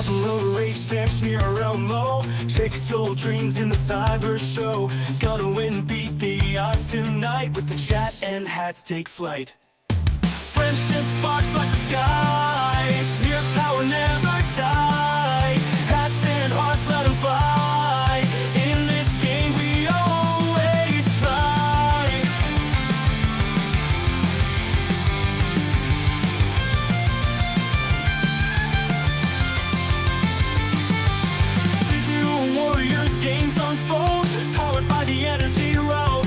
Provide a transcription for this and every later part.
Low rage, snap, sneer around low. Pixel dreams in the cyber show. Gonna win, beat the odds tonight. With the chat and hats take flight. Friendship sparks like the sky. Sneer power never die. Hats and hearts let them fly. In this game we always try. Digital warriors games unfold. Powered by the energy road.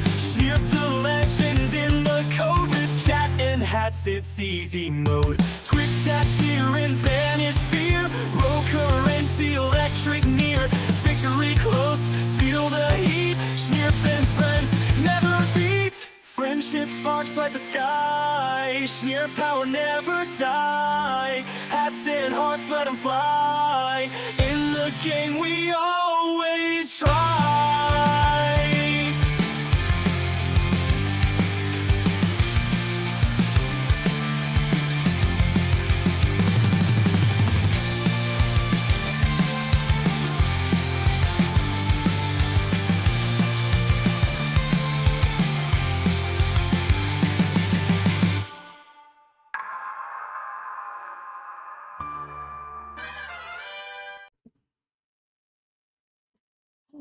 Sneer the legend in the code. With chat and hats it's easy mode. Twitch chat cheer and banish fear. Roll current electric near. Victory close, feel the heat. SHNEERP and friends never beat. Friendship sparks like the sky. SHNEERP power never die. Hats and hearts let them fly. In the game we always try.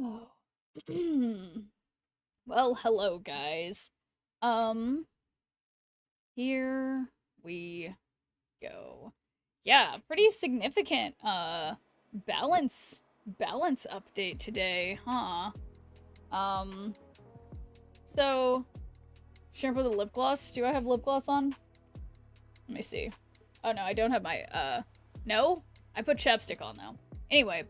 Oh. Well, hello guys. Here we go. Yeah, pretty significant balance update today, huh? So SHNEERP with a lip gloss. Do I have lip gloss on? Let me see. Oh no, I don't have my no? I put chapstick on though. Anyway,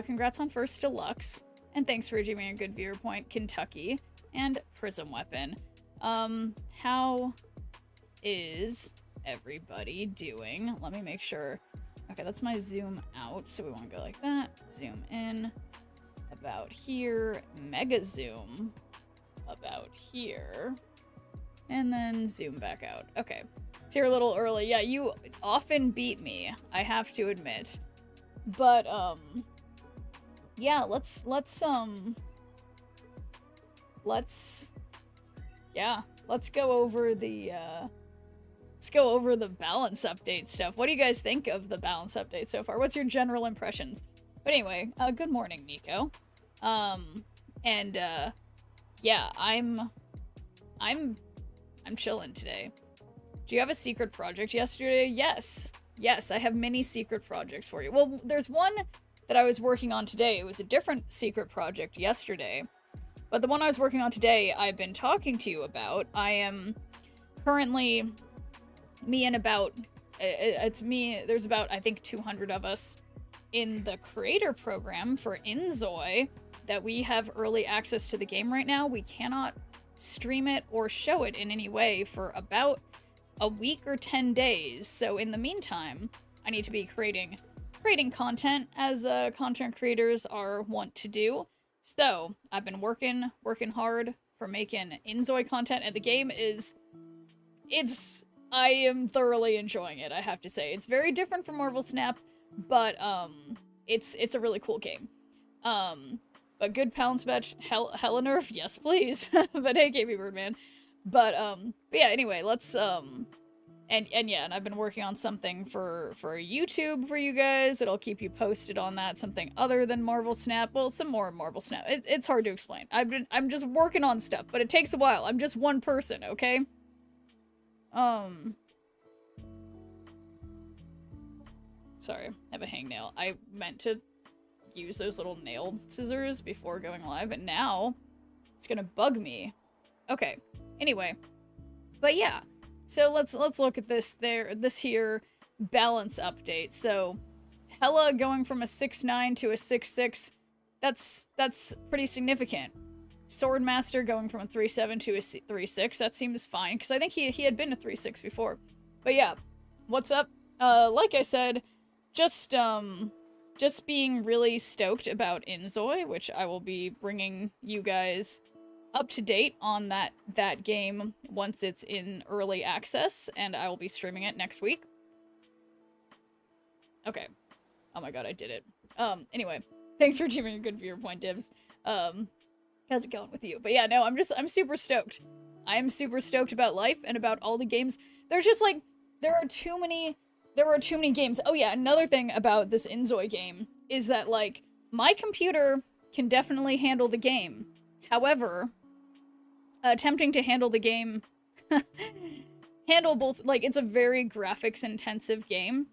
congrats on First Deluxe. And thanks for giving me a good viewer point, Kentucky, and Prism Weapon. How is everybody doing? Let me make sure. Okay, that's my zoom out, so we want to go like that. Zoom in, about here, mega zoom, about here, and then zoom back out. Okay, so you're a little early. Yeah, you often beat me, I have to admit. But, yeah, let's go over the balance update stuff. What do you guys think of the balance update so far? What's your general impressions? But anyway, good morning, Nico. Yeah, I'm chilling today. Do you have a secret project yesterday? Yes, I have many secret projects for you. Well, there's one that I was working on today. It was a different secret project yesterday. But the one I was working on today, I've been talking to you about. I am currently, there's about, I think, 200 of us in the creator program for Inzoi that we have early access to the game right now. We cannot stream it or show it in any way for about a week or 10 days. So in the meantime, I need to be creating content as content creators are wont to do. So I've been working hard for making Inzoi content, and the game I am thoroughly enjoying it, I have to say. It's very different from Marvel Snap, but it's a really cool game. But good balance match, hella nerf, yes please. But hey, KB Birdman. But yeah, anyway, let's and I've been working on something for YouTube for you guys. It'll keep you posted on that. Something other than Marvel Snap. Well, some more Marvel Snap. It's hard to explain. I'm just working on stuff, but it takes a while. I'm just one person, okay? Sorry, I have a hangnail. I meant to use those little nail scissors before going live, and now it's gonna bug me. Okay. Anyway, but yeah. So let's look at this here balance update. So Hella going from a 6'9 to a 6'6, that's pretty significant. Swordmaster going from a 3'7 to a 3'6, that seems fine, because I think he had been a 3'6 before. But yeah, what's up? Like I said, just being really stoked about Inzoi, which I will be bringing you guys up to date on that game once it's in early access, and I will be streaming it next week. Okay. Oh my god, I did it. Anyway, thanks for giving a good viewer point, Dibs. How's it going with you? But yeah, no, I'm super stoked. I am super stoked about life and about all the games. There's just like, there are too many games. Oh yeah, another thing about this Inzoi game is that like, my computer can definitely handle the game. However, attempting to handle the game, handle both, like, it's a very graphics intensive game.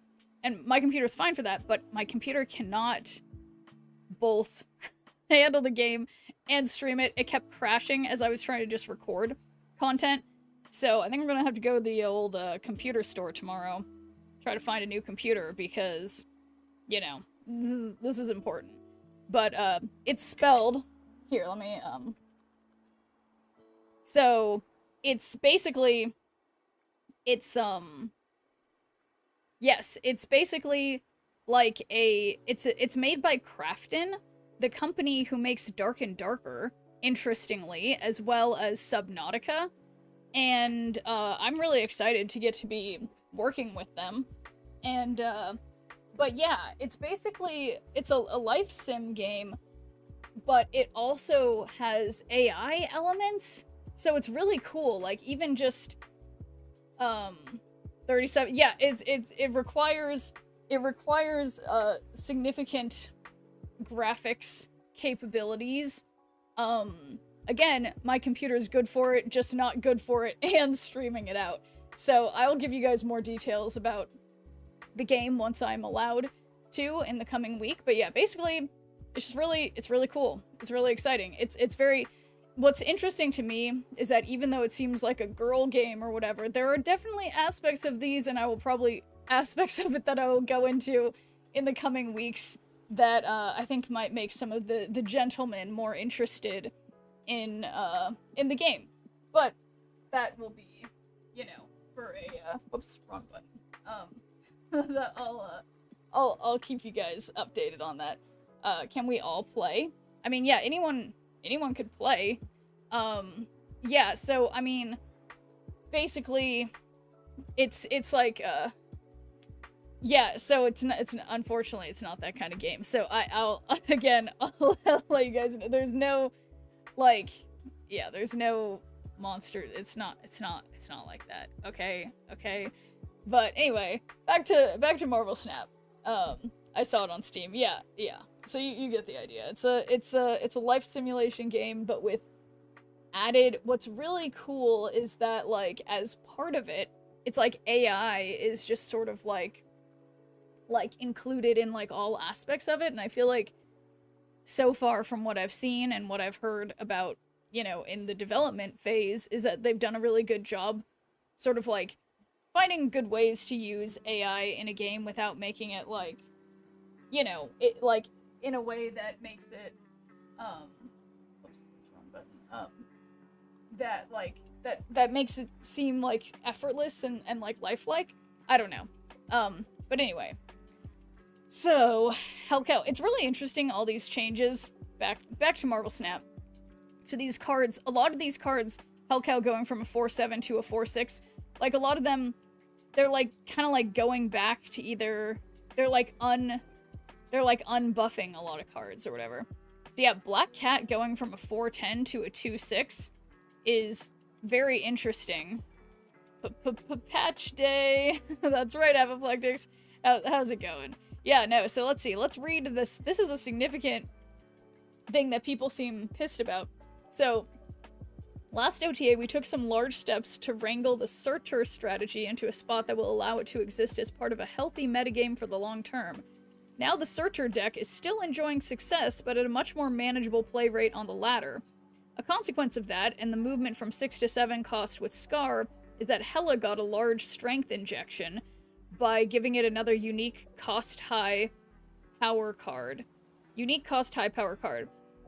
And my computer's fine for that, but my computer cannot both handle the game and stream it. It kept crashing as I was trying to just record content. So I think I'm gonna have to go to the old computer store tomorrow, try to find a new computer because, you know, this is important. But it's spelled, here, let me, so it's basically, yes, it's basically like it's made by Crafton, the company who makes Dark and Darker, interestingly, as well as Subnautica. And I'm really excited to get to be working with them. And but yeah, it's basically, it's a life sim game, but it also has AI elements. So it's really cool. Like even just 37, yeah, it requires significant graphics capabilities. Again, my computer is good for it, just not good for it and streaming it out. So I'll give you guys more details about the game once I'm allowed to in the coming week. But yeah, basically, it's really cool. It's really exciting. It's very, what's interesting to me is that even though it seems like a girl game or whatever, there are definitely aspects of these, and aspects of it that I will go into in the coming weeks that I think might make some of the gentlemen more interested in the game. But that will be, you know, for a whoops, wrong button. That I'll keep you guys updated on that. Can we all play? I mean, yeah, anyone could play. Yeah, so I mean, basically, it's like yeah, so it's unfortunately it's not that kind of game. So I'll let you guys know. There's no, like, yeah, there's no monster. It's not like that. Okay. But anyway, back to Marvel Snap. I saw it on Steam. Yeah. So you get the idea. It's a life simulation game, but with added. What's really cool is that, like, as part of it, it's like AI is just sort of like included in like all aspects of it. And I feel like so far from what I've seen and what I've heard about, you know, in the development phase, is that they've done a really good job sort of like finding good ways to use AI in a game without making it like, you know, it like in a way that makes it oops, that's wrong button. That makes it seem like effortless and like lifelike. I don't know. But anyway. So, Hellcow, it's really interesting, all these changes, back to Marvel Snap, to these cards. A lot of these cards, Hellcow going from a 4/7 to a 4/6, like a lot of them, they're like kind of like going back to either, they're like unbuffing a lot of cards or whatever. So yeah, Black Cat going from a 4/10 to a 2/6 is very interesting. Patch day. That's right, Apoplectics. How's it going? Yeah, no, so let's see. Let's read this. This is a significant thing that people seem pissed about. So, last OTA, we took some large steps to wrangle the Surtur strategy into a spot that will allow it to exist as part of a healthy metagame for the long term. Now the Surtur deck is still enjoying success, but at a much more manageable play rate on the latter. A consequence of that, and the movement from 6 to 7 cost with Scar, is that Hela got a large strength injection by giving it another unique cost-high power card.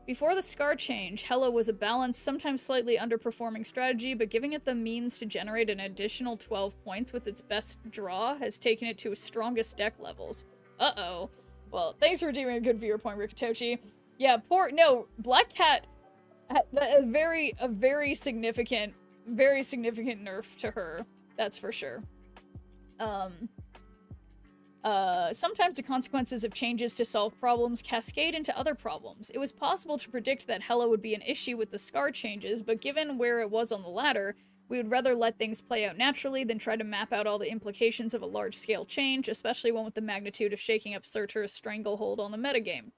Before the Scar change, Hela was a balanced, sometimes slightly underperforming strategy, but giving it the means to generate an additional 12 points with its best draw has taken it to its strongest deck levels. Uh-oh. Well, thanks for doing a good viewer point, Rikitochi. Yeah, Black Cat had a very significant nerf to her. That's for sure. Sometimes the consequences of changes to solve problems cascade into other problems. It was possible to predict that Hela would be an issue with the scar changes, but given where it was on the ladder, we would rather let things play out naturally than try to map out all the implications of a large-scale change, especially one with the magnitude of shaking up Surtur's stranglehold on the metagame.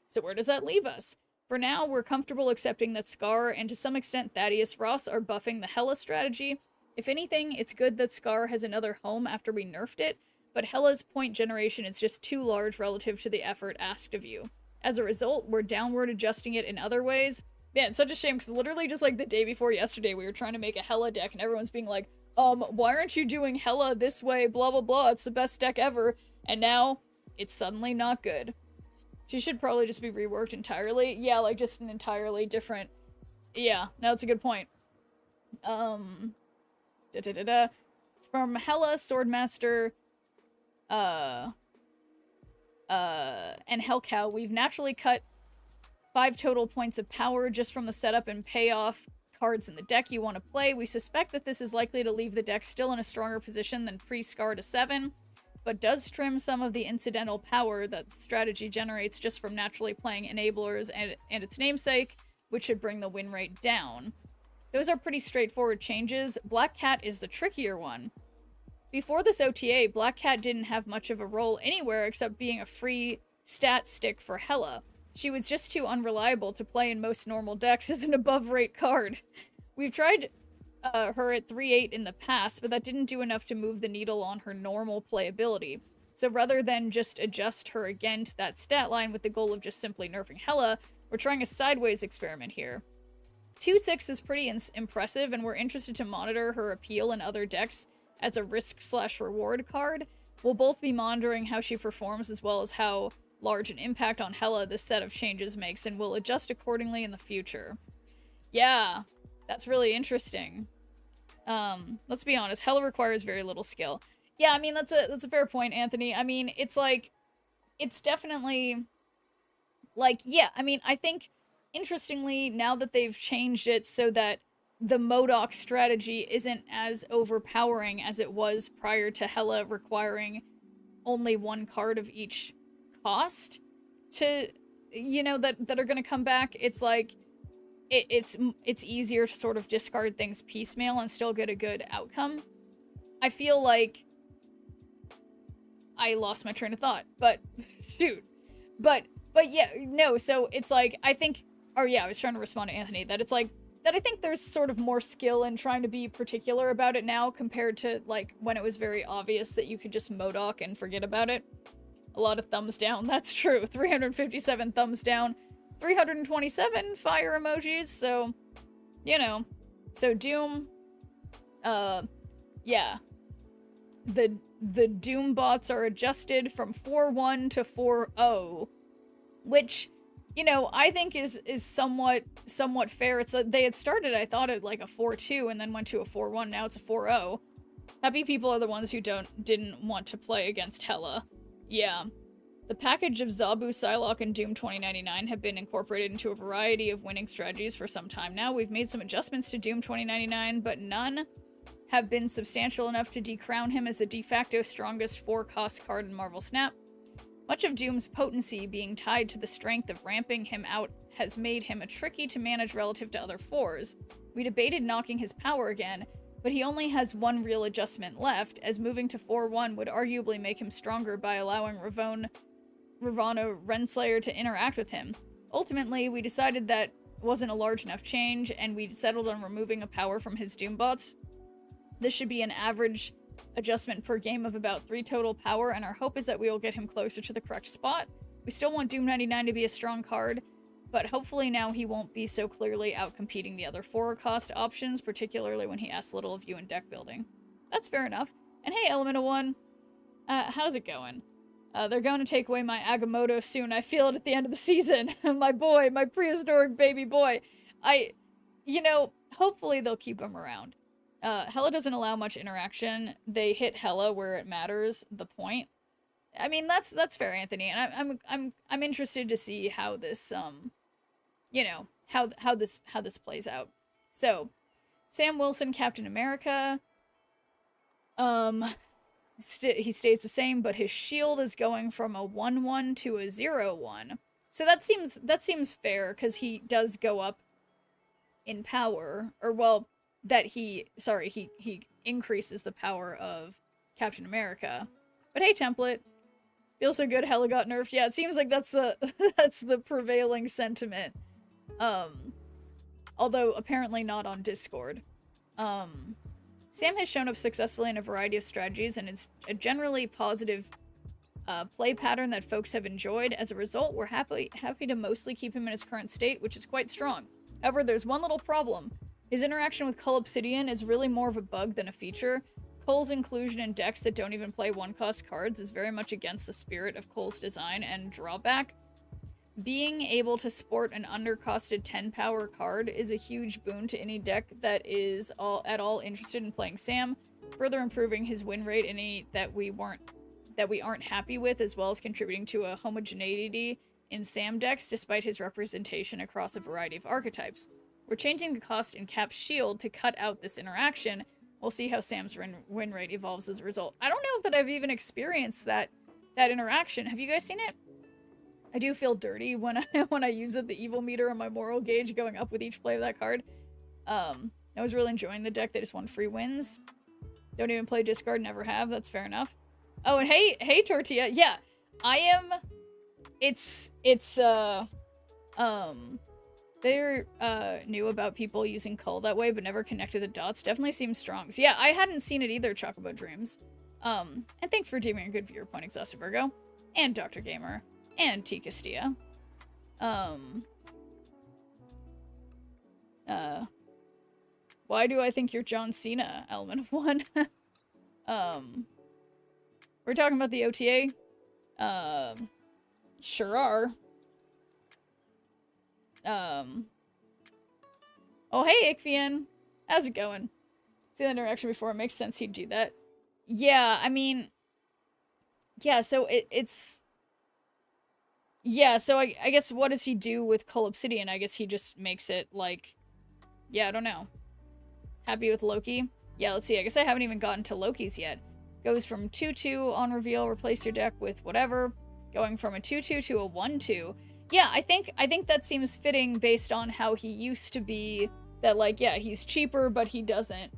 So where does that leave us? For now, we're comfortable accepting that Scar and to some extent Thaddeus Ross are buffing the Hela strategy. If anything, it's good that Scar has another home after we nerfed it, but Hela's point generation is just too large relative to the effort asked of you. As a result, we're downward adjusting it in other ways. Man, it's such a shame, because literally just like the day before yesterday, we were trying to make a Hela deck, and everyone's being like, why aren't you doing Hela this way, blah blah blah, it's the best deck ever, and now, it's suddenly not good. She should probably just be reworked entirely. Yeah, like just an entirely different... Yeah, no, that's a good point. From Hela, Swordmaster, and Hellcow, we've naturally cut 5 total points of power just from the setup and payoff cards in the deck you want to play. We suspect that this is likely to leave the deck still in a stronger position than pre-Scar to 7, but does trim some of the incidental power that the strategy generates just from naturally playing enablers and its namesake, which should bring the win rate down. Those are pretty straightforward changes. Black Cat is the trickier one. Before this OTA, Black Cat didn't have much of a role anywhere except being a free stat stick for Hela. She was just too unreliable to play in most normal decks as an above-rate card. We've tried her at 3-8 in the past, but that didn't do enough to move the needle on her normal playability. So rather than just adjust her again to that stat line with the goal of just simply nerfing Hela, we're trying a sideways experiment here. 2-6 is pretty impressive, and we're interested to monitor her appeal in other decks as a risk/reward card. We'll both be monitoring how she performs as well as how large an impact on Hela this set of changes makes, and we'll adjust accordingly in the future. Yeah, that's really interesting. Let's be honest, Hela requires very little skill. Yeah, I mean, that's a fair point, Anthony. I mean, it's like, it's definitely, like, yeah, I mean, I think, interestingly, now that they've changed it so that the MODOK strategy isn't as overpowering as it was prior to Hela requiring only 1 card of each cost to, you know, that are going to come back, it's like, it's easier to sort of discard things piecemeal and still get a good outcome. I feel like I lost my train of thought, but shoot. But yeah, no, so it's like, I think, or yeah, I was trying to respond to Anthony, that it's like, that I think there's sort of more skill in trying to be particular about it now compared to, like, when it was very obvious that you could just MODOK and forget about it. A lot of thumbs down, that's true. 357 thumbs down. 327 fire emojis, so, you know. So Doom, yeah. The Doom bots are adjusted from 4-1 to 4-0, which, you know, I think is somewhat fair. It's they had started, I thought, at like a 4-2 and then went to a 4-1. Now it's a 4-0. Happy people are the ones who didn't want to play against Hela. Yeah. The package of Zabu, Psylocke, and Doom 2099 have been incorporated into a variety of winning strategies for some time now. We've made some adjustments to Doom 2099, but none have been substantial enough to decrown him as the de facto strongest 4-cost card in Marvel Snap. Much of Doom's potency being tied to the strength of ramping him out has made him a tricky to manage relative to other 4s. We debated knocking his power again, but he only has 1 real adjustment left, as moving to 4-1 would arguably make him stronger by allowing Ravonna Renslayer to interact with him. Ultimately, we decided that wasn't a large enough change, and we settled on removing a power from his Doombots. This should be an average adjustment per game of about 3 total power, and our hope is that we will get him closer to the correct spot. We still want Doom 99 to be a strong card, but hopefully now he won't be so clearly outcompeting the other 4-cost options, particularly when he asks little of you in deck building. That's fair enough. And hey, Elemental One, how's it going? They're going to take away my Agamotto soon. I feel it at the end of the season. My boy, my prehistoric baby boy. You know, hopefully they'll keep him around. Hela doesn't allow much interaction. They hit Hela where it matters, the point. I mean, that's fair, Anthony. And I'm interested to see how this, you know, how this plays out. So, Sam Wilson, Captain America. he stays the same, but his shield is going from a 1/1 to a 0/1. So that seems fair, because he does go up in power, or well, that he increases the power of Captain America. But hey, template, feels so good. Hella got nerfed. Yeah, it seems like that's the that's the prevailing sentiment. Although apparently not on Discord. Sam has shown up successfully in a variety of strategies, and it's a generally positive play pattern that folks have enjoyed. As a result, we're happy to mostly keep him in his current state, which is quite strong. However, there's one little problem. His interaction with Cull Obsidian is really more of a bug than a feature. Cull's inclusion in decks that don't even play one-cost cards is very much against the spirit of Cull's design and drawback. Being able to sport an undercosted 10-power card is a huge boon to any deck that is at all interested in playing Sam, further improving his win rate in any that we aren't happy with, as well as contributing to a homogeneity in Sam decks despite his representation across a variety of archetypes. We're changing the cost in Cap's shield to cut out this interaction. We'll see how Sam's win rate evolves as a result. I don't know that I've even experienced that interaction. Have you guys seen it? I do feel dirty when I use it, the evil meter on my moral gauge going up with each play of that card. I was really enjoying the deck. They just won free wins. Don't even play discard, never have. That's fair enough. Oh, and hey, Tortilla. Yeah, I am. They're knew about people using Cull that way, but never connected the dots. Definitely seems strong. So yeah, I hadn't seen it either, Chocobo Dreams. And thanks for deeming a good viewer point, Exhausted Virgo. And Dr. Gamer. And T. Castilla. Why do I think you're John Cena, Element of One? We're talking about the OTA? Sure are. Oh, hey, Ickvian. How's it going? See that interaction before. It makes sense he'd do that. Yeah, I mean... Yeah, so it's... Yeah, so I guess what does he do with Cull Obsidian? I guess he just makes it, like... Yeah, I don't know. Happy with Loki? Yeah, let's see. I guess I haven't even gotten to Loki's yet. Goes from 2/2 on reveal, replace your deck with whatever. Going from a 2/2 to a 1/2. Yeah, I think that seems fitting based on how he used to be. That, like, yeah, he's cheaper, but he doesn't.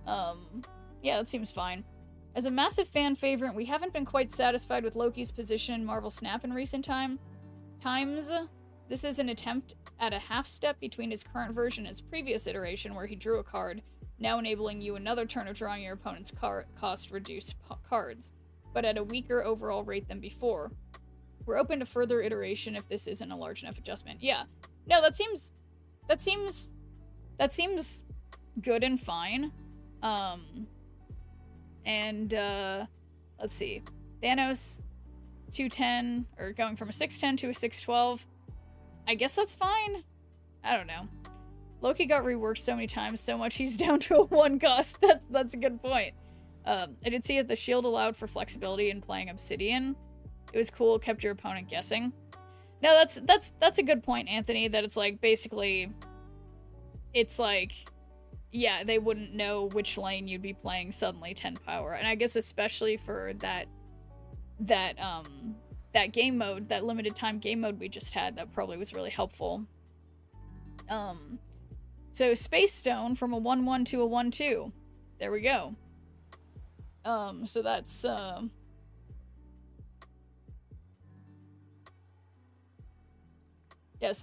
Yeah, that seems fine. As a massive fan favorite, we haven't been quite satisfied with Loki's position in Marvel Snap in recent times. This is an attempt at a half step between his current version and his previous iteration, where he drew a card, now enabling you another turn of drawing your opponent's cost reduced cards, but at a weaker overall rate than before. We're open to further iteration if this isn't a large enough adjustment. Yeah. No, that seems good and fine. Let's see. Thanos 210, or going from a 610 to a 612. I guess that's fine. I don't know. Loki got reworked so many times, so much he's down to a 1 cost. That's a good point. I did see that the shield allowed for flexibility in playing Obsidian. It was cool, kept your opponent guessing. No, that's a good point, Anthony, that it's like, basically, it's like, yeah, they wouldn't know which lane you'd be playing suddenly 10 power. And I guess especially for that game mode, that limited time game mode we just had, that probably was really helpful. So Space Stone from a 1/1 to a 1/2. There we go. So that's, yeah,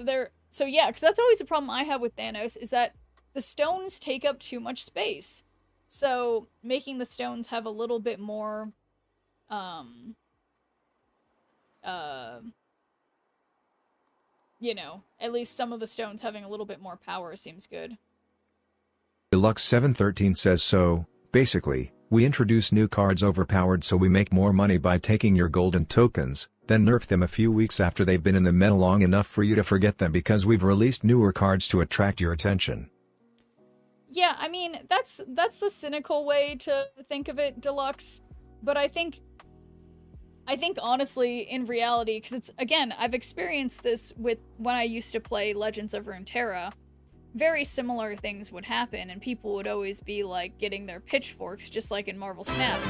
yeah, because that's always a problem I have with Thanos, is that the stones take up too much space. So making the stones have a little bit more, you know, at least some of the stones having a little bit more power seems good. Deluxe 713 says so. Basically, we introduce new cards overpowered so we make more money by taking your golden tokens, then nerf them a few weeks after they've been in the meta long enough for you to forget them because we've released newer cards to attract your attention. Yeah, I mean, that's the cynical way to think of it, Deluxe. But I think honestly, in reality, because it's, again, I've experienced this with when I used to play Legends of Runeterra. Very similar things would happen, and people would always be, like, getting their pitchforks, just like in Marvel Snap.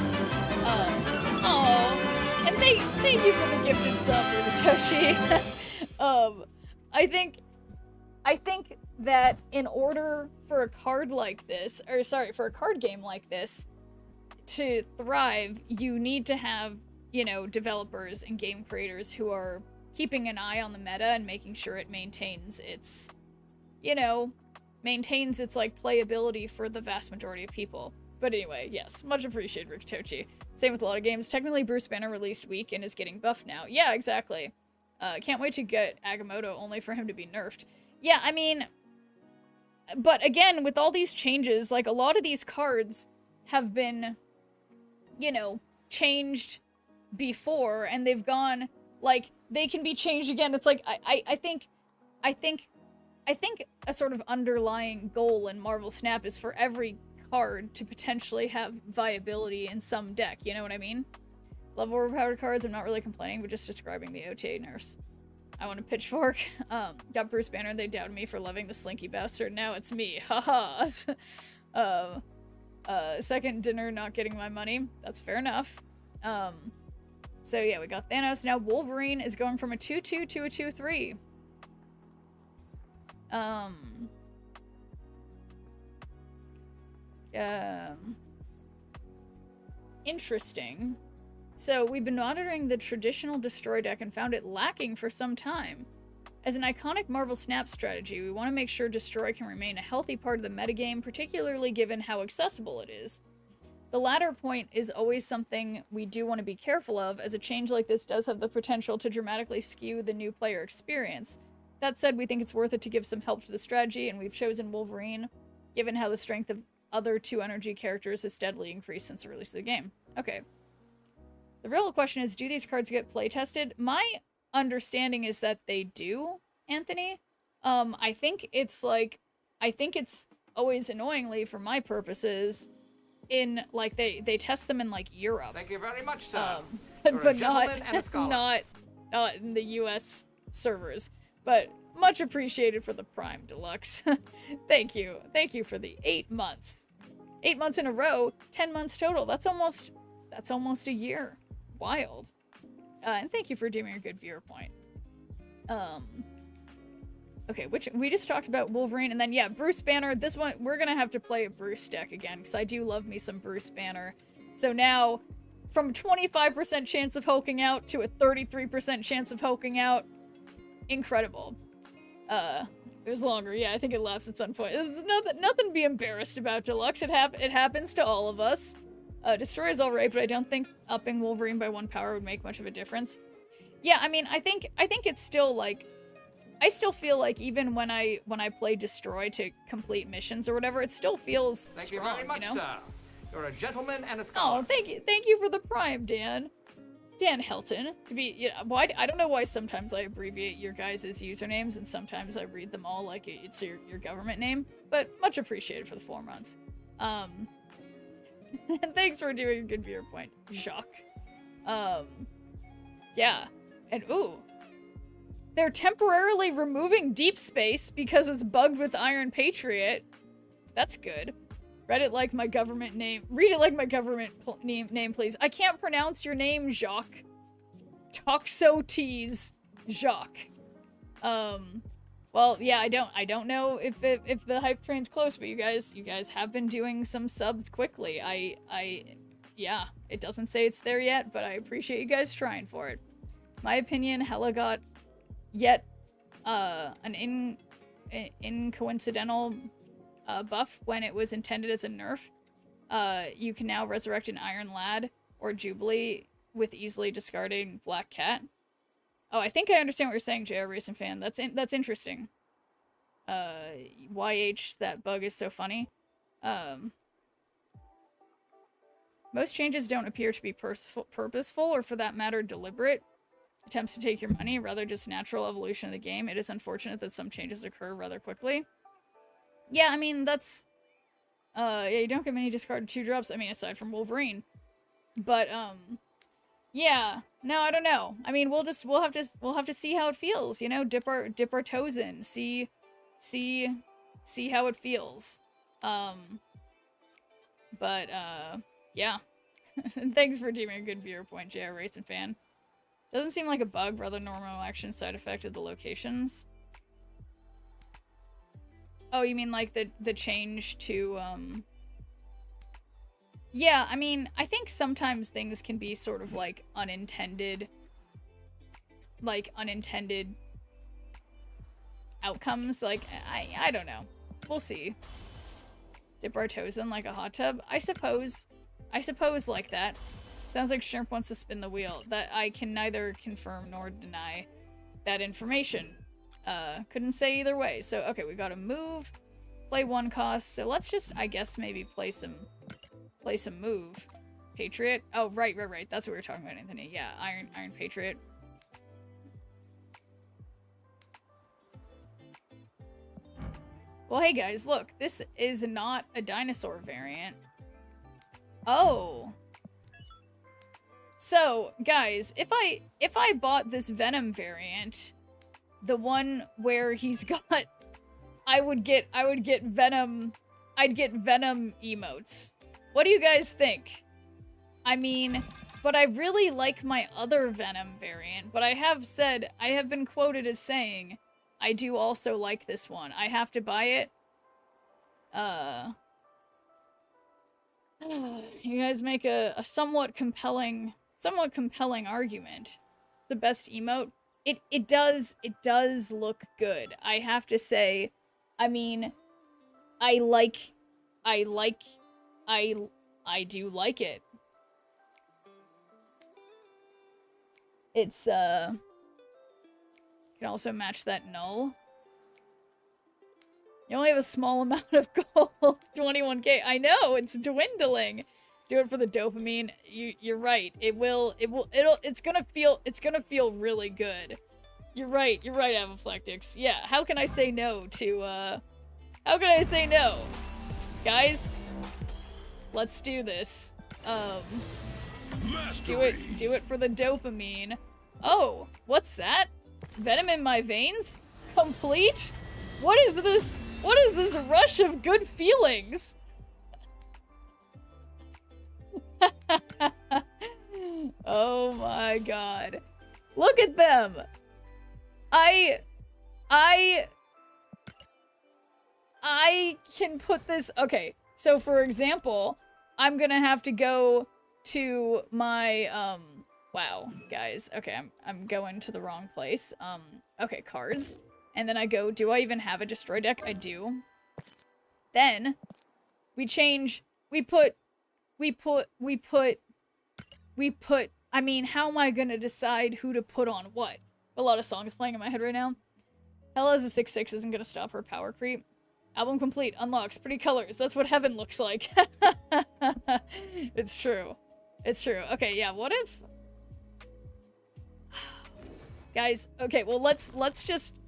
Oh, and thank you for the gifted sub, Ritoshi. I think that in order for a card like this, or sorry, for a card game like this to thrive, you need to have, you know, developers and game creators who are keeping an eye on the meta and making sure it maintains its, you know, maintains its, like, playability for the vast majority of people. But anyway, yes, much appreciated, Rikitochi. Same with a lot of games. Technically, Bruce Banner released weak and is getting buffed now. Yeah, exactly. Can't wait to get Agamotto only for him to be nerfed. Yeah, I mean, but again, with all these changes, like, a lot of these cards have been, you know, changed before, and they've gone, like, they can be changed again. It's like, I think a sort of underlying goal in Marvel Snap is for every card to potentially have viability in some deck, you know what I mean? Love overpowered cards, I'm not really complaining, but just describing the OTA nerfs. I want a pitchfork. Got Bruce Banner, they doubted me for loving the slinky bastard, now it's me, haha. Second dinner, not getting my money, that's fair enough. So yeah, we got Thanos, now Wolverine is going from a 2-2 to a 2-3. Interesting. So we've been monitoring the traditional destroy deck and found it lacking for some time. As an iconic Marvel Snap strategy, we want to make sure destroy can remain a healthy part of the metagame, particularly given how accessible it is. The latter point is always something we do want to be careful of, as a change like this does have the potential to dramatically skew the new player experience. That said, we think it's worth it to give some help to the strategy, and we've chosen Wolverine, given how the strength of other 2 energy characters has steadily increased since the release of the game. Okay. The real question is, do these cards get playtested? My understanding is that they do, Anthony. I think it's always annoyingly, for my purposes, in, like, they test them in, like, Europe. Thank you very much, sir. But not in the US servers. But much appreciated for the Prime Deluxe. Thank you for the 8 months. 8 months in a row, 10 months total. That's almost a year. Wild. And thank you for doing a good viewer point. Okay, which we just talked about Wolverine, and then yeah, Bruce Banner. This one we're gonna have to play a Bruce deck again, because I do love me some Bruce Banner. So now, from 25% chance of hulking out to a 33% chance of hulking out, incredible. It was longer. Yeah, I think it laughs at some point. It's nothing to be embarrassed about, Deluxe. It happens to all of us. Destroy is alright, but I don't think upping Wolverine by 1 power would make much of a difference. Yeah, I mean, I think it's still, like, I still feel like even when I play Destroy to complete missions or whatever, it still feels strong, Thank you very much, you know? sir. You're a gentleman and a scholar. Oh, thank you for the Prime, Dan. Dan Helton. To be, you know, why I don't know why sometimes I abbreviate your guys' usernames and sometimes I read them all like it's your government name, but much appreciated for the 4 months. And thanks for doing a good viewer point, Jacques. Yeah. And ooh. They're temporarily removing Deep Space because it's bugged with Iron Patriot. That's good. Read it like my government name. Read it like my government name, please. I can't pronounce your name, Jacques. Toxotes Jacques. Well, yeah, I don't know if the hype train's close, but you guys have been doing some subs quickly. Yeah, it doesn't say it's there yet, but I appreciate you guys trying for it. My opinion, Hela got yet an incoincidental buff when it was intended as a nerf. You can now resurrect an Iron Lad or Jubilee with easily discarding Black Cat. Oh, I think I understand what you're saying, JR Racing Fan. That's interesting. YH, that bug is so funny. Most changes don't appear to be purposeful or, for that matter, deliberate attempts to take your money, rather just natural evolution of the game. It is unfortunate that some changes occur rather quickly. Yeah, I mean, that's... yeah, you don't get many discarded 2-drops, I mean, aside from Wolverine. But, yeah. No, I don't know. I mean, we'll have to see how it feels, you know? Dip our toes in. See how it feels. But, yeah. Thanks for giving a good viewer point, JR Racing Fan. Doesn't seem like a bug, rather normal action side effect of the locations. Oh, you mean like the change to, Yeah, I mean, I think sometimes things can be sort of like unintended outcomes. Like, I don't know. We'll see. Dip our toes in like a hot tub? I suppose like that. Sounds like SHNEERP wants to spin the wheel. That I can neither confirm nor deny that information. Couldn't say either way. So, okay, we gotta move, play one cost. So let's just, I guess, maybe play some move. Patriot. Oh, right. That's what we were talking about, Anthony. Yeah, Iron Patriot. Well, hey guys, look. This is not a dinosaur variant. Oh. So, guys, if I bought this Venom variant, the one where he's got, I'd get Venom emotes. What do you guys think? I mean, but I really like my other Venom variant, but I have been quoted as saying, I do also like this one. I have to buy it. You guys make a somewhat compelling argument. The best emote. It does look good. I have to say, I mean, I do like it. It's can also match that null. You only have a small amount of gold. 21k. I know, it's dwindling. Do it for the dopamine. You're right. It's gonna feel really good. You're right, Avaflectics. Yeah, how can I say no to, how can I say no? Guys, let's do this. Do it for the dopamine. Oh, what's that? Venom in my veins? Complete? What is this? What is this rush of good feelings? Oh my god. Look at them. I can put this. Okay, so for example, I'm gonna have to go to my wow, guys. Okay, I'm going to the wrong place. Okay, cards. And then I go, do I even have a destroy deck? I do. Then we change, we put, I mean, how am I gonna decide who to put on what? A lot of songs playing in my head right now. Hella's a 6/6 isn't gonna stop her power creep. Album complete, unlocks, pretty colors. That's what heaven looks like. It's true. It's true. Okay, yeah, what if... Guys, okay, well, let's just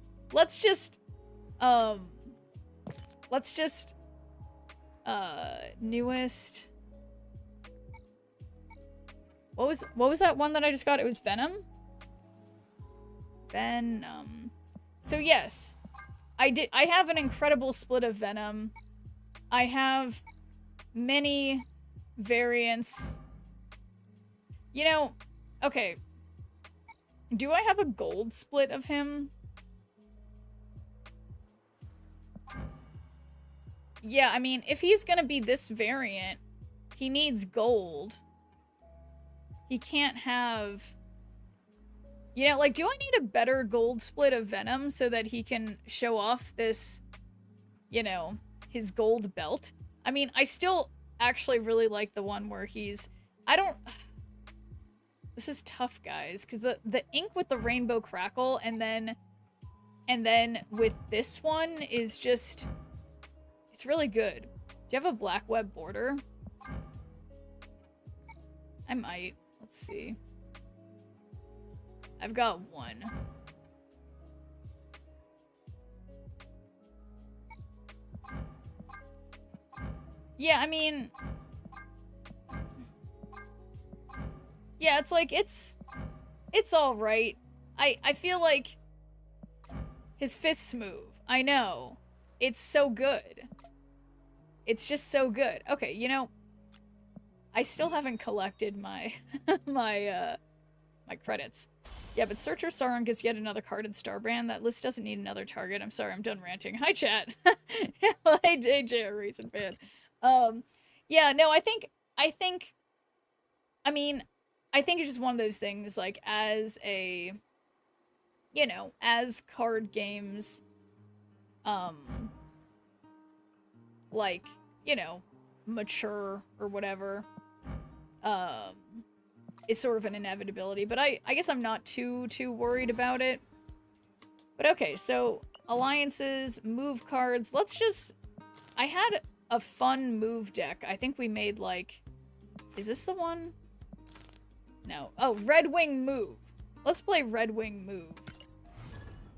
newest... What was that one that I just got? It was Venom? Venom. So yes, I have an incredible split of Venom. I have many variants. You know, okay. Do I have a gold split of him? Yeah, I mean, if he's gonna be this variant, he needs gold. He can't have... You know, like, do I need a better gold split of Venom so that he can show off this, you know, his gold belt? I mean, I still actually really like the one where he's... I don't... This is tough, guys, because the ink with the rainbow crackle and then with this one is just... It's really good. Do you have a black web border? I might. Let's see. I've got one. Yeah, I mean... Yeah, it's like, it's alright. I feel like his fists move. I know. It's so good. It's just so good. Okay, you know, I still haven't collected my my credits. Yeah, but Searcher Sauron gets yet another card in Starbrand. That list doesn't need another target. I'm sorry, I'm done ranting. Hi, chat. Hey, JJ, a recent fan. Yeah, no, I think, I mean, I think it's just one of those things, like, as a, you know, as card games, like, you know, mature or whatever, is sort of an inevitability, but I guess I'm not too worried about it. But okay, so alliances, move cards, let's just, I had a fun move deck. I think we made like, is this the one? No. Oh, Red Wing Move. Let's play Red Wing Move.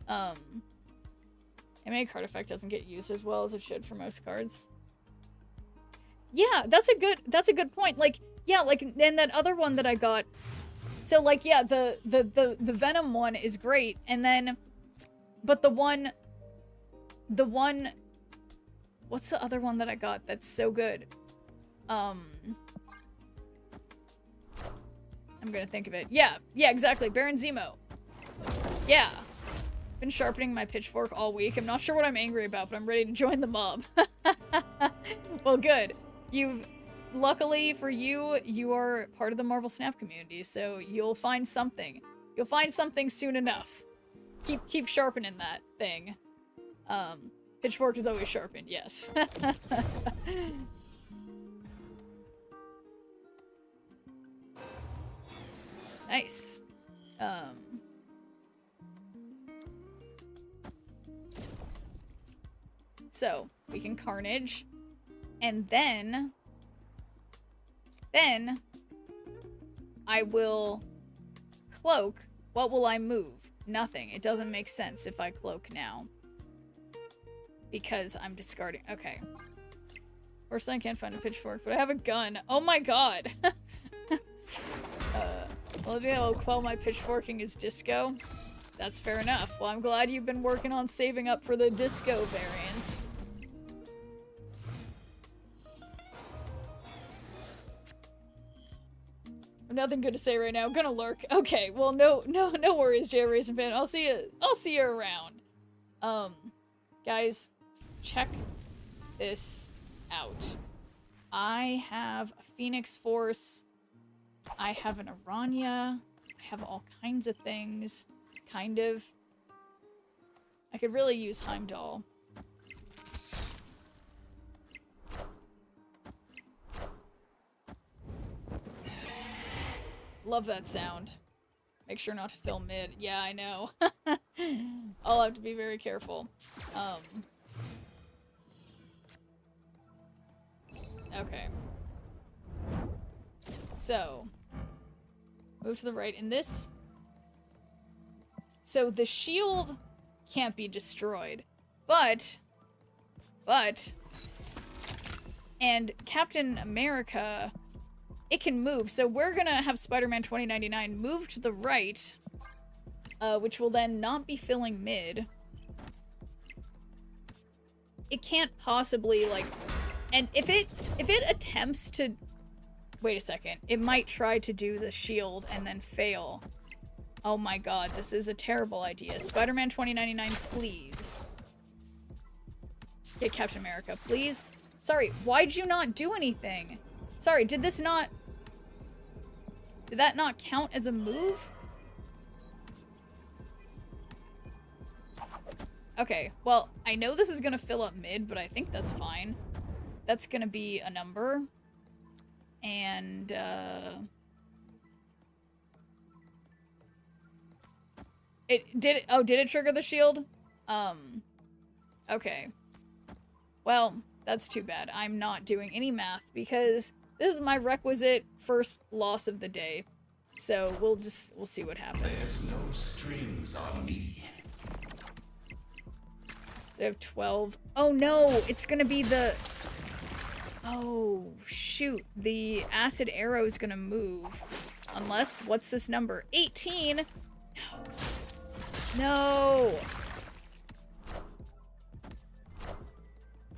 MA card effect doesn't get used as well as it should for most cards. Yeah, that's a good point. Like, yeah, like, and that other one that I got, so like, yeah, the Venom one is great, and then, but the one, what's the other one that I got that's so good? I'm gonna think of it. Yeah, exactly, Baron Zemo. Yeah. Been sharpening my pitchfork all week. I'm not sure what I'm angry about, but I'm ready to join the mob. Well, good. Luckily for you, you are part of the Marvel Snap community, so you'll find something. You'll find something soon enough. Keep sharpening that thing. Pitchfork is always sharpened, yes. Nice. So, we can Carnage, and then I will Cloak. What will I move? Nothing. It doesn't make sense if I Cloak now. Because I'm discarding. Okay. Personally, I can't find a pitchfork, but I have a gun. Oh my god! Well, maybe I'll quell my pitchforking as disco. That's fair enough. Well, I'm glad you've been working on saving up for the disco variants. I've nothing good to say right now. I'm gonna lurk. Okay, well, no worries, Jay Racing Fan. I'll see you around. Guys, check this out. I have a Phoenix Force. I have an Aranya. I have all kinds of things. Kind of. I could really use Heimdall. Love that sound. Make sure not to fill mid. Yeah, I know. I'll have to be very careful. Okay. So, move to the right. In this... So, the shield can't be destroyed. But... And Captain America... It can move, so we're gonna have Spider-Man 2099 move to the right, which will then not be filling mid. It can't possibly, like... And if it attempts to... Wait a second. It might try to do the shield and then fail. Oh my god, this is a terrible idea. Spider-Man 2099, please. Get Captain America, please. Sorry, why'd you not do anything? Sorry, did that not count as a move? Okay, well, I know this is gonna fill up mid, but I think that's fine. That's gonna be a number. And, did it trigger the shield? Okay. Well, that's too bad. I'm not doing any math because this is my requisite first loss of the day. So we'll see what happens. There's no strings on me. So I have 12. Oh no, it's gonna be the... Oh, shoot. The acid arrow is gonna move. Unless, what's this number? 18? No. No.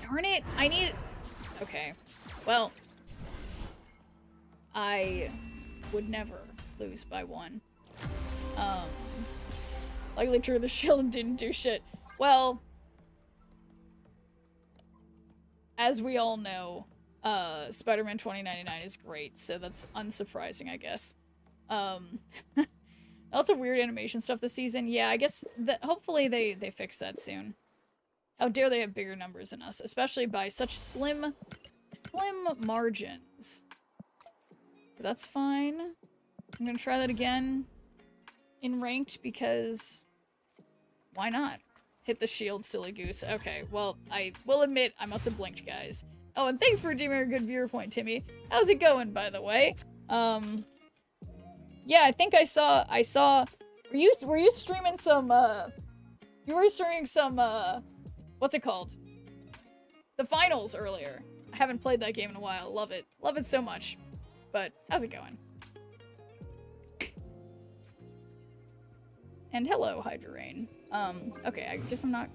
Darn it, I need... Okay. Well... I would never lose by 1. Likely true, the shield didn't do shit. Well, as we all know, Spider-Man 2099 is great, so that's unsurprising, I guess. Lots of weird animation stuff this season. Yeah, I guess that hopefully they fix that soon. How dare they have bigger numbers than us, especially by such slim margins. But that's fine. I'm gonna try that again in ranked because why not? Hit the shield, silly goose. Okay, well, I will admit I must have blinked, guys. Oh, and thanks for redeeming a good viewer point, Timmy. How's it going, by the way? Yeah, I think I saw, were you streaming some, you were streaming some, what's it called? The finals earlier. I haven't played that game in a while. Love it. Love it so much. But, how's it going? And hello, Hydra Rain. Okay, I guess I'm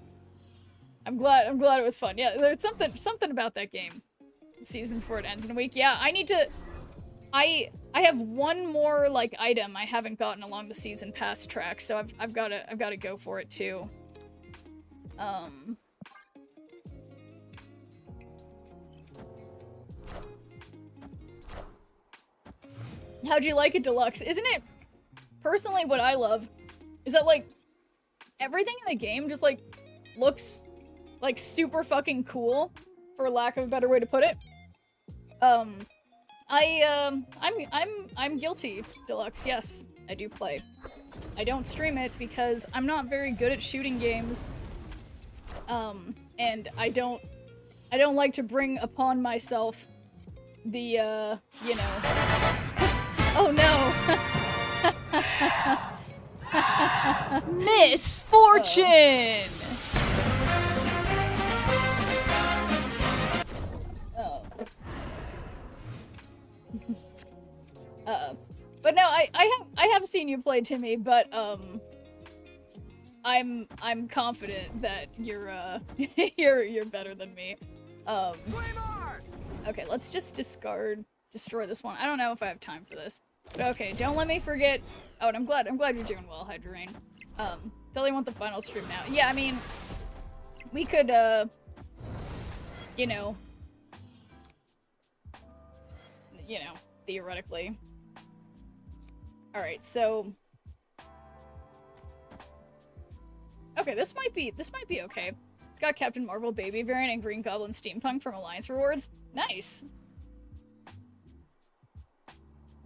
glad it was fun. Yeah, there's something about that game. Season before it ends in a week. Yeah, I need to, I have one more, like, item I haven't gotten along the season pass track, so I've gotta go for it, too. How'd you like it, Deluxe? Isn't it, personally, what I love is that, like, everything in the game just, like, looks, like, super fucking cool, for lack of a better way to put it. I'm guilty, Deluxe. Yes, I do play. I don't stream it because I'm not very good at shooting games. And I don't like to bring upon myself the, you know. Oh no! Misfortune! But no, I have seen you play, Timmy, but, I'm confident that you're, you're better than me. Okay, let's just destroy this one. I don't know if I have time for this. But okay, don't let me forget. Oh, and I'm glad you're doing well, Hydra Rain. Totally want the final stream now. Yeah, I mean, we could, you know, theoretically. Alright, so okay, this might be okay. It's got Captain Marvel Baby variant and Green Goblin Steampunk from Alliance Rewards. Nice.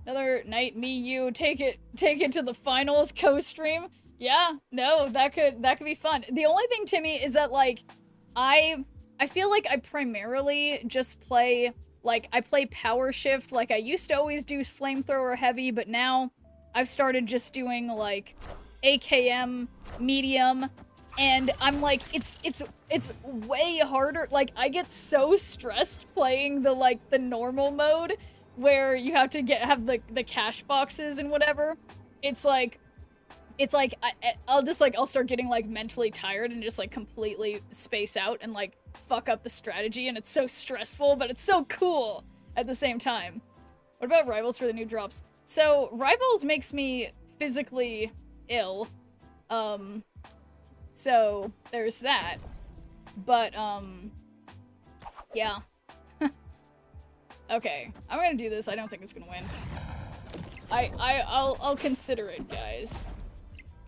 Another night, me, you, take it to the finals co-stream. Yeah, no, that could be fun. The only thing, Timmy, is that, like, I feel like I primarily just play, like, I play Power Shift. Like, I used to always do Flamethrower Heavy, but now I've started just doing, like, AKM, Medium, and I'm like, it's way harder. Like, I get so stressed playing the, like, the normal mode, where you have to have the cash boxes and whatever. It's like I'll start getting, like, mentally tired and just, like, completely space out and, like, fuck up the strategy, and it's so stressful, but it's so cool at the same time. What about Rivals for the new drops? So, Rivals makes me physically ill. So, there's that. But, yeah. Okay, I'm gonna do this. I don't think it's gonna win. I'll consider it, guys.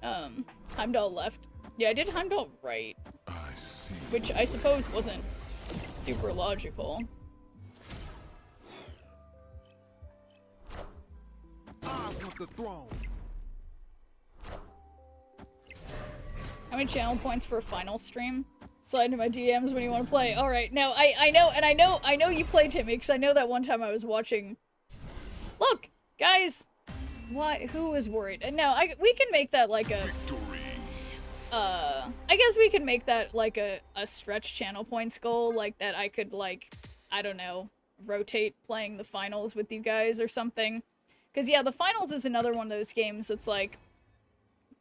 Heimdall left. Yeah, I did Heimdall right. I see. Which I suppose wasn't super logical. I want the throne. How many channel points for a final stream? Slide into my DMs when you want to play. All right, no, I know, and I know you play, Timmy, because I know that one time I was watching. Look, guys, what? Who was worried? No, we can make that like a. Victory. I guess we could make that like a stretch channel points goal, like that I could, like, I don't know, rotate playing the finals with you guys or something. Because yeah, the finals is another one of those games that's like,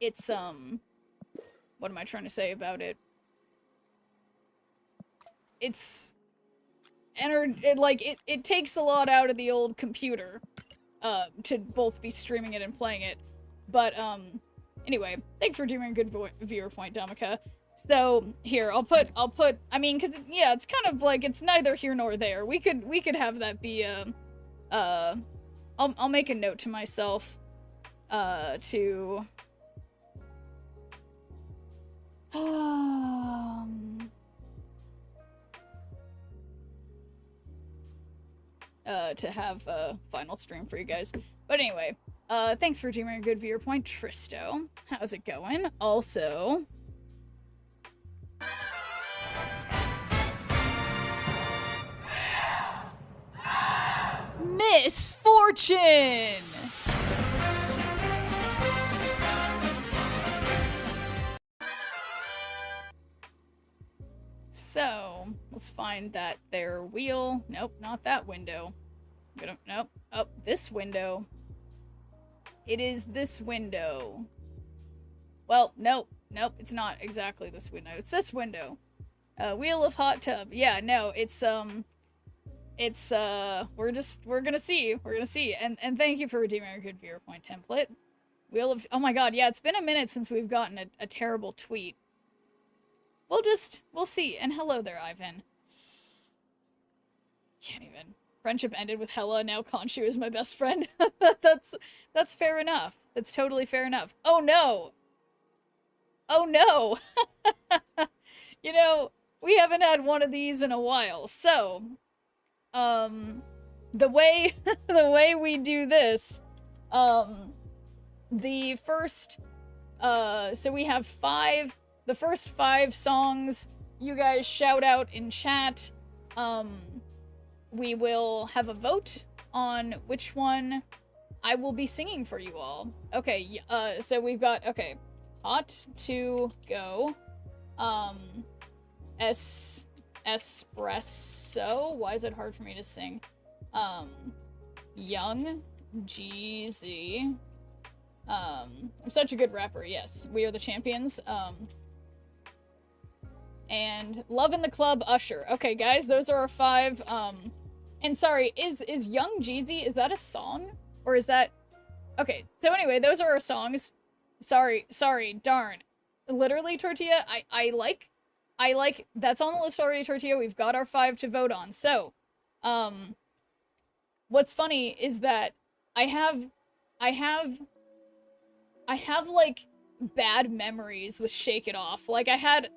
it's what am I trying to say about it? It takes a lot out of the old computer. to both be streaming it and playing it. But, anyway, thanks for doing a good viewer point, Damika. So, here, I'll put, I mean, cause, yeah, it's kind of like, it's neither here nor there. We could have that be, I'll make a note to myself, to, to have a final stream for you guys. But anyway, thanks for doing a good viewer point, Tristo. How's it going? Also, Misfortune! So, let's find that there wheel. Nope, not that window. Nope. Oh, this window. It is this window. Well, nope, it's not exactly this window. It's this window. Wheel of hot tub. Yeah, no, it's gonna see. We're gonna see. And thank you for redeeming our good viewer point template. Wheel of, oh my god, yeah, it's been a minute since we've gotten a terrible tweet. We'll see. And hello there, Ivan. Can't even. Friendship ended with Hella, now Khonshu is my best friend. That's fair enough. That's totally fair enough. Oh no! Oh no! You know, we haven't had one of these in a while, so, the way we do this, the first, so we have the first 5 songs you guys shout out in chat. We will have a vote on which one I will be singing for you all. Okay, so we've got, okay, Hot to Go, Espresso, why is it hard for me to sing? Young Jeezy, I'm such a good rapper, yes, we are the champions, and Love in the Club, Usher. Okay, guys, those are our 5, and sorry, is Young Jeezy, is that a song? Or is that... Okay, so anyway, those are our songs. Sorry, darn. Literally, Tortilla, I like, that's on the list already, Tortilla, we've got our 5 to vote on. So, what's funny is that I have, like, bad memories with Shake It Off. Like, I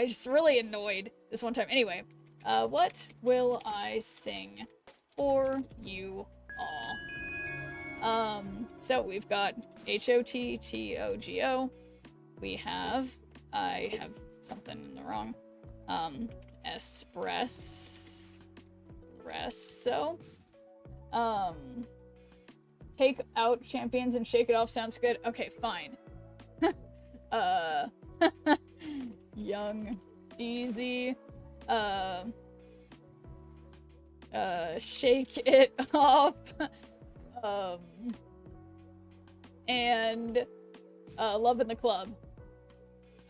just really annoyed this one time. Anyway, what will I sing for you all? So we've got HOTTOGO. We have, I have something in the wrong, espresso. Take out champions and Shake It Off sounds good. Okay, fine. Young Jeezy, Shake It Off, and, Love in the Club.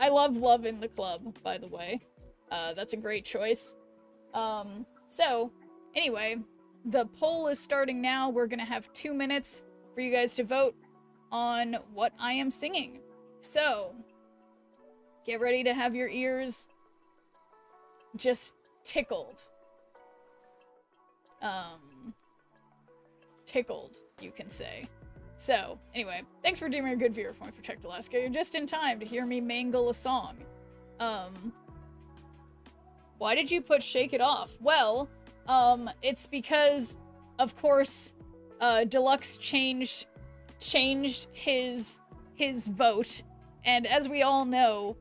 I love Love in the Club, by the way. That's a great choice. So, anyway, the poll is starting now. We're gonna have 2 minutes for you guys to vote on what I am singing. So, get ready to have your ears just tickled. Tickled, you can say. So, anyway, thanks for doing a good viewer point, Protect Alaska. You're just in time to hear me mangle a song. Why did you put Shake It Off? Well, it's because, of course, Deluxe changed his vote, and as we all know,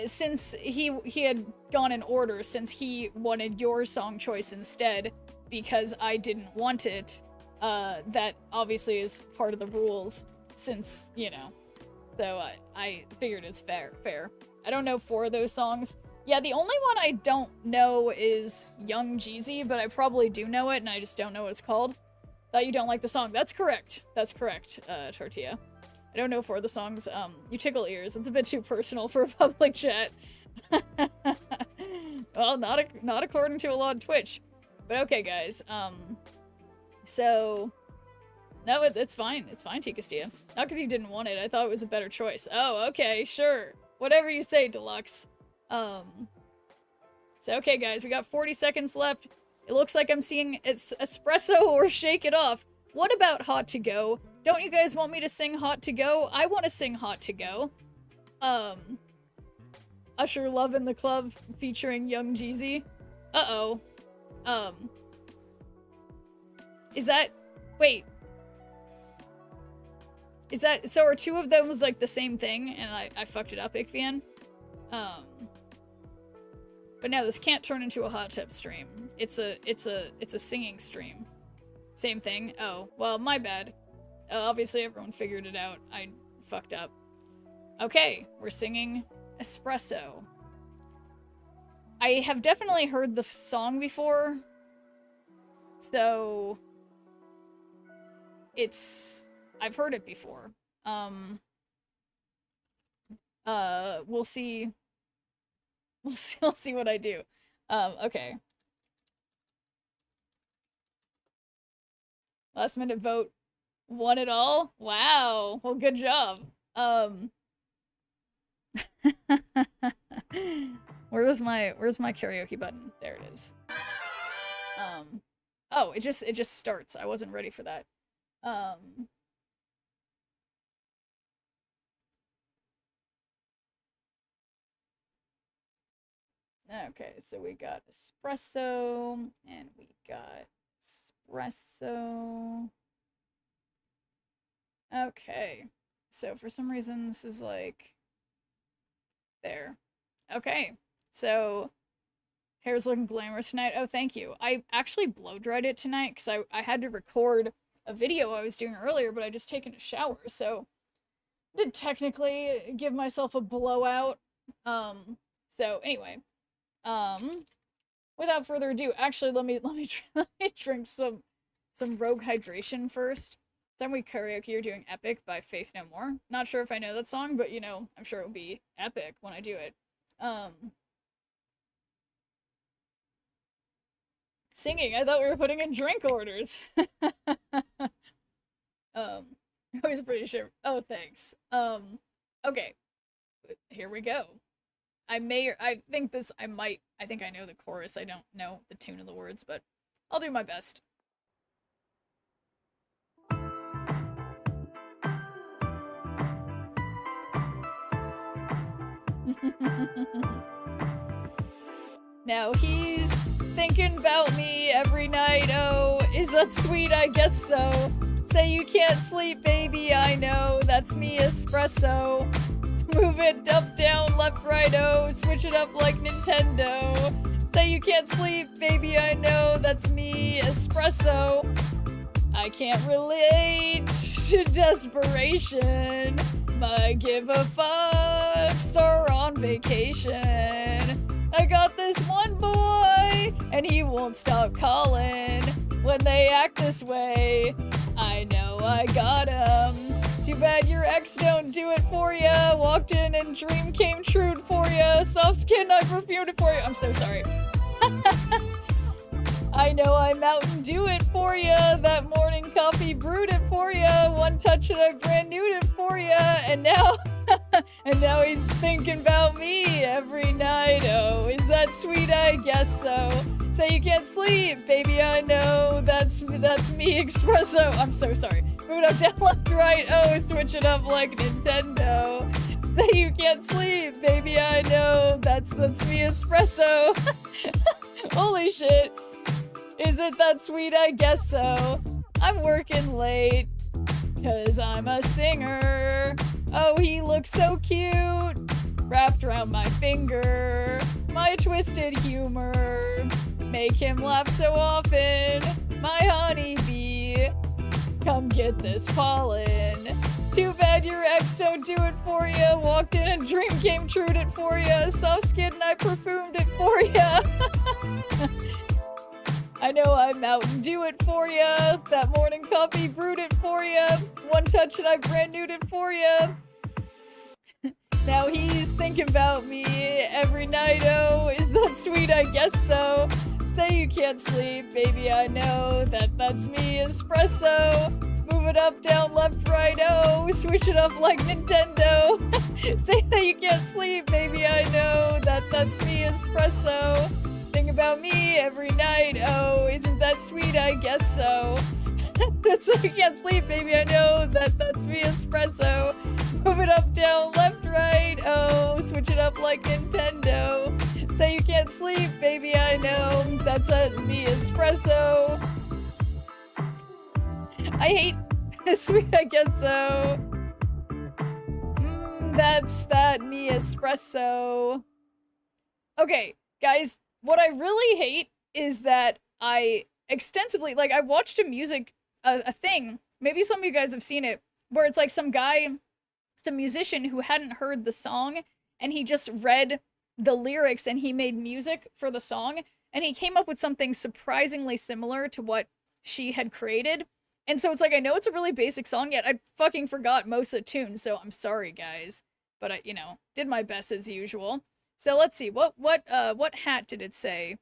since he had gone in order, since he wanted your song choice instead, because I didn't want it, that obviously is part of the rules, since, you know, so I figured it's fair. I don't know 4 of those songs. Yeah, the only one I don't know is Young Jeezy, but I probably do know it, and I just don't know what it's called. Thought you don't like the song. That's correct, Tortilla. I don't know 4 of the songs. You tickle ears. It's a bit too personal for a public chat. Well, not according to a lot of Twitch. But okay, guys. So No, it's fine. It's fine, Tia Castillo. Not because you didn't want it. I thought it was a better choice. Oh, okay, sure. Whatever you say, Deluxe. So, okay, guys, we got 40 seconds left. It looks like I'm seeing it's espresso or shake it off. What about Hot to Go? Don't you guys want me to sing Hot to Go? I want to sing Hot to Go. Usher Love in the Club featuring Young Jeezy. Uh-oh. Is that... Wait. Is that... So are two of those, like, the same thing? And I fucked it up, Ikvian? But no, this can't turn into a hot tub stream. It's a singing stream. Same thing? Oh, well, my bad. Obviously everyone figured it out. I fucked up. Okay, we're singing Espresso. I have definitely heard the song before. So... I've heard it before. We'll see. We'll see what I do. Okay. Last minute vote. Won it all? Wow. Well, good job. Where's my karaoke button? There it is. Oh, it just starts. I wasn't ready for that. Okay, so we got espresso, and we got espresso. Okay, so for some reason this is like, there. Okay, so hair's looking glamorous tonight. Oh, thank you. I actually blow-dried it tonight because I had to record a video I was doing earlier, but I just taken a shower, so I did technically give myself a blowout. So anyway, without further ado, actually let me drink some Rogue Hydration first. Time we karaoke, you're doing Epic by Faith No More. Not sure if I know that song, but you know, I'm sure it'll be epic when I do it. Singing, I thought we were putting in drink orders. I was pretty sure. Oh, thanks. Okay. Here we go. I think I know the chorus. I don't know the tune of the words, but I'll do my best. Now he's thinking about me every night, oh, is that sweet? I guess so. Say you can't sleep, baby, I know, that's me, espresso. Move it up, down, left, right, oh, switch it up like Nintendo. Say you can't sleep, baby, I know, that's me, espresso. I can't relate to desperation. My give a fucks are on vacation. I got this one boy, and he won't stop calling. When they act this way, I know I got him. Too bad your ex don't do it for ya. Walked in and dream came true for ya. Soft skin, I perfumed it for you. I'm so sorry. I know I Mountain Dew it for ya. That morning coffee brewed it for ya. One touch and I brand newed it for ya. And now, and now he's thinking about me every night. Oh, is that sweet? I guess so. Say you can't sleep, baby. I know that's me, espresso. I'm so sorry. Move it up, down, left, right. Oh, switch it up like Nintendo. Say you can't sleep, baby. I know that's me, espresso. Holy shit. Is it that sweet? I guess so. I'm working late, 'cause I'm a singer. Oh, he looks so cute, wrapped around my finger. My twisted humor, make him laugh so often. My honeybee, come get this pollen. Too bad your ex don't do it for ya. Walked in and dream came true it for ya. Soft skin and I perfumed it for ya. I know I Mountain Dew it for ya. That morning coffee brewed it for ya. One touch and I brand newed it for ya. Now he's thinking about me every night. Oh, is that sweet? I guess so. Say you can't sleep, baby. I know that's me, espresso. Move it up, down, left, right, oh. Switch it up like Nintendo. Say that you can't sleep, baby, I know. That's me, espresso. Think about me every night, oh. Isn't that sweet? I guess so. That's so you can't sleep, baby, I know. That's me, espresso. Move it up, down, left, right, oh. Switch it up like Nintendo. Say you can't sleep, baby, I know. That's me, espresso. I hate sweet, I guess so. That's that me, espresso. Okay, guys, what I really hate is that I extensively, like, I watched a thing, maybe some of you guys have seen it, where it's like some musician who hadn't heard the song, and he just read the lyrics and he made music for the song, and he came up with something surprisingly similar to what she had created. And so it's like, I know it's a really basic song, yet I fucking forgot most of the tune, so I'm sorry, guys. But I, did my best as usual. So let's see, what hat did it say?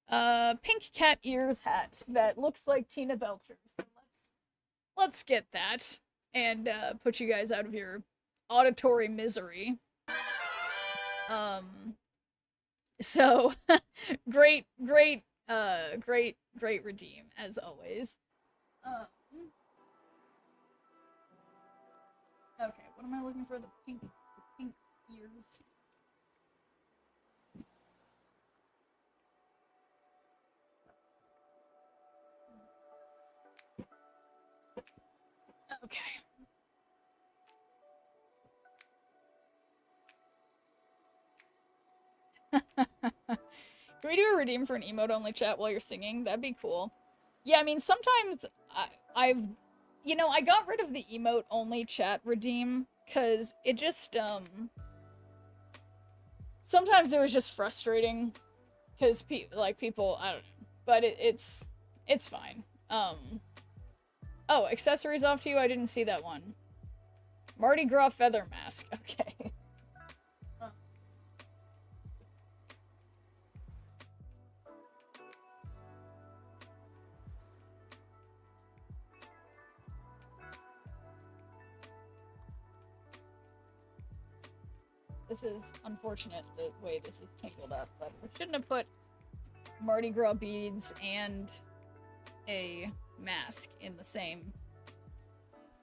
Pink cat ears hat that looks like Tina Belcher. So let's get that and put you guys out of your auditory misery. So great redeem as always. Okay, what am I looking for? The pink ears. Okay. Can we do a redeem for an emote only chat while you're singing? That'd be cool. Yeah, I mean, sometimes I got rid of the emote only chat redeem because it just, sometimes it was just frustrating because people, I don't know, but it's fine. Oh, accessories off to you? I didn't see that one. Mardi Gras feather mask. Okay. This is unfortunate the way this is tangled up, but we shouldn't have put Mardi Gras beads and a mask in the same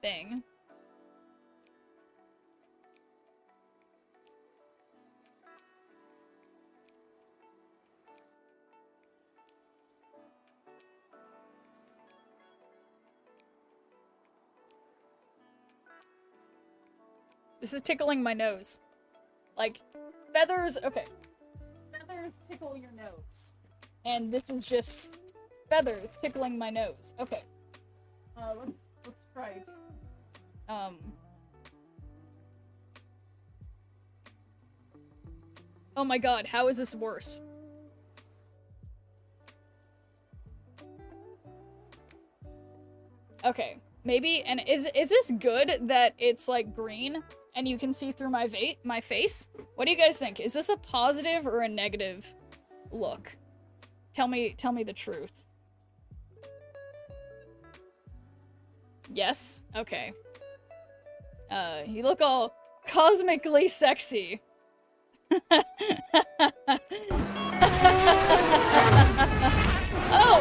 thing. This is tickling my nose. Like, feathers, okay. Feathers tickle your nose. And this is just feathers tickling my nose. Okay. Let's try again. Oh my god, how is this worse? Okay, maybe, and is this good that it's like green and you can see through my face? What do you guys think? Is this a positive or a negative look? Tell me the truth. Yes? Okay. You look all cosmically sexy. Oh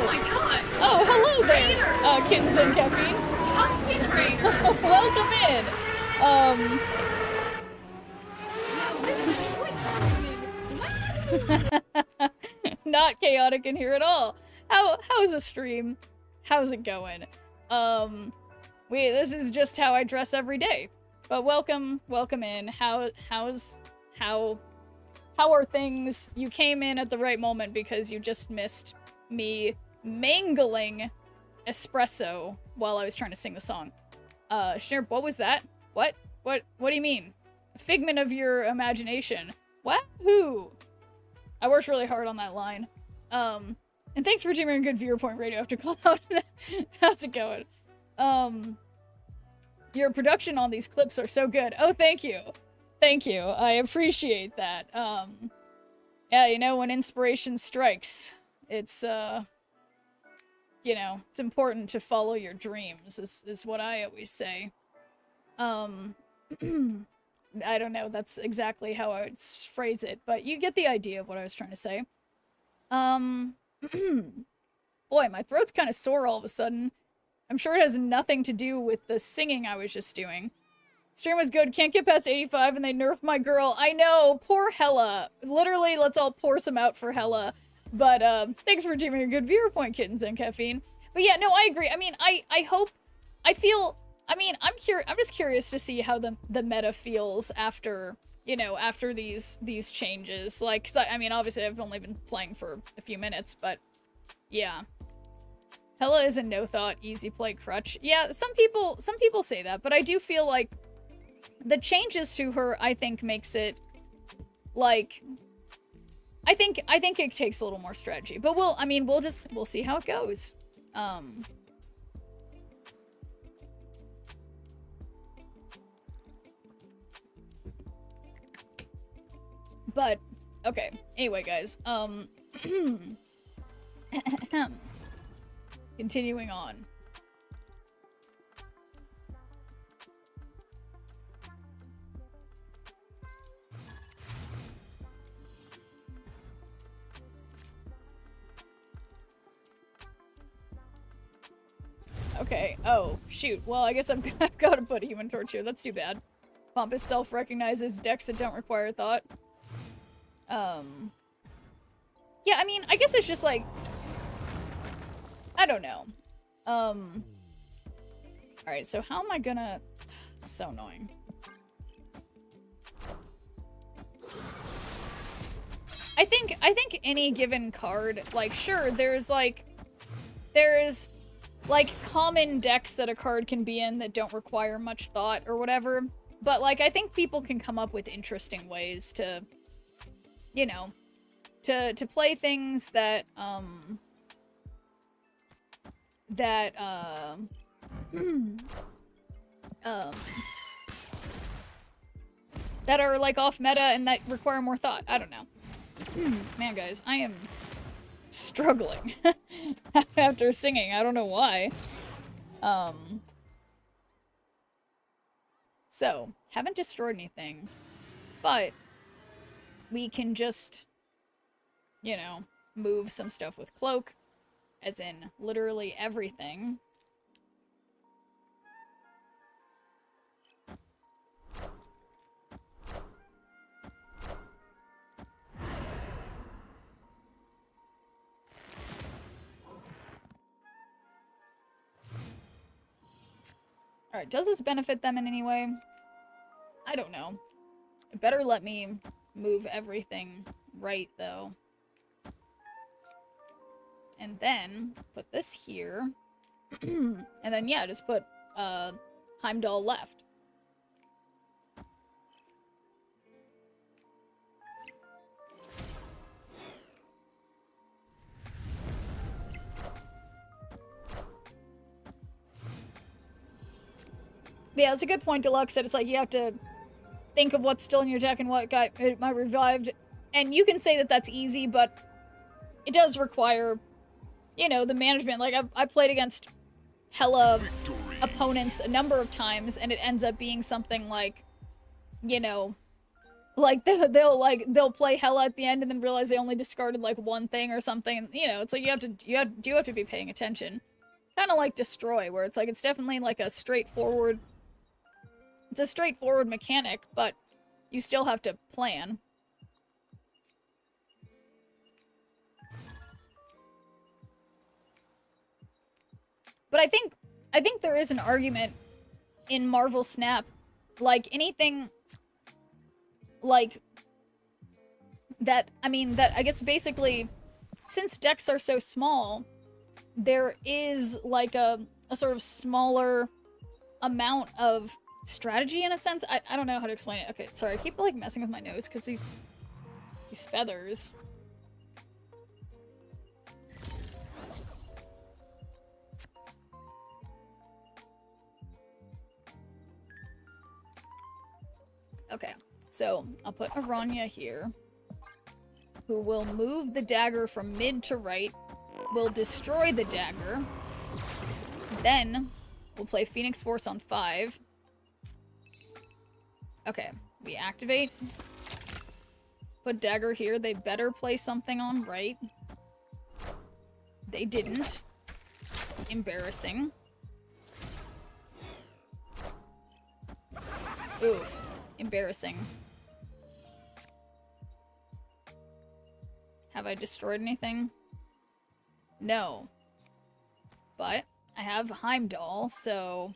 my god! Oh, hello there, Raiders! Kittens and Caffeine. Tusken Raiders! Welcome in. Not chaotic in here at all. How's the stream? How's it going? This is just how I dress every day. But welcome in. How are things? You came in at the right moment because you just missed me mangling espresso while I was trying to sing the song. SHNEERP, what was that? What do you mean? Figment of your imagination. What? Who? I worked really hard on that line. And thanks for doing a good viewer point radio after Cloud. How's it going? Your production on these clips are so good. Oh, thank you. Thank you. I appreciate that. Yeah, when inspiration strikes, it's you know, it's important to follow your dreams, is what I always say. I don't know, that's exactly how I would phrase it, but you get the idea of what I was trying to say. Boy, my throat's kind of sore all of a sudden. I'm sure it has nothing to do with the singing I was just doing. Stream was good, can't get past 85 and they nerfed my girl. I know, poor Hella. Literally, let's all pour some out for Hella. But, thanks for giving a good viewer point, Kittens and Caffeine. But yeah, no, I agree. I mean, I hope, I feel, I mean, I'm just curious to see how the meta feels after, you know, after these changes. Like, 'cause I mean, obviously I've only been playing for a few minutes, but yeah. Hella is a no-thought, easy play crutch. Yeah, some people say that, but I do feel like the changes to her, I think, makes it, like, I think it takes a little more strategy. But we'll see how it goes. But, okay. Anyway, guys, continuing on. Okay, oh, shoot. Well, I guess I've got to put Human Torch here. That's too bad. Pompous self-recognizes decks that don't require thought. Yeah, I mean, I guess it's just like, I don't know. Alright, so how am I gonna... It's so annoying. I think any given card, like, sure, there's common decks that a card can be in that don't require much thought or whatever, but, like, I think people can come up with interesting ways to, you know, to play things that, that are, like, off meta and that require more thought. I don't know. Man, guys, I am struggling after singing. I don't know why. So, haven't destroyed anything, but we can just, you know, move some stuff with Cloak, as in literally everything. Alright, does this benefit them in any way? I don't know. It better let me move everything right, though. And then, put this here. And then, yeah, just put, Heimdall left. But yeah, it's a good point, Deluxe, that it's like you have to think of what's still in your deck and what got might revived. And you can say that that's easy, but it does require, you know, the management. Like, I played against hella opponents a number of times, and it ends up being something like, you know, like they'll play hella at the end and then realize they only discarded like one thing or something. And, you know, it's like you do have to be paying attention. Kind of like Destroy, where it's like it's definitely like a straightforward. It's a straightforward mechanic, but you still have to plan. But I think there is an argument in Marvel Snap, like anything like that. I mean, that I guess basically, since decks are so small, there is like a sort of smaller amount of strategy in a sense. I don't know how to explain it. Okay, sorry, I keep like messing with my nose because these feathers. Okay, so I'll put Aranya here, who will move the dagger from mid to right, we'll destroy the dagger. Then we'll play Phoenix Force on 5. Okay, we activate. Put dagger here. They better play something on right. They didn't. Embarrassing. Oof. Embarrassing. Have I destroyed anything? No. But I have Heimdall, so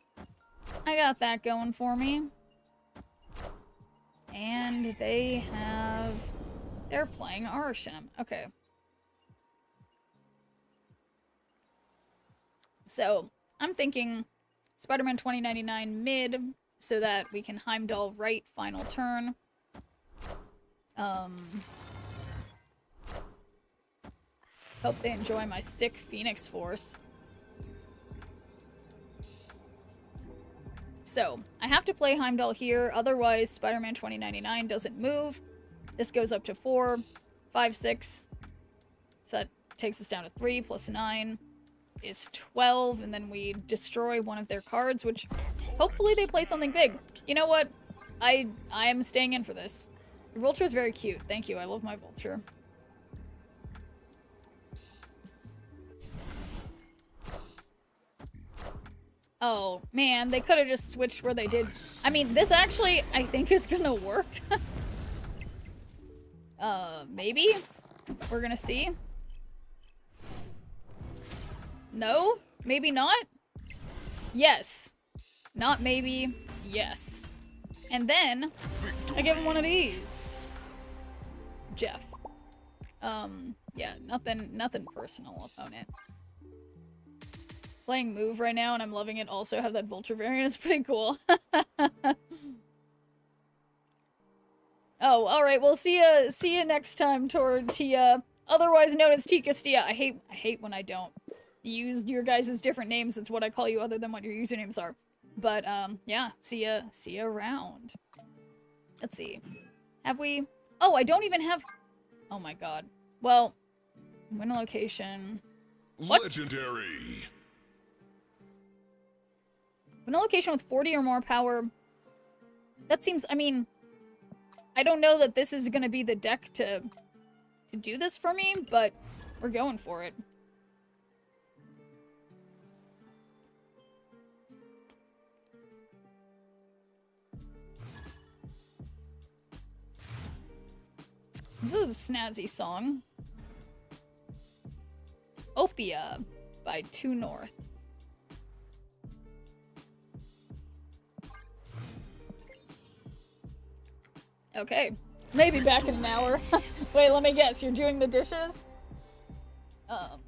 I got that going for me. And they have... They're playing Arashem. Okay. So, I'm thinking Spider-Man 2099 mid, so that we can Heimdall right final turn. Hope they enjoy my sick Phoenix Force. So, I have to play Heimdall here, otherwise Spider-Man 2099 doesn't move. This goes up to 4, 5, 6. So that takes us down to 3, plus 9 is 12, and then we destroy one of their cards, which hopefully they play something big. You know what? I am staying in for this. Your Vulture is very cute. Thank you, I love my Vulture. Oh, man, they could have just switched where they did. I mean, this actually, I think, is gonna work. Maybe? We're gonna see. No? Maybe not? Yes. Not maybe. Yes. And then, I give him one of these. Jeff. Yeah, nothing personal, opponent. Playing Move right now, and I'm loving it. Also have that Vulture variant. It's pretty cool. Oh, alright. Well, see ya next time, Tortilla. Otherwise known as Ticastia. I hate when I don't use your guys' different names. It's what I call you other than what your usernames are. But, yeah. See ya around. Let's see. Have we... Oh, I don't even have... Oh my god. Well, win a location... What? Legendary. Win a location with 40 or more power. That seems... I mean... I don't know that this is gonna be the deck to do this for me, but we're going for it. This is a snazzy song. Opia by 2 North. Okay. Maybe back in an hour. Wait, let me guess. You're doing the dishes? Ugh.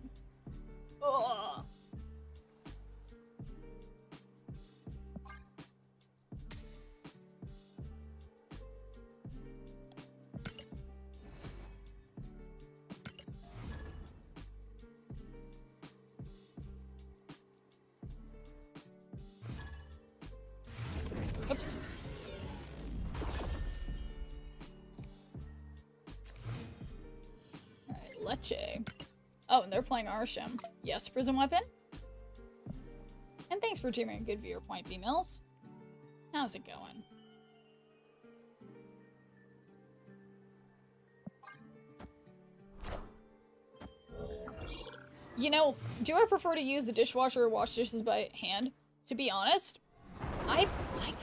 Oops. Alright, Leche. Oh, and they're playing Arsham. Yes, Prism Weapon. And thanks for dreaming a good viewer point, B-Mills. How's it going? You know, do I prefer to use the dishwasher or wash dishes by hand? To be honest, I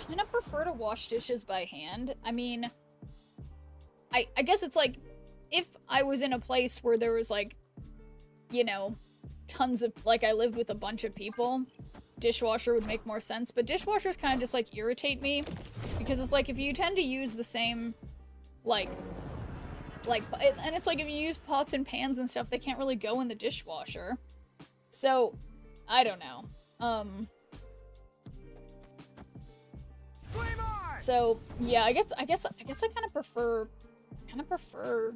kind of prefer to wash dishes by hand. I mean, I guess it's like, if I was in a place where there was like, you know, tons of, like I lived with a bunch of people, dishwasher would make more sense. But dishwashers kind of just like irritate me, because it's like if you tend to use the same, like, and it's like if you use pots and pans and stuff, they can't really go in the dishwasher. So, I don't know. So yeah, I guess I kind of prefer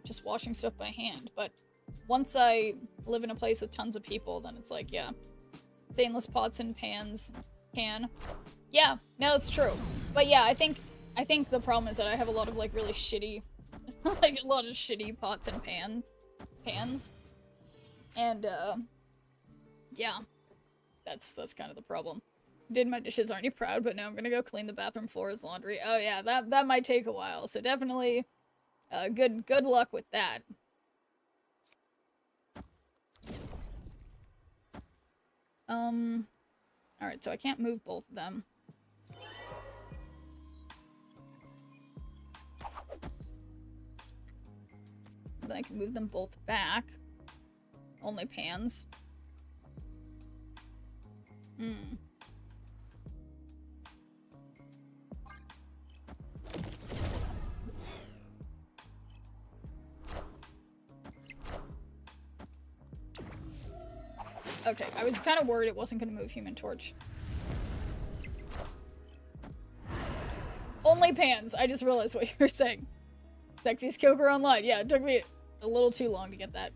just washing stuff by hand. But once I live in a place with tons of people, then it's like, yeah, stainless pots and pans can. Yeah, no, it's true. But yeah, I think the problem is that I have a lot of like really shitty, like a lot of shitty pots and pans. And, yeah. That's kind of the problem. Did my dishes, aren't you proud? But now I'm gonna go clean the bathroom floors, laundry. Oh yeah, that might take a while. So definitely, good luck with that. Alright, so I can't move both of them. Then I can move them both back. Only pans. Okay, I was kind of worried it wasn't going to move Human Torch. Only pans. I just realized what you were saying. Sexiest Coker online. Yeah, it took me a little too long to get that.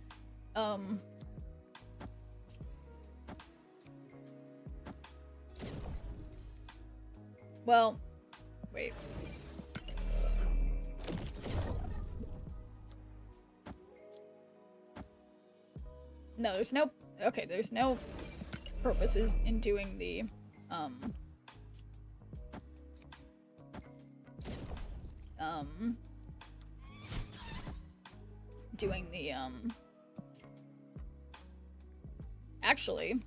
Well, wait. No, there's no... Okay, there's no purposes in doing the, Actually,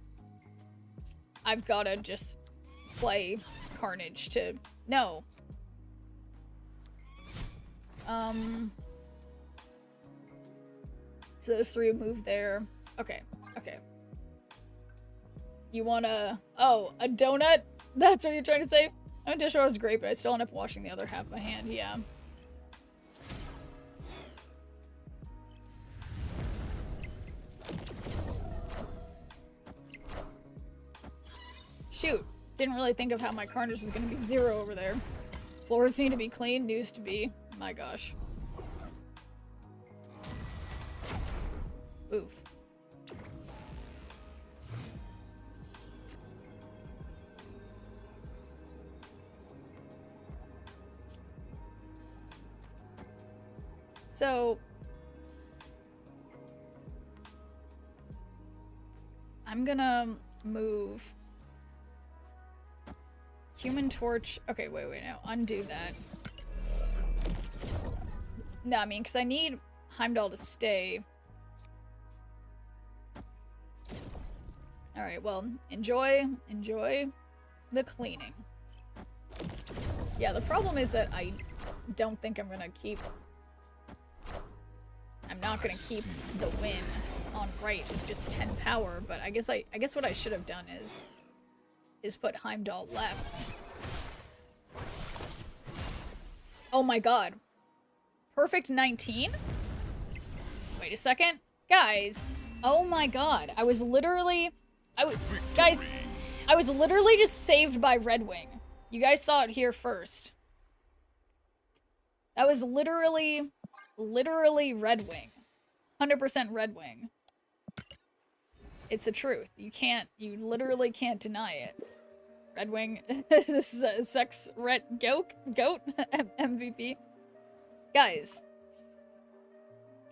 I've gotta just play Carnage to... No. So those three move there. Okay, okay. You wanna... Oh, a donut? That's what you're trying to say? My dishwasher was great, but I still end up washing the other half of my hand, yeah. Shoot. Didn't really think of how my Carnage was gonna be 0 over there. Floors need to be clean, news to be. My gosh. Oof. So, I'm gonna move Human Torch. Okay, wait, no, undo that. No, I mean, because I need Heimdall to stay. Alright, well, enjoy the cleaning. Yeah, the problem is that I don't think I'm gonna keep... I'm not gonna keep the win on right with just 10 power, but I guess what I should have done is put Heimdall left. Oh my god. Perfect 19? Wait a second. Guys. Oh my god. I was literally just saved by Red Wing. You guys saw it here first. That was literally Red Wing. 100% Red Wing. It's a truth. You literally can't deny it. Red Wing, this is a sex ret goat MVP. Guys.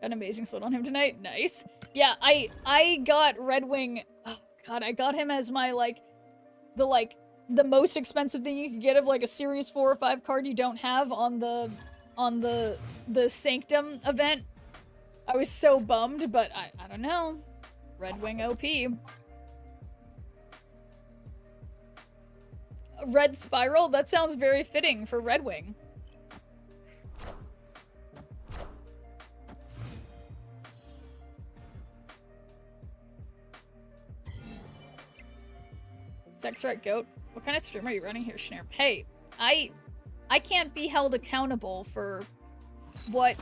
Got an amazing split on him tonight. Nice. Yeah, I got Red Wing. Oh god, I got him as my the most expensive thing you could get of like a series 4 or 5 card you don't have on the Sanctum event. I was so bummed, but I don't know. Red Wing OP. Red Spiral? That sounds very fitting for Red Wing. Sex Red Goat? What kind of stream are you running here, SHNEERP? Hey, I can't be held accountable for what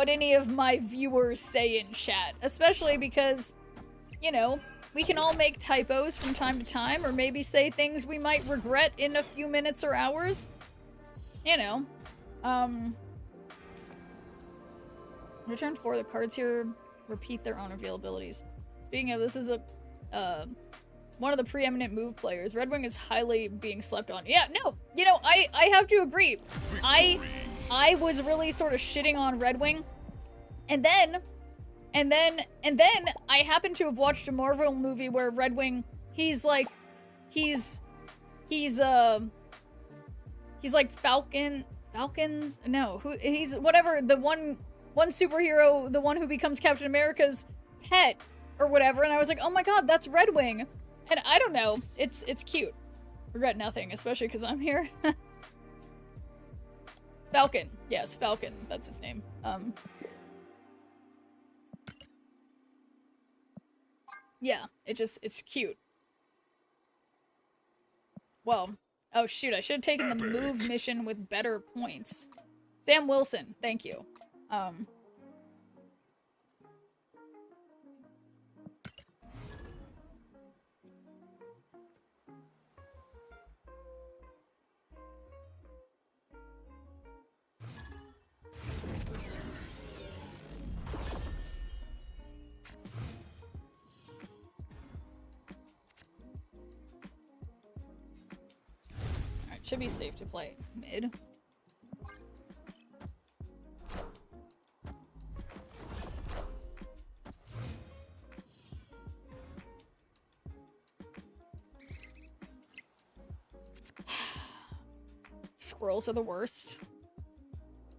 any of my viewers say in chat, especially because, you know, we can all make typos from time to time, or maybe say things we might regret in a few minutes or hours. You know. Return 4, the cards here repeat their own availabilities. Speaking of, this is one of the preeminent move players. Red Wing is highly being slept on. Yeah, no, you know, I have to agree. I was really sort of shitting on Red Wing, and then And then I happen to have watched a Marvel movie where Red Wing, he's like Falcons? No, he's whatever, the one superhero, the one who becomes Captain America's pet or whatever, and I was like, oh my god, that's Red Wing. And I don't know, it's cute. Regret nothing, especially because I'm here. Falcon. Yes, Falcon. That's his name. Yeah, it's cute. Well, oh shoot, I should have taken the move mission with better points. Sam Wilson, thank you. Should be safe to play mid. Squirrels are the worst.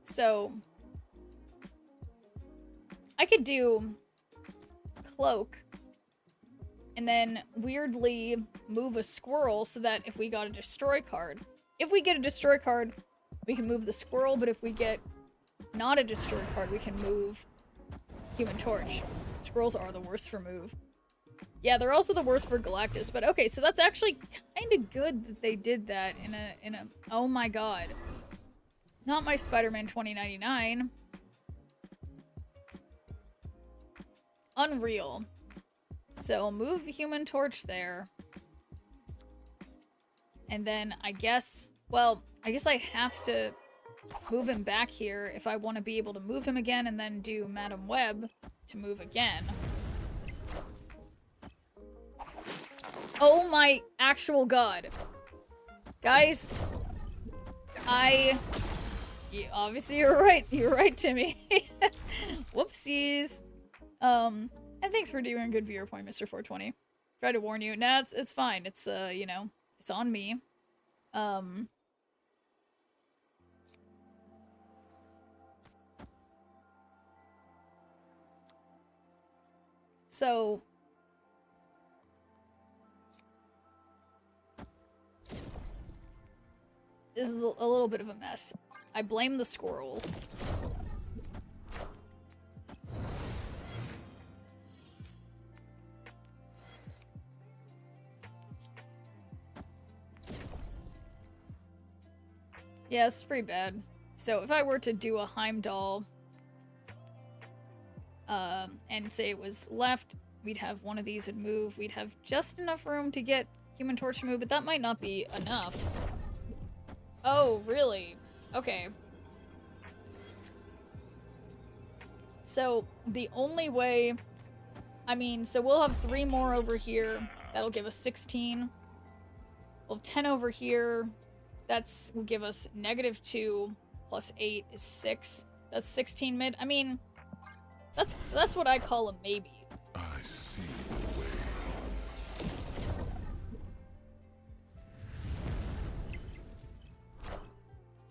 So I could do cloak and then weirdly move a squirrel so that if we got a destroy card, if we get a destroy card, we can move the squirrel, but if we get not a destroy card, we can move Human Torch. Squirrels are the worst for move. Yeah, they're also the worst for Galactus, but okay, so that's actually kind of good that they did that in a oh my god. Not my Spider-Man 2099. Unreal. So move Human Torch there. And then I guess, well, I guess I have to move him back here if I want to be able to move him again, and then do Madam Web to move again. Oh my actual god. Guys, obviously you're right. You're right, Timmy. Whoopsies. And thanks for doing a good viewer point, Mr. 420. Try to warn you. Nah, it's fine. It's, you know, it's on me. So this is a little bit of a mess. I blame the squirrels. Yeah, it's pretty bad. So if I were to do a Heimdall, and say it was left, we'd have one of these would move. We'd have just enough room to get Human Torch to move, but that might not be enough. Oh, really? Okay. So the only way, I mean, so we'll have 3 more over here. That'll give us 16. We'll have 10 over here. That's will give us -2 plus 8 is 6. That's 16 mid. I mean, that's what I call a maybe. I see the way.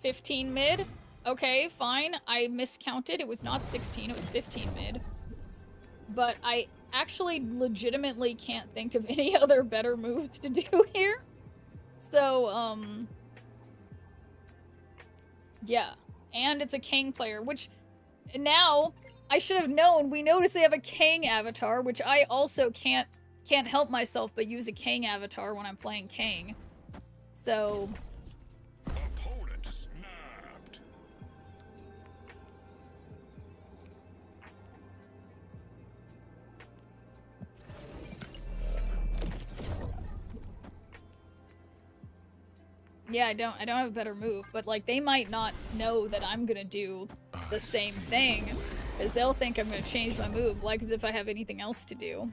15 mid. Okay, fine. I miscounted. It was not 16. It was 15 mid. But I actually legitimately can't think of any other better move to do here. So, yeah. And it's a Kang player, which now I should have known. We notice they have a Kang avatar, which I also can't help myself but use a Kang avatar when I'm playing Kang. So Opponent snapped. yeah, I don't have a better move, but like they might not know that I'm gonna do the same thing, because they'll think I'm gonna change my move, like as if I have anything else to do.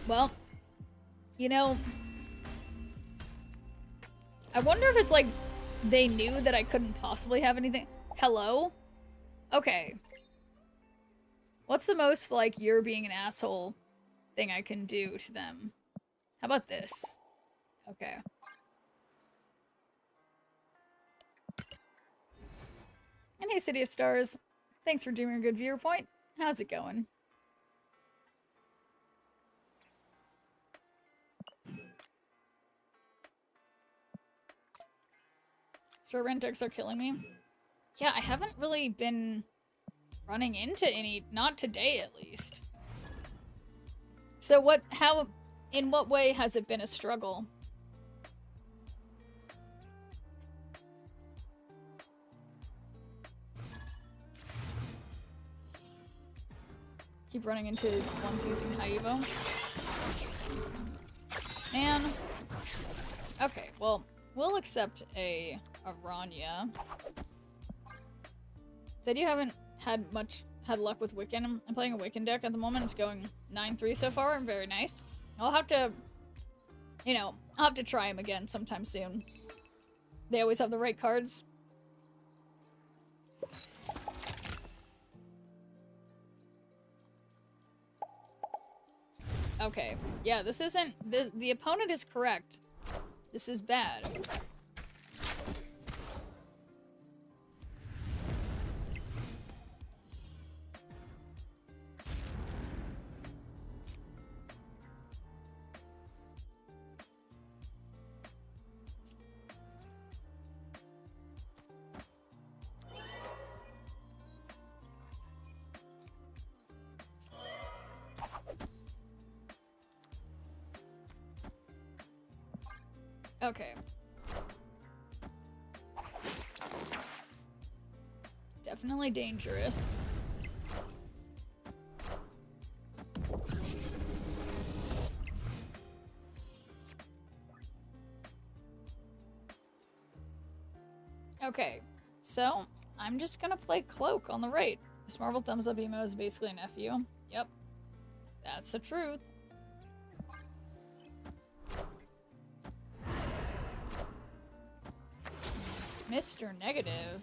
Well, you know, I wonder if it's like they knew that I couldn't possibly have anything. Hello? Okay. What's the most, like, you're being an asshole thing I can do to them? How about this? Okay. And hey, City of Stars. Thanks for doing a good viewer point. How's it going? Short run decks are killing me. Yeah, I haven't really been running into any, not today at least. So in what way has it been a struggle? Keep running into ones using high evo. Man. Okay, well, we'll accept a Aranya. Said you haven't had luck with Wiccan. I'm playing a Wiccan deck at the moment. It's going 9-3 so far. Very nice. I'll have to, I'll have to try them again sometime soon. They always have the right cards. Okay. Yeah, this isn't... The opponent is correct. This is bad. Okay. Definitely dangerous. Okay, so I'm just gonna play Cloak on the right. This Marvel Thumbs Up emo is basically an FU. Yep. That's the truth. Mr. Negative.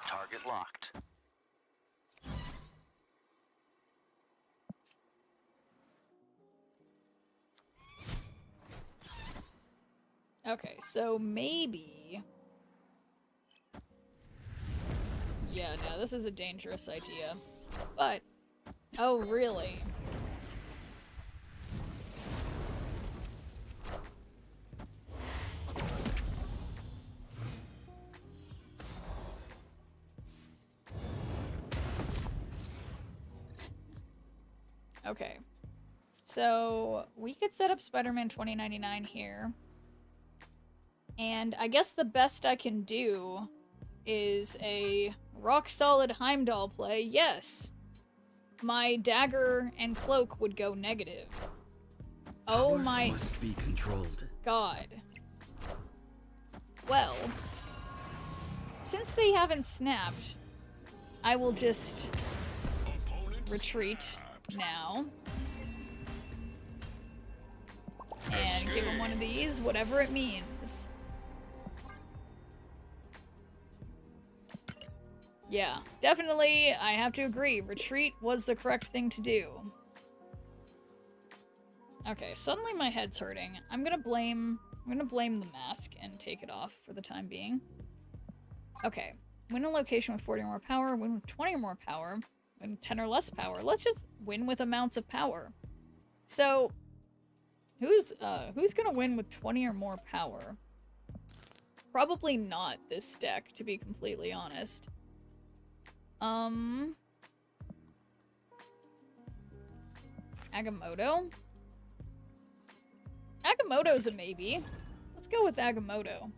Target locked. Okay, so maybe... Yeah, no, this is a dangerous idea. But... Oh, really? Okay. So, we could set up Spider-Man 2099 here. And I guess the best I can do is a rock-solid Heimdall play. Yes! My dagger and cloak would go negative. Oh my... must be controlled. God. Well, since they haven't snapped, I will just retreat now. And give him one of these, whatever it means. Yeah, definitely, I have to agree. Retreat was the correct thing to do. Okay, suddenly my head's hurting. I'm gonna blame the mask and take it off for the time being. Okay, win a location with 40 or more power, win with 20 or more power, win with 10 or less power. Let's just win with amounts of power. So, who's gonna win with 20 or more power? Probably not this deck, to be completely honest. Agamotto? Agamotto's a maybe. Let's go with Agamotto.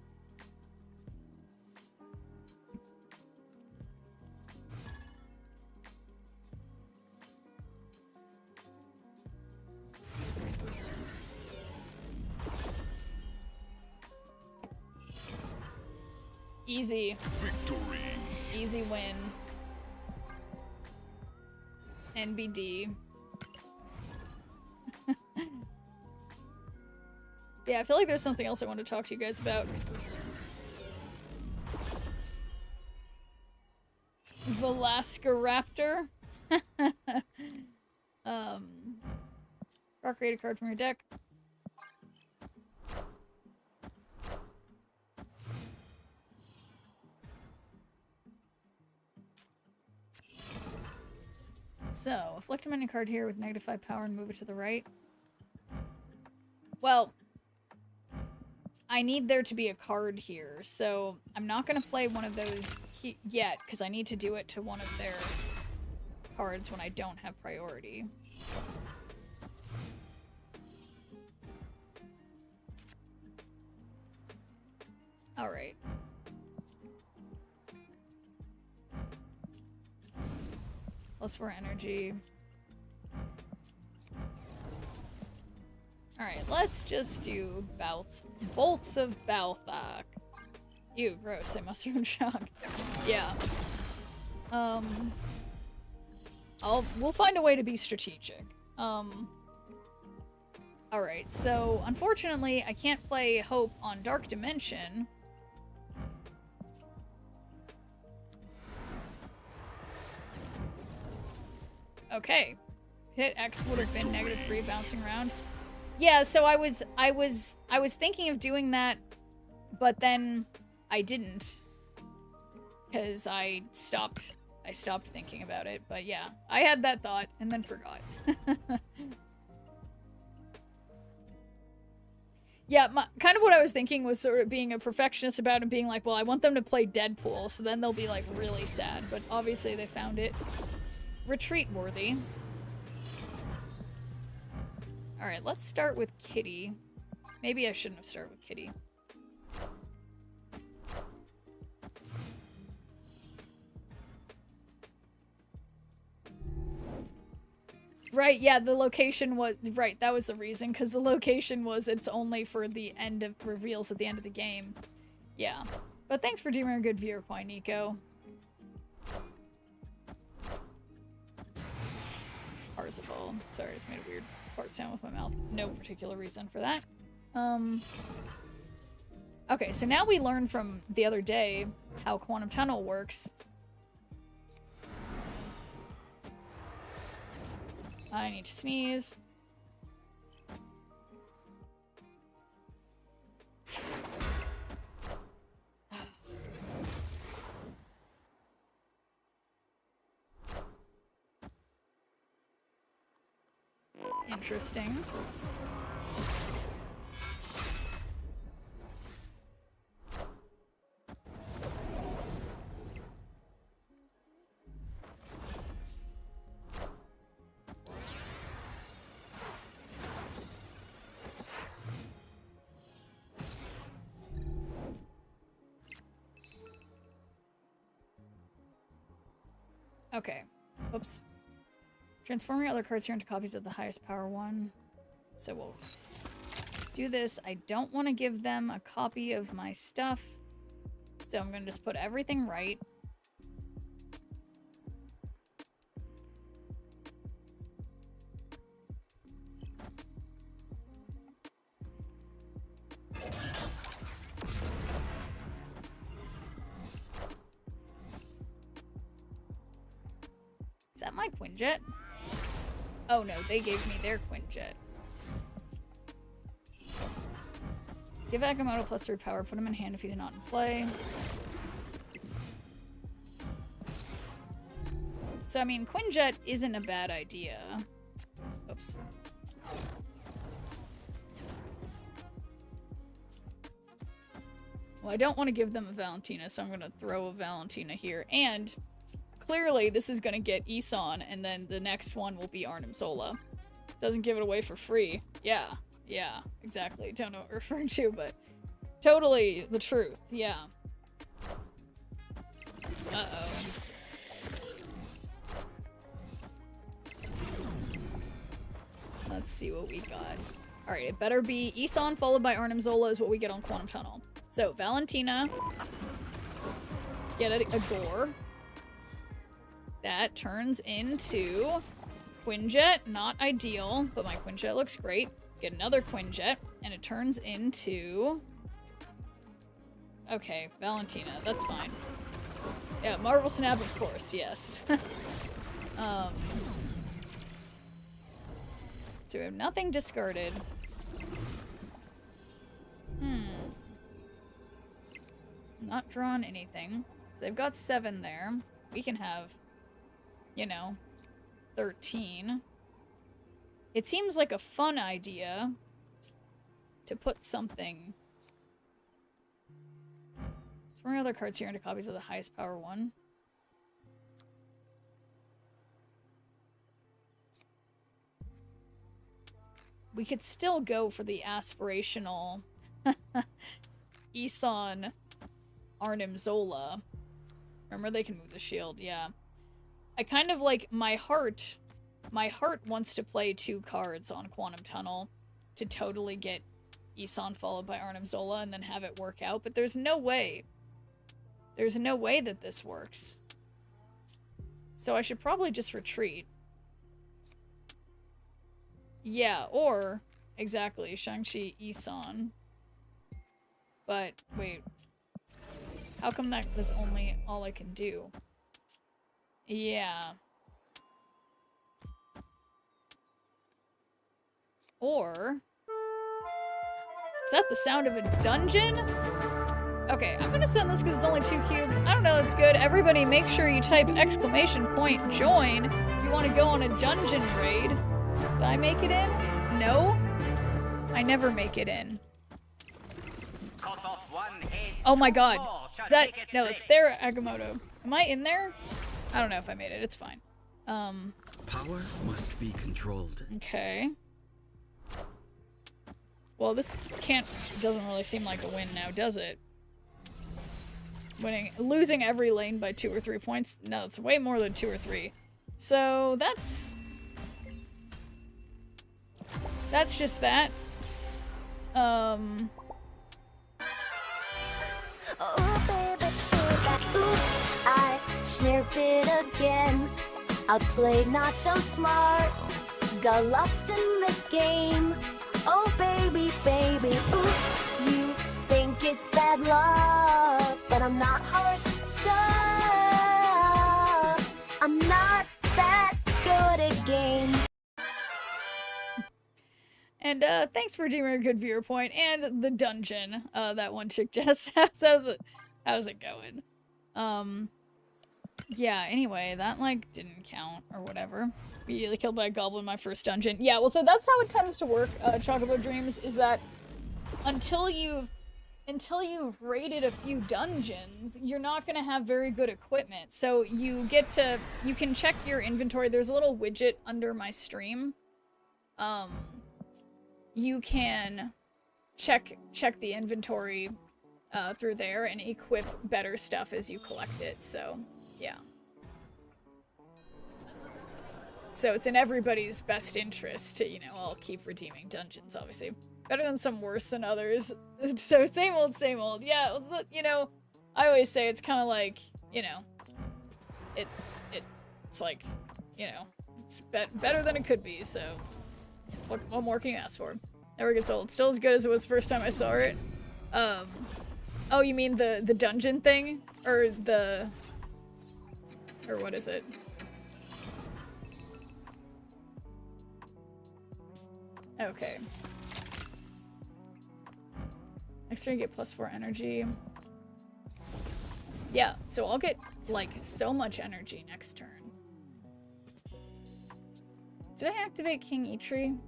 Easy. Victory. Easy win. NBD. Yeah, I feel like there's something else I want to talk to you guys about. Velascaraptor. Create a card from your deck. So, afflict a minion card here with -5 power and move it to the right. Well, I need there to be a card here, so I'm not going to play one of those yet, because I need to do it to one of their cards when I don't have priority. Alright. +4 energy. Alright, let's just do bolts of Balthak. Ew, gross. They must have been shocked. Yeah. We'll find a way to be strategic. Alright, so unfortunately I can't play Hope on Dark Dimension. Okay. Hit X would have been -3 bouncing around. Yeah, so I was thinking of doing that, but then I didn't. Because I stopped thinking about it. But yeah, I had that thought and then forgot. Yeah, kind of what I was thinking was sort of being a perfectionist about it and being like, well, I want them to play Deadpool, so then they'll be like really sad. But obviously they found it retreat worthy. Alright, let's start with Kitty. Maybe I shouldn't have started with Kitty. Right, yeah, the location was... Right, that was the reason, because the location was it's only for the end of... reveals at the end of the game. Yeah. But thanks for doing a good viewer point, Nico. Parzival. Sorry, I just made a weird fart sound with my mouth. No particular reason for that. Okay, so now we learned from the other day how Quantum Tunnel works. I need to sneeze. Interesting. Okay. Oops. Transform your other cards here into copies of the highest power one. So we'll do this. I don't want to give them a copy of my stuff. So I'm going to just put everything right. Is that my Quinjet? Oh no, they gave me their Quinjet. Give Agamotto +3 power, put him in hand if he's not in play. So I mean, Quinjet isn't a bad idea. Oops. Well, I don't want to give them a Valentina, so I'm going to throw a Valentina here. And clearly, this is going to get Isan, and then the next one will be Arnim Zola. Doesn't give it away for free. Yeah, exactly. Don't know what we're referring to, but totally the truth. Yeah. Uh-oh. Let's see what we got. Alright, it better be Isan followed by Arnim Zola is what we get on Quantum Tunnel. So, Valentina. Get a Gore. That turns into Quinjet. Not ideal, but my Quinjet looks great. get another Quinjet, and it turns into... Okay, Valentina, that's fine. Yeah, Marvel Snap, of course, yes. So we have nothing discarded. Not drawn anything. So they've got 7 there. We can have, you know, 13. It seems like a fun idea to put something... Throwing other cards here into copies of the highest power one. We could still go for the aspirational Isan Arnim Zola. Remember, they can move the shield, yeah. I kind of like my heart wants to play 2 cards on Quantum Tunnel to totally get Isan followed by Arnim Zola and then have it work out, but there's no way. There's no way that this works. So I should probably just retreat. Yeah, or, exactly, Shang-Chi Isan. But, wait. How come that's only all I can do? Yeah. Or... Is that the sound of a dungeon? Okay, I'm gonna send this because it's only 2 cubes. I don't know, it's good. Everybody make sure you type !join if you want to go on a dungeon raid. Did I make it in? No? I never make it in. Oh my god. Is that... No, it's there, Agamotto. Am I in there? I don't know if I made it. It's fine. Power must be controlled. Okay. Well, this doesn't really seem like a win now, does it? Losing every lane by 2 or 3 points? No, it's way more than 2 or 3. So, that's just that. Oh, baby, baby. Oops, I SHNEERPed it again. I played not so smart, got lost in the game. Oh, baby, baby, oops, you think it's bad luck, but I'm not hard stuck. I'm not that good at games. And thanks for doing a good viewer point and the dungeon. That one chick Jess. how's it going? Yeah, anyway, that like didn't count or whatever. Immediately killed by a goblin in my first dungeon. Yeah, well, so that's how it tends to work, Chocobo Dreams, is that until you've raided a few dungeons, you're not gonna have very good equipment. So you can check your inventory. There's a little widget under my stream. You can check the inventory through there and equip better stuff as you collect it, so yeah. So it's in everybody's best interest to, you know, all keep redeeming dungeons, obviously. Better than some worse than others. So same old, same old. Yeah, you know, I always say it's kind of like, you know, it's like, you know, it's better than it could be, so what more can you ask for? Never gets old. Still as good as it was the first time I saw it. Oh, you mean the dungeon thing? Or what is it? Okay. Next turn you get +4 energy. Yeah, so I'll get, like, so much energy next turn. Did I activate King Eitri?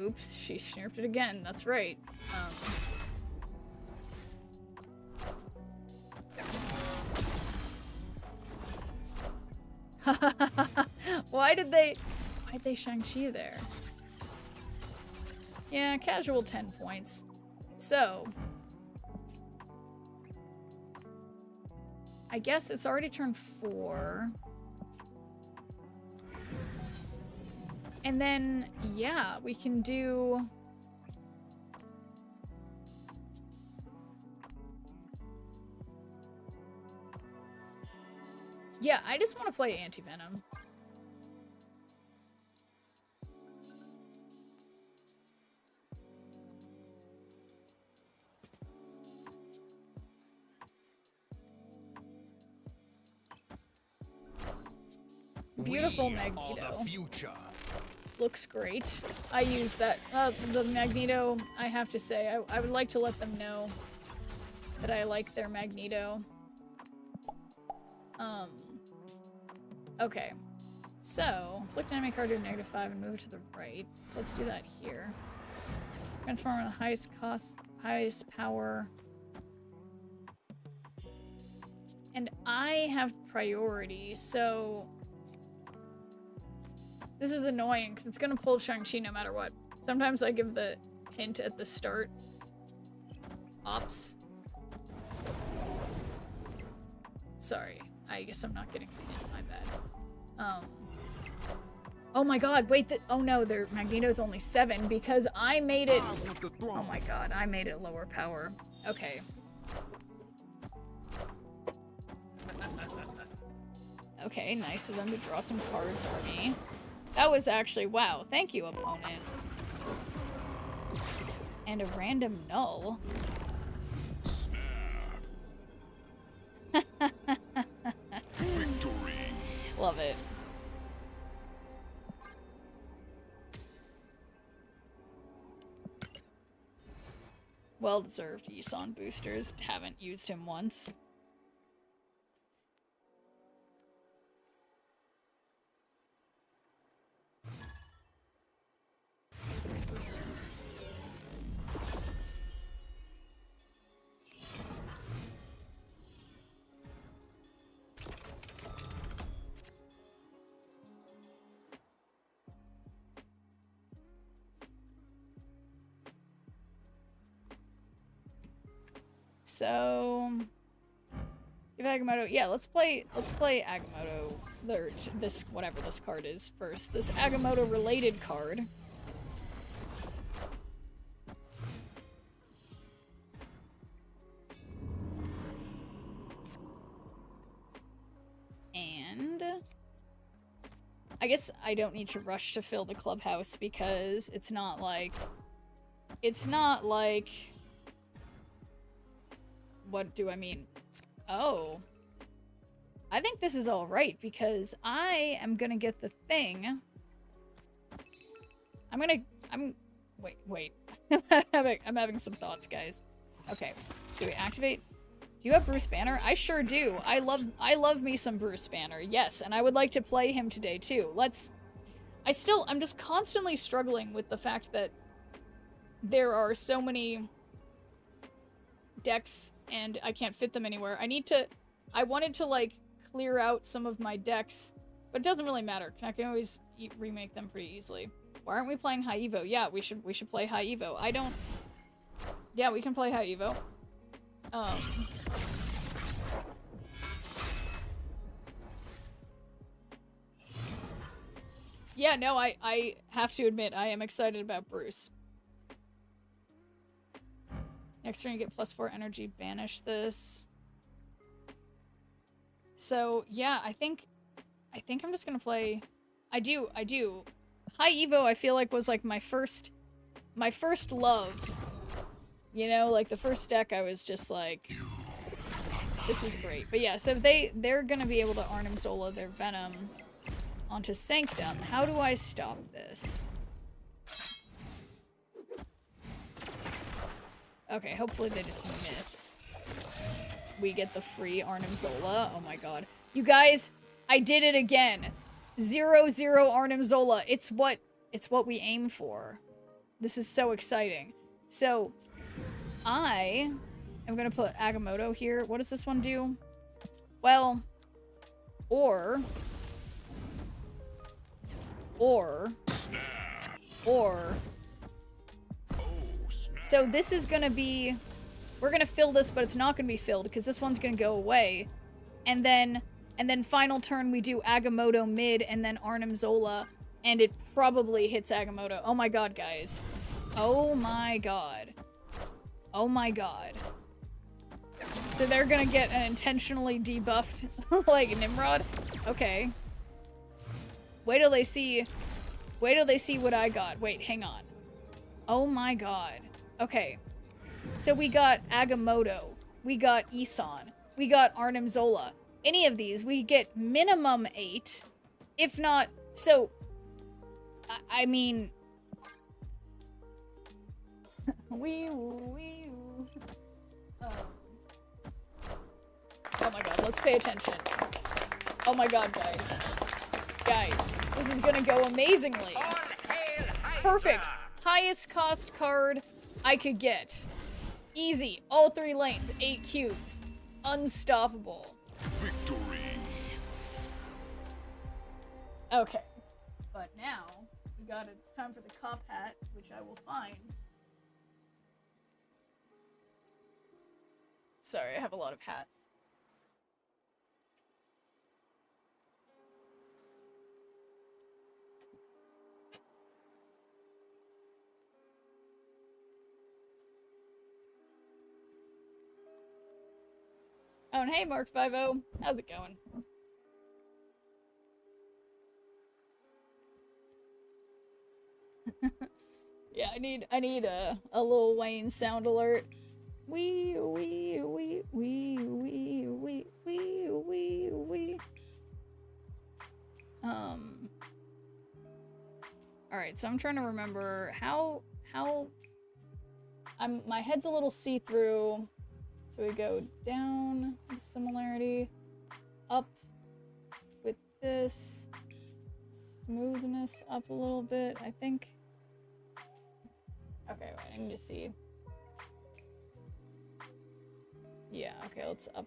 Oops, she SHNEERPed it again. That's right. Why'd they Shang-Chi there? Yeah, casual 10 points. So, I guess it's already turn 4. And then, yeah, we can do... Yeah, I just want to play Anti-Venom. beautiful We Magneto. Are the future. Looks great. I use that. The Magneto, I have to say, I would like to let them know that I like their Magneto. Okay. So, inflict enemy card to a -5 and move it to the right. So let's do that here. Transform on the highest cost, highest power. And I have priority, so this is annoying because it's gonna pull Shang-Chi no matter what. Sometimes I give the hint at the start. Ops. Sorry, I guess I'm not getting the hint, my bad. Oh my god, wait, oh no, their Magneto's only 7 because I made it. Oh my god, I made it lower power. Okay. Okay, nice of them to draw some cards for me. That was actually, wow, thank you, opponent. And a random null. Victory. Love it. Well-deserved Isan boosters. Haven't used him once. So, give Agamotto. Yeah, let's play Agamotto. This whatever this card is first. This Agamotto related card. And I guess I don't need to rush to fill the clubhouse because it's not like what do I mean? Oh. I think this is alright because I am gonna get the thing. Wait. I'm having some thoughts, guys. Okay, so we activate. Do you have Bruce Banner? I sure do. I love me some Bruce Banner. Yes, and I would like to play him today too. I'm just constantly struggling with the fact that there are so many decks and I can't fit them anywhere. I wanted to like clear out some of my decks, but it doesn't really matter. I can always remake them pretty easily. Why aren't we playing High Evo? Yeah, we should play High Evo. Yeah, we can play High Evo. Yeah, no, I have to admit, I am excited about Bruce. Next turn you get +4 energy, banish this. So, yeah, I think I'm just gonna play... I do. High Evo, I feel like, was like my first love. You know, like the first deck I was just like, this is great. But yeah, so they're gonna be able to Arnim Zola their Venom onto Sanctum. How do I stop this? Okay, hopefully they just miss. We get the free Arnim Zola. Oh my god. You guys, I did it again. 0/0 Arnim Zola. It's what we aim for. This is so exciting. So, I am gonna put Agamotto here. What does this one do? Well, or... So this is gonna be... We're gonna fill this, but it's not gonna be filled, because this one's gonna go away. And then final turn we do Agamotto mid, and then Arnim Zola, and it probably hits Agamotto. Oh my god, guys. Oh my god. Oh my god. So they're gonna get an intentionally debuffed, like, Nimrod? Okay. Wait till they see what I got. Wait, hang on. Oh my god. Okay. So we got Agamotto. We got Isan. We got Arnim Zola. Any of these, we get minimum 8. If not, so, I mean, oh my god, let's pay attention. Oh my god, guys. Guys, this is gonna go amazingly. Perfect. Highest cost card I could get. Easy. All 3 lanes. 8 cubes. Unstoppable. Victory. Okay. But now, it's time for the cop hat, which I will find. Sorry, I have a lot of hats. Oh, and hey, Mark50. How's it going? Yeah, I need a Lil Wayne sound alert. Wee wee wee wee wee wee wee wee wee. Alright, so I'm trying to remember how my head's a little see-through. So we go down with similarity, up with this, smoothness up a little bit, I think. Okay, wait, I need to see. Yeah, okay, let's up.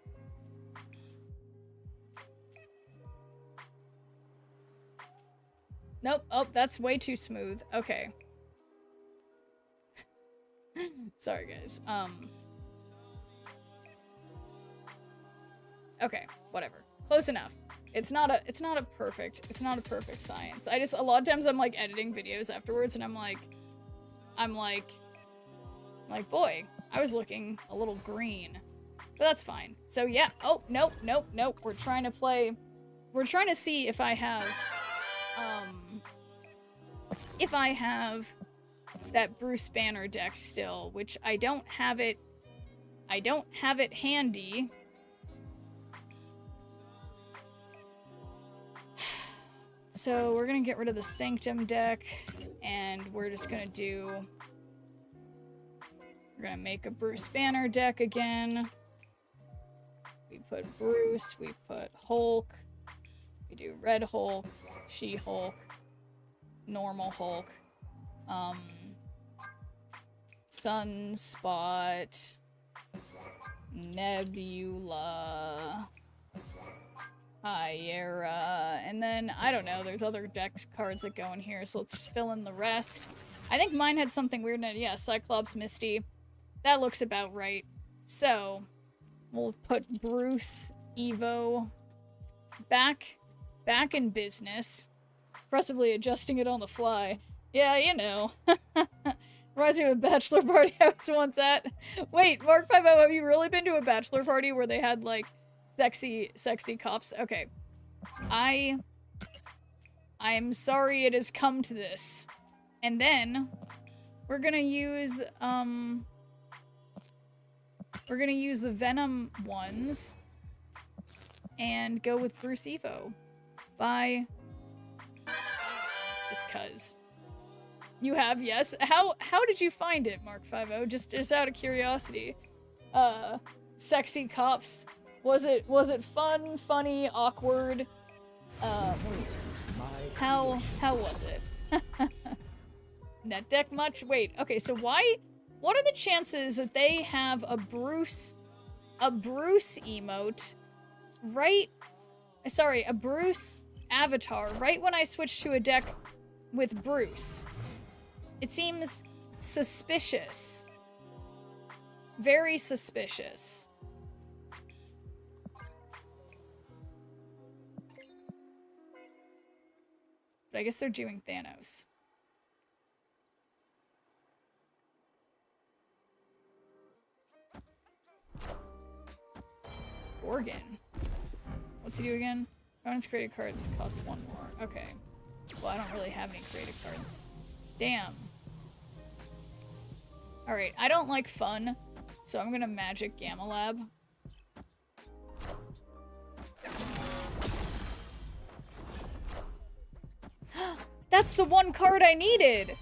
Nope, oh, that's way too smooth. Okay. Sorry, guys. Okay, whatever. Close enough. It's not a perfect science. A lot of times I'm like editing videos afterwards and I'm like, boy, I was looking a little green. But that's fine. So yeah, oh, nope. We're trying to see if I have that Bruce Banner deck still, which I don't have it handy. So we're gonna get rid of the Sanctum deck, and we're gonna make a Bruce Banner deck again. We put Bruce, we put Hulk, we do Red Hulk, She-Hulk, normal Hulk, Sunspot, Nebula, Hyera, and then, I don't know, there's other deck cards that go in here, so let's just fill in the rest. I think mine had something weird in it. Yeah, Cyclops, Misty. That looks about right. So, we'll put Bruce, Evo, back in business. Impressively adjusting it on the fly. Yeah, you know. Reminds me of a bachelor party I was once at. Wait, Mark50, have you really been to a bachelor party where they had, like, sexy cops? Okay. I'm sorry it has come to this. And then, we're gonna use the Venom ones and go with Bruce Evo. Bye. Just cuz. You have, yes. How did you find it, Mark50? Just out of curiosity. Sexy cops. Was it fun, funny, awkward? How was it? Net deck much? Wait, okay, so what are the chances that they have a Bruce emote a Bruce avatar right when I switch to a deck with Bruce? It seems suspicious. Very suspicious. But I guess they're doing Thanos. Gorgon. What's he do again? Opponent's created cards cost 1 more. Okay. Well, I don't really have any created cards. Damn. Alright, I don't like fun, so I'm gonna Magic Gamma Lab. That's the one card I needed!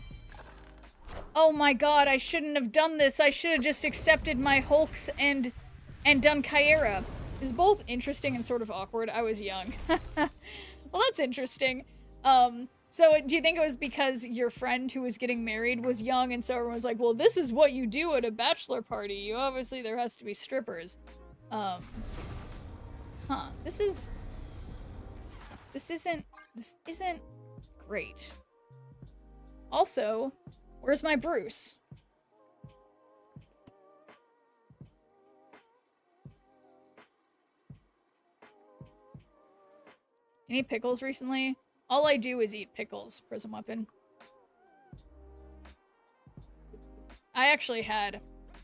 Oh my god, I shouldn't have done this. I should have just accepted my Hulks and done Kyera. It's both interesting and sort of awkward. I was young. Well, that's interesting. So do you think it was because your friend who was getting married was young and so everyone was like, well, this is what you do at a bachelor party. You obviously, there has to be strippers. This isn't great. Also, where's my Bruce? Any pickles recently? All I do is eat pickles, Prism Weapon. I actually had,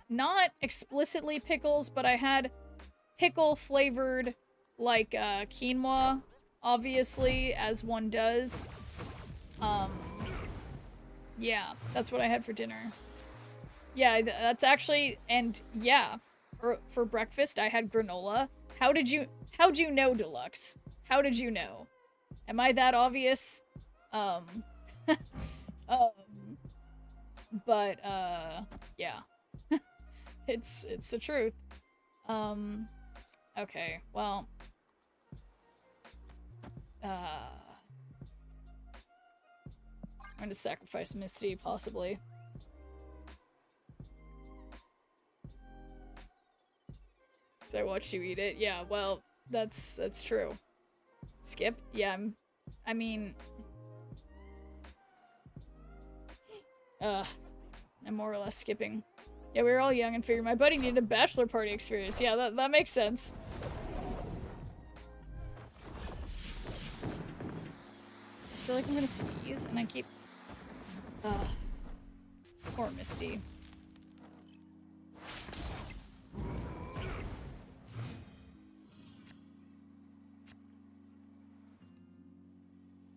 not explicitly pickles, but I had pickle flavored, like, quinoa, obviously, as one does. Yeah, that's what I had for dinner. Yeah, that's actually, and yeah, for breakfast I had granola. How'd you know, Deluxe? How did you know? Am I that obvious? But, yeah. It's the truth. Okay, well. I'm gonna sacrifice Misty, possibly. Cause I watched you eat it. Yeah, well, that's true. Skip? Yeah, I mean... I'm more or less skipping. Yeah, we were all young and figured my buddy needed a bachelor party experience. Yeah, that makes sense. I just feel like I'm gonna sneeze and I keep... Poor Misty.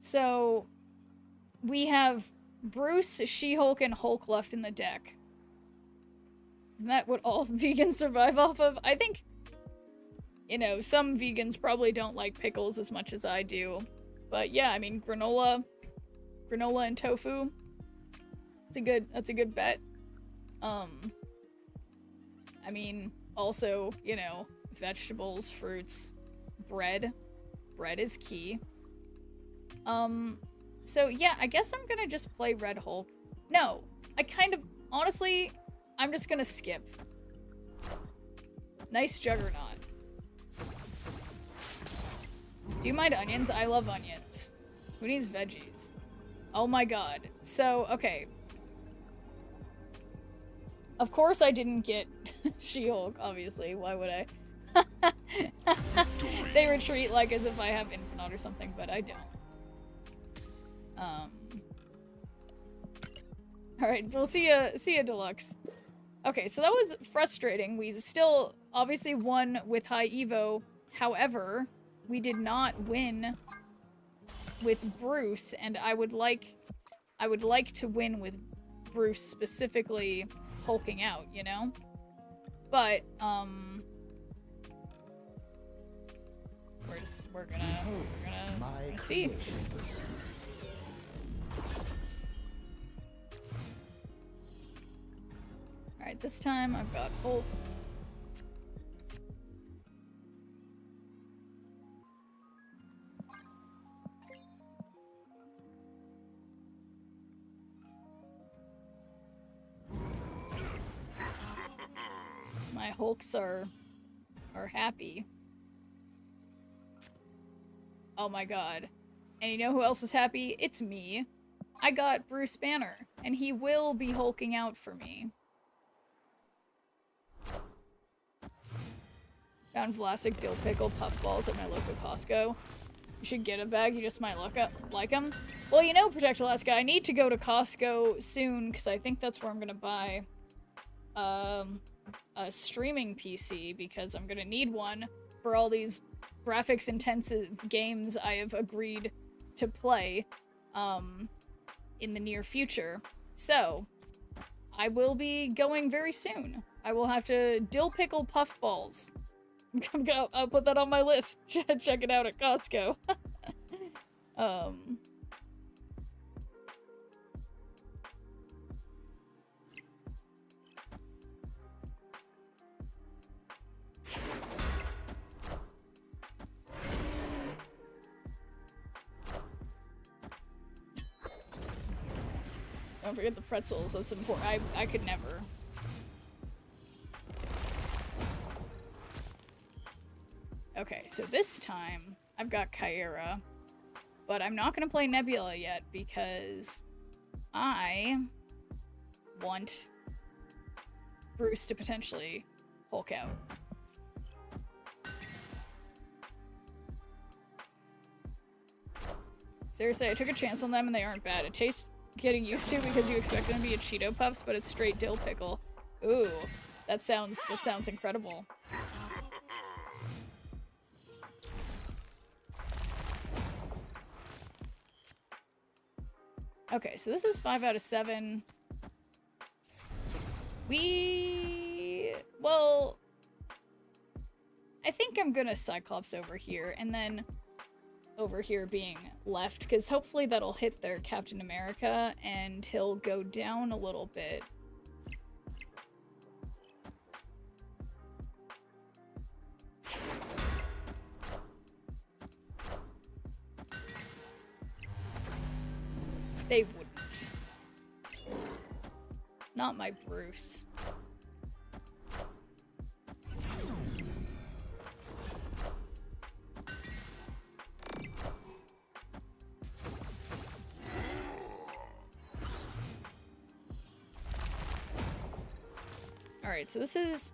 So, we have Bruce, She-Hulk, and Hulk left in the deck. Isn't that what all vegans survive off of? I think, you know, some vegans probably don't like pickles as much as I do. But yeah, I mean, granola and tofu. That's a good bet. I mean, also, you know, vegetables, fruits, bread. Bread is key. So yeah, I guess I'm gonna just play Red Hulk. No, honestly, I'm just gonna skip. Nice Juggernaut. Do you mind onions? I love onions. Who needs veggies? Oh my god. So, okay. Of course I didn't get She-Hulk, obviously. Why would I? They retreat like as if I have Infinite or something, but I don't. Alright, we'll see ya, Deluxe. Okay, so that was frustrating. We still obviously won with high Evo. However, we did not win with Bruce, and I would like to win with Bruce specifically hulking out, you know? But, we're gonna see. Alright, this time I've got Hulk. My Hulks are happy. Oh my god. And you know who else is happy? It's me. I got Bruce Banner, and he will be hulking out for me. Found Vlasic dill pickle puffballs at my local Costco. You should get a bag, you just might like them. Well, you know, Protect Alaska, I need to go to Costco soon, because I think that's where I'm gonna buy a streaming PC, because I'm gonna need one for all these graphics-intensive games I have agreed to play in the near future. So, I will be going very soon. I will have to dill pickle puffballs. I'll put that on my list. Check it out at Costco. Don't forget the pretzels, that's important. I could never. Okay, so this time I've got Kyra, but I'm not gonna play Nebula yet because I want Bruce to potentially Hulk out. Seriously, I took a chance on them and they aren't bad. It tastes getting used to because you expect them to be a Cheeto Puffs, but it's straight dill pickle. Ooh, that sounds incredible. Okay, so this is 5 out of 7. Well, I think I'm gonna Cyclops over here, and then over here being left, because hopefully that'll hit their Captain America, and he'll go down a little bit. They wouldn't. Not my Bruce. Alright, so this is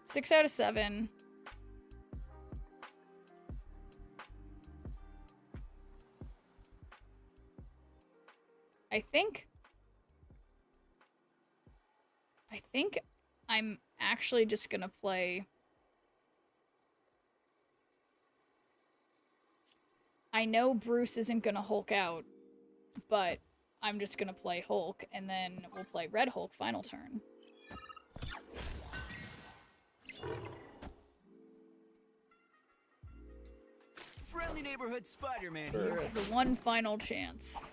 6 out of 7. I think I'm actually just gonna play... I know Bruce isn't gonna Hulk out, but I'm just gonna play Hulk, and then we'll play Red Hulk final turn. Friendly neighborhood Spider-Man For here. the one final chance.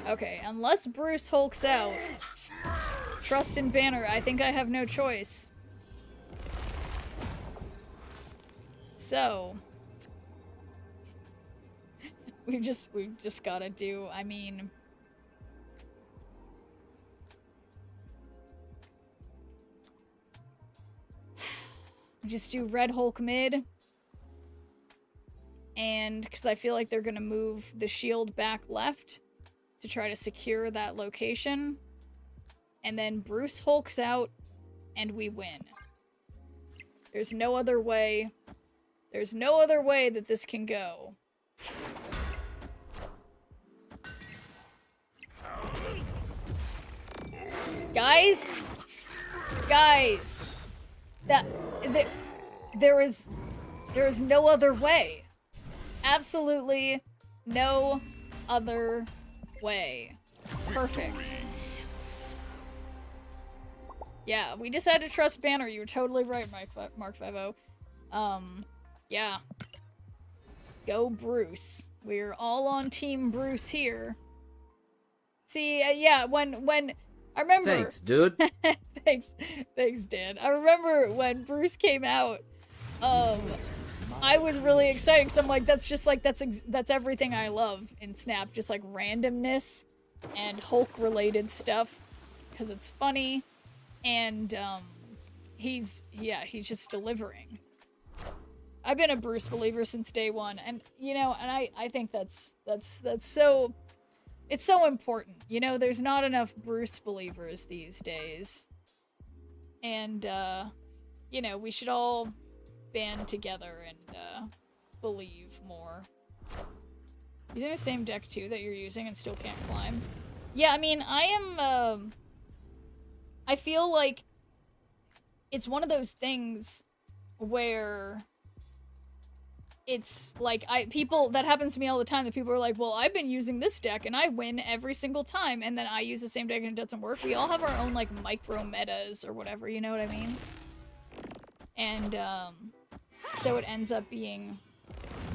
Okay, unless Bruce Hulks out, trust in Banner, I think I have no choice. So we've just gotta do, I mean, just do Red Hulk mid, and because I feel like they're gonna move the shield back left to try to secure that location, and then Bruce Hulks out and we win. There's no other way. There's no other way that this can go. Guys, there is no other way. Absolutely no other way. Perfect. Yeah, we just had to trust Banner. You were totally right, Mark 50. Yeah. Go Bruce. We're all on Team Bruce here. See, yeah, when I remember. Thanks, dude. Thanks, Dan. I remember when Bruce came out. I was really excited because I'm like, that's everything I love in Snap, just like randomness and Hulk related stuff because it's funny, and he's just delivering. I've been a Bruce believer since day one, and you know, and I think that's so. It's so important. You know, there's not enough Bruce believers these days. And, you know, we should all band together and, believe more. Using the same deck, too, that you're using and still can't climb? Yeah, I mean, I feel like it's one of those things where... It's like, that happens to me all the time, that people are like, well, I've been using this deck and I win every single time, and then I use the same deck and it doesn't work. We all have our own, like, micro metas or whatever, you know what I mean? And, so it ends up being,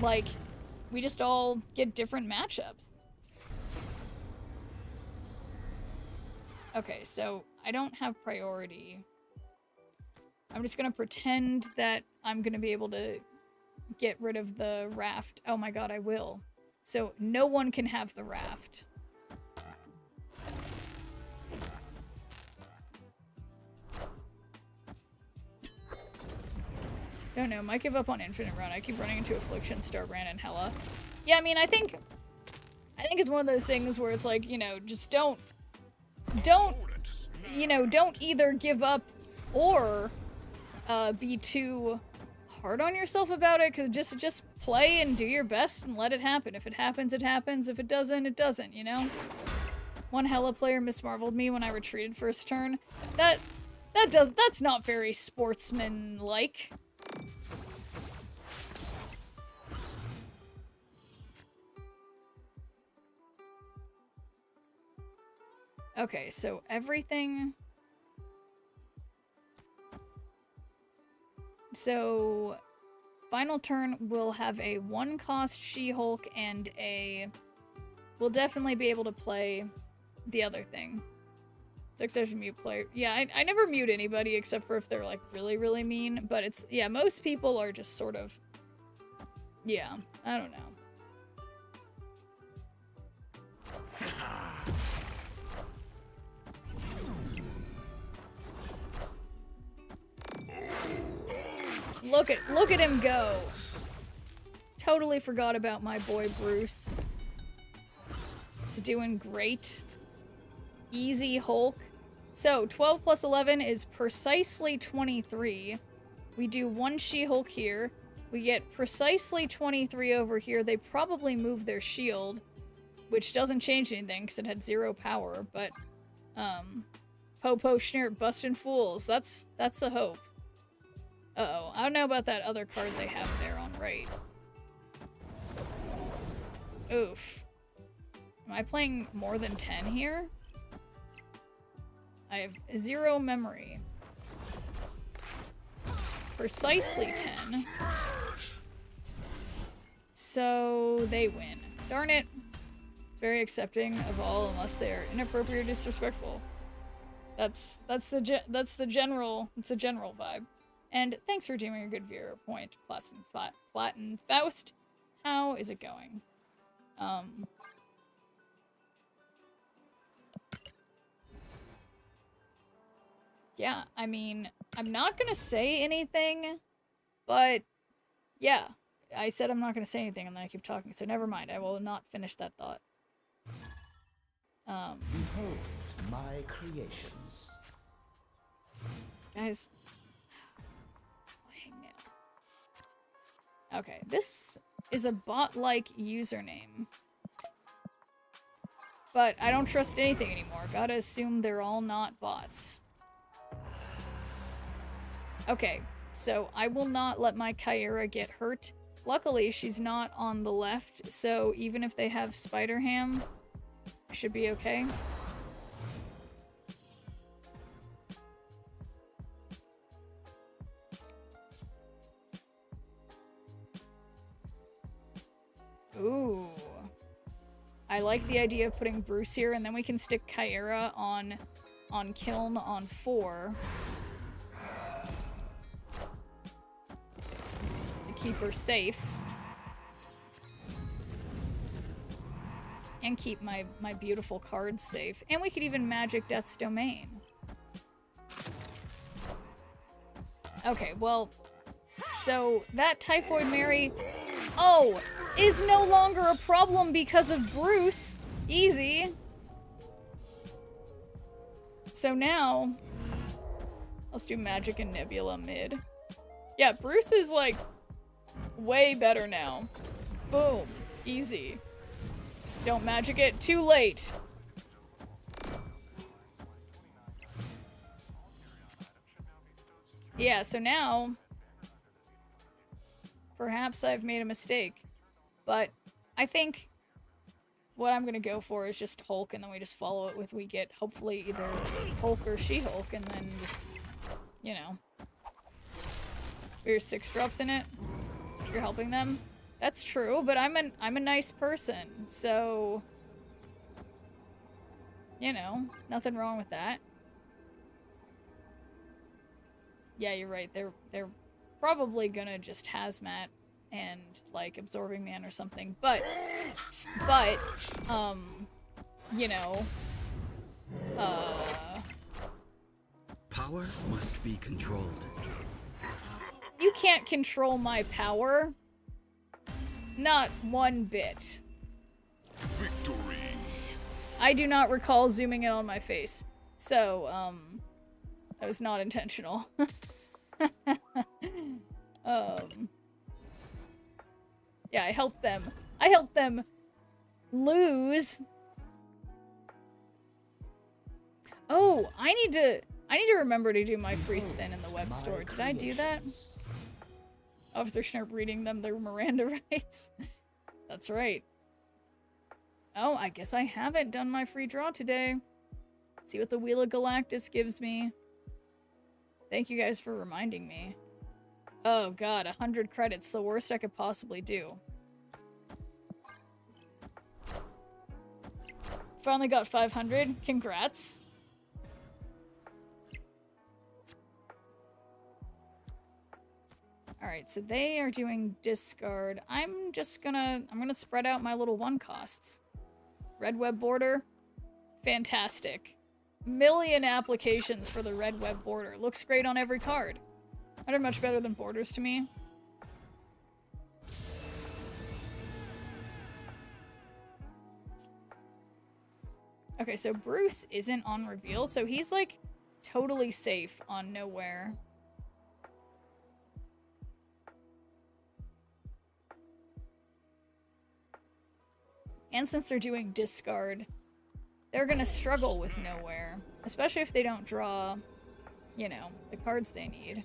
like, we just all get different matchups. Okay, so I don't have priority. I'm just gonna pretend that I'm gonna be able to get rid of the raft. Oh my god, I will. So no one can have the raft. Don't know, might give up on Infinite Run. I keep running into Affliction, Starbrand, and Hella. Yeah, I mean, I think it's one of those things where it's like, you know, just don't, you know, don't either give up or be too hard on yourself about it, because just play and do your best and let it happen. If it happens, it happens. If it doesn't, it doesn't, you know? One Hella player mismarveled me when I retreated first turn. That's not very sportsman-like. Okay, so everything... So, final turn will have a 1-cost She-Hulk and a... We'll definitely be able to play the other thing. 6 mute player. Yeah, I never mute anybody except for if they're, like, really, really mean. But it's... Yeah, most people are just sort of... Yeah, I don't know. Look at him go. Totally forgot about my boy Bruce. He's doing great. Easy Hulk. So 12 plus 11 is precisely 23. We do 1 She-Hulk here. We get precisely 23 over here. They probably move their shield, which doesn't change anything because it had 0 power, but Popo SHNEERP busting fools. That's a hope. Uh-oh, I don't know about that other card they have there on right. Oof. Am I playing more than 10 here? I have 0 memory. Precisely 10. So they win. Darn it. It's very accepting of all unless they are inappropriate or disrespectful. That's the general vibe. And thanks for doing a good viewer point, Platin Faust. How is it going? Yeah, I mean, I'm not gonna say anything, but yeah, I said I'm not gonna say anything and then I keep talking, so never mind. I will not finish that thought. Behold my creations. Guys. Okay, this is a bot-like username. But I don't trust anything anymore. Gotta assume they're all not bots. Okay, so I will not let my Kyra get hurt. Luckily, she's not on the left, so even if they have Spider-Ham, should be okay. Ooh. I like the idea of putting Bruce here, and then we can stick Kyra on Kiln on 4. To keep her safe. And keep my beautiful cards safe. And we could even magic Death's Domain. Okay, well, so that Typhoid Mary... Oh, is no longer a problem because of Bruce. Easy. So now, let's do Magic and Nebula mid. Yeah, Bruce is like way better now. Boom. Easy. Don't magic it. Too late. Yeah, so now... Perhaps I've made a mistake, but I think what I'm gonna go for is just Hulk, and then we just follow it with we get hopefully either Hulk or She-Hulk, and then just, you know, there's 6 drops in it. You're helping them. That's true, but I'm a nice person, so you know, nothing wrong with that. Yeah, you're right. They're probably gonna just hazmat and like absorbing man or something. But you know, Power must be controlled. you can't control my power. Not one bit. Victory. I do not recall zooming in on my face. So, that was not intentional. Yeah, I helped them. I helped them lose. Oh, I need to remember to do my free spin in the web store. Did I do that? Officer Schneerp reading them their Miranda rights. That's right. Oh, I guess I haven't done my free draw today. See what the Wheel of Galactus gives me. Thank you guys for reminding me. Oh god, 100 credits. The worst I could possibly do. Finally got 500. Congrats. Alright, so they are doing discard. I'm gonna spread out my little one costs. Red web border. Fantastic. Million applications for the red web border. Looks great on every card. They're much better than borders to me. Okay, so Bruce isn't on reveal, so he's like totally safe on nowhere. And since they're doing discard, they're gonna struggle with nowhere. Especially if they don't draw, you know, the cards they need.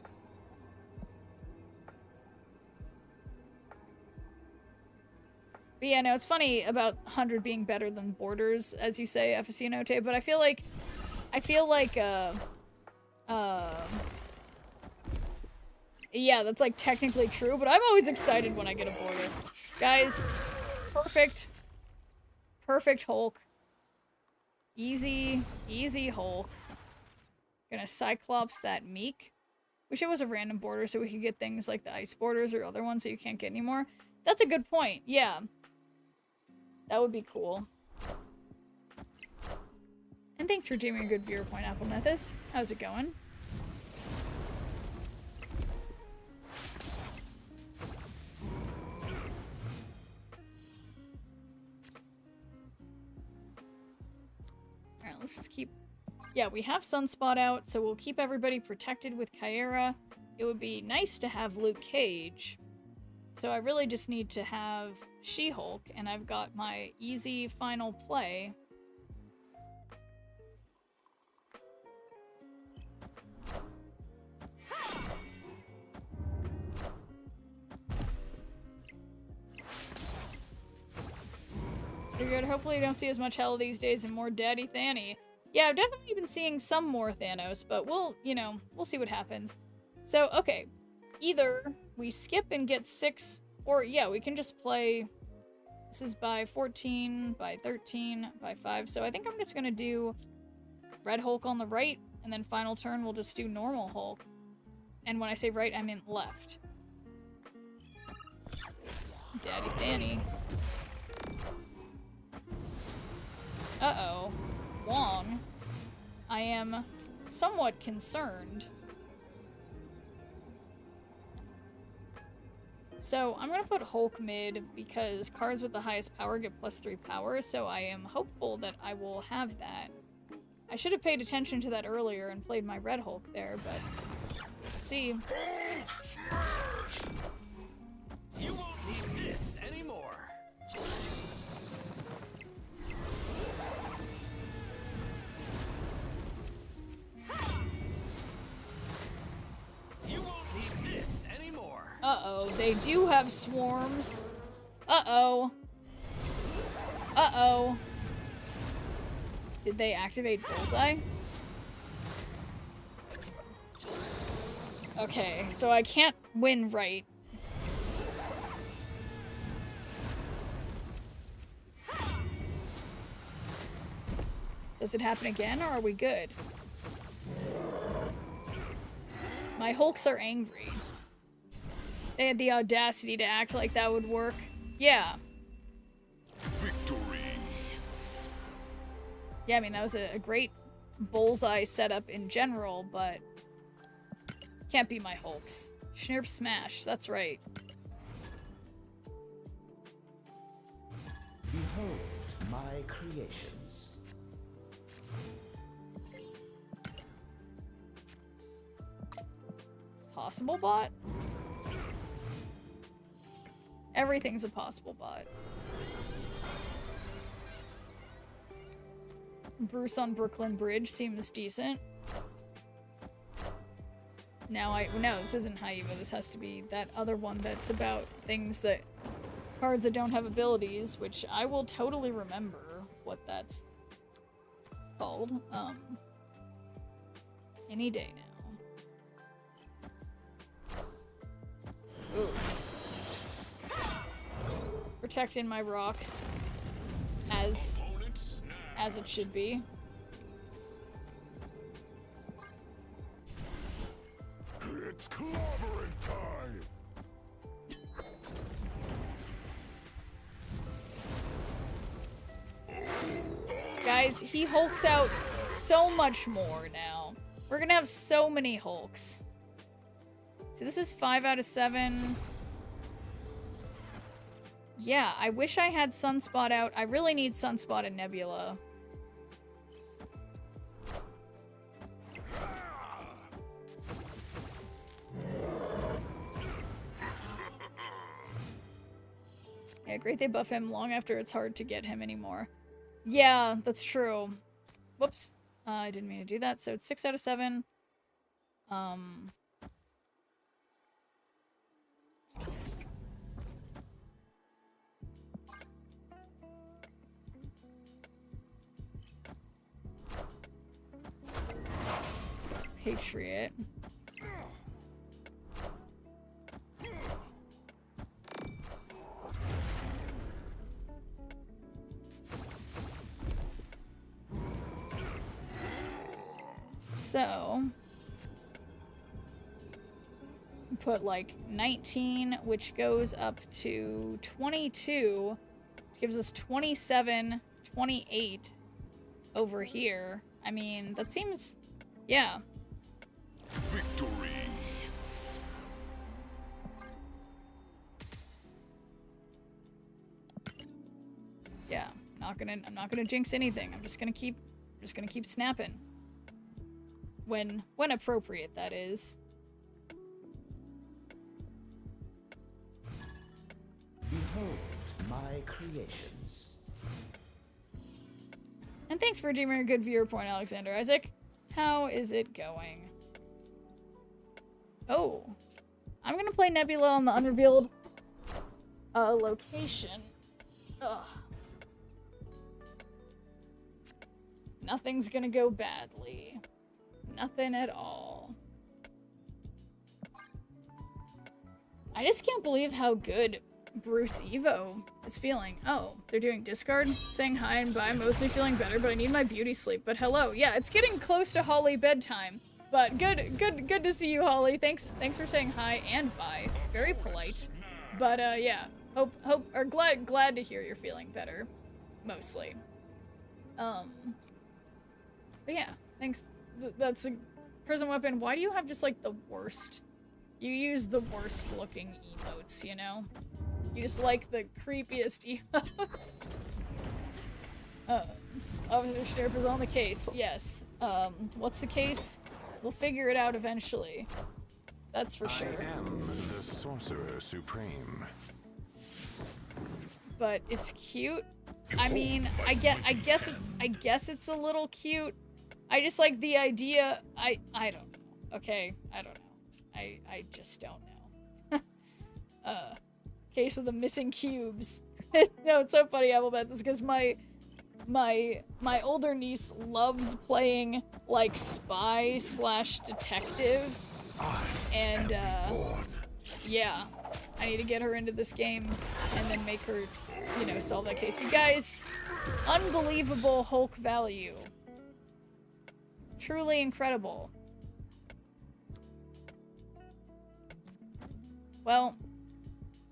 But yeah, no, it's funny about 100 being better than borders, as you say, FSC and OTA, but I feel like, yeah, that's like technically true, but I'm always excited when I get a border. Guys, perfect. Perfect Hulk. Easy Hulk. Gonna Cyclops that Meek. Wish it was a random border so we could get things like the ice borders or other ones that you can't get anymore. That's a good point, yeah. That would be cool. And thanks for doing a good viewer point, Apple Methus. How's it going? Alright, let's just keep... Yeah, we have Sunspot out, so we'll keep everybody protected with Kyera. It would be nice to have Luke Cage. So I really just need to have She-Hulk, and I've got my easy final play. Figured hopefully you don't see as much hell these days and more Daddy Thanny. Yeah, I've definitely been seeing some more Thanos, but we'll see what happens. So, okay. Either we skip and get 6, or yeah, we can just play... This is by 14, by 13, by 5, so I think I'm just gonna do Red Hulk on the right, and then final turn we'll just do normal Hulk. And when I say right, I mean left. Daddy Thanny. Uh-oh. Wong. I am somewhat concerned. So I'm gonna put Hulk mid because cards with the highest power get +3 power, so I am hopeful that I will have that. I should have paid attention to that earlier and played my Red Hulk there, but we'll see. You won't need this anymore. You won't need this anymore. Uh-oh, they do have swarms. Uh-oh. Uh-oh. Did they activate Bullseye? Okay, so I can't win right. Does it happen again, or are we good? My Hulks are angry. They had the audacity to act like that would work. Yeah. Victory. Yeah, I mean, that was a great bullseye setup in general, but can't be my Hulks. SHNEERP smash, that's right. Behold my creations. Possible bot? Everything's a possible bot. Bruce on Brooklyn Bridge seems decent. No, this isn't Haiba. This has to be that other one that's about things that cards that don't have abilities, which I will totally remember what that's called. Any day now. Oof. Protecting my rocks as it should be. It's clobbering time. Guys, he hulks out so much more now. We're gonna have so many Hulks. So this is 5 out of 7. Yeah, I wish I had Sunspot out. I really need Sunspot and Nebula. Yeah, great they buff him long after it's hard to get him anymore. Yeah, that's true. Whoops. I didn't mean to do that. So it's 6 out of 7. Patriot. So, put like 19, which goes up to 22, which gives us 27, 28 over here. I mean, that seems, yeah. Victory. Yeah, I'm not gonna jinx anything. I'm just gonna keep snapping. When appropriate, that is. Behold my creations. And thanks for redeeming a good viewer point, Alexander Isaac. How is it going? Oh, I'm gonna play Nebula on the unrevealed location. Ugh. Nothing's gonna go badly. Nothing at all. I just can't believe how good Bruce Evo is feeling. Oh, they're doing discard, saying hi and bye, mostly feeling better, but I need my beauty sleep. But hello, yeah, it's getting close to Holly bedtime. But good to see you, Holly. Thanks for saying hi and bye. Very polite. But yeah, glad to hear you're feeling better, mostly. But yeah, thanks. That's a prison weapon. Why do you have just like the worst? You use the worst looking emotes, you know? You just like the creepiest emotes. Officer SHNEERP is on the case, yes. What's the case? We'll figure it out eventually. That's for sure. I am the Sorcerer Supreme. But it's cute. I mean, I guess it's a little cute. I just like the idea. I don't know. Okay, I don't know. I just don't know. Case of the missing cubes. No, it's so funny, Applebeth. It's because my older niece loves playing like spy / detective, and yeah, I need to get her into this game and then make her, you know, solve that case. You guys, unbelievable Hulk value. Truly incredible. Well,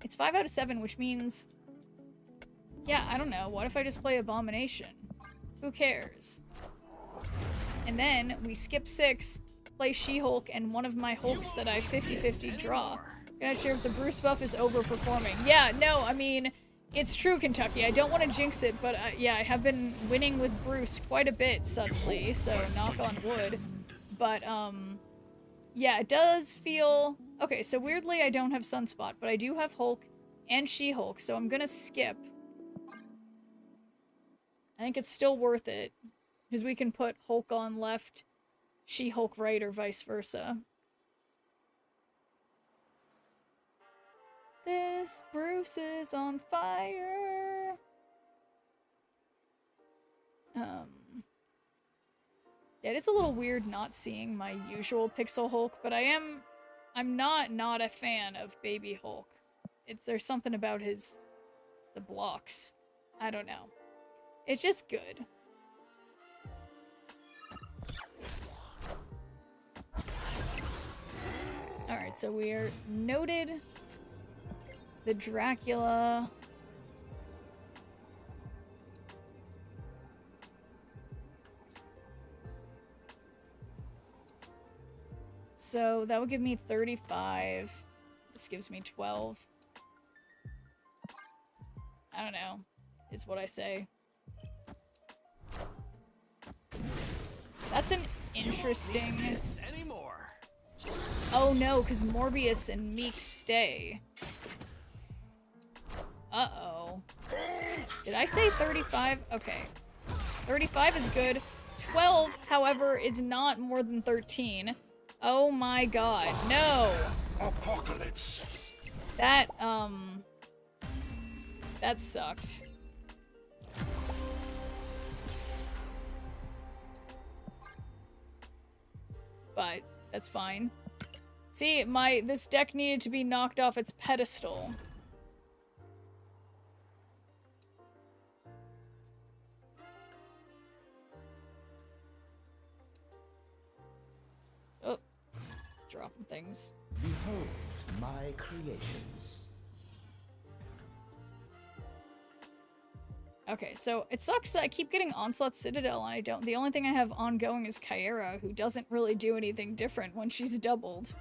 It's 5 out of 7, which means... Yeah, I don't know. What if I just play Abomination? Who cares? And then we skip 6, play She-Hulk, and one of my Hulks that I 50-50 draw. Not sure if the Bruce buff is overperforming. Yeah, no, I mean, it's true, Kentucky. I don't want to jinx it, but yeah, I have been winning with Bruce quite a bit suddenly, so knock on wood. But, yeah, it does feel... Okay, so weirdly I don't have Sunspot, but I do have Hulk and She-Hulk, so I'm gonna skip. I think it's still worth it, because we can put Hulk on left, She-Hulk right, or vice versa. This Bruce is on fire. Yeah, it is a little weird not seeing my usual Pixel Hulk, but I'm not a fan of Baby Hulk. There's something about the blocks. I don't know. It's just good. Alright, so we are noted the Dracula. So that would give me 35. This gives me 12. I don't know, is what I say. That's an interesting... Oh no, because Morbius and Meek stay. Uh-oh. Did I say 35? Okay. 35 is good. 12, however, is not more than 13. Oh my god, no! Apocalypse. That sucked. But that's fine. See, this deck needed to be knocked off its pedestal. Oh, dropping things. Behold my creations. Okay, so it sucks that I keep getting Onslaught Citadel and I don't. The only thing I have ongoing is Kyera, who doesn't really do anything different when she's doubled.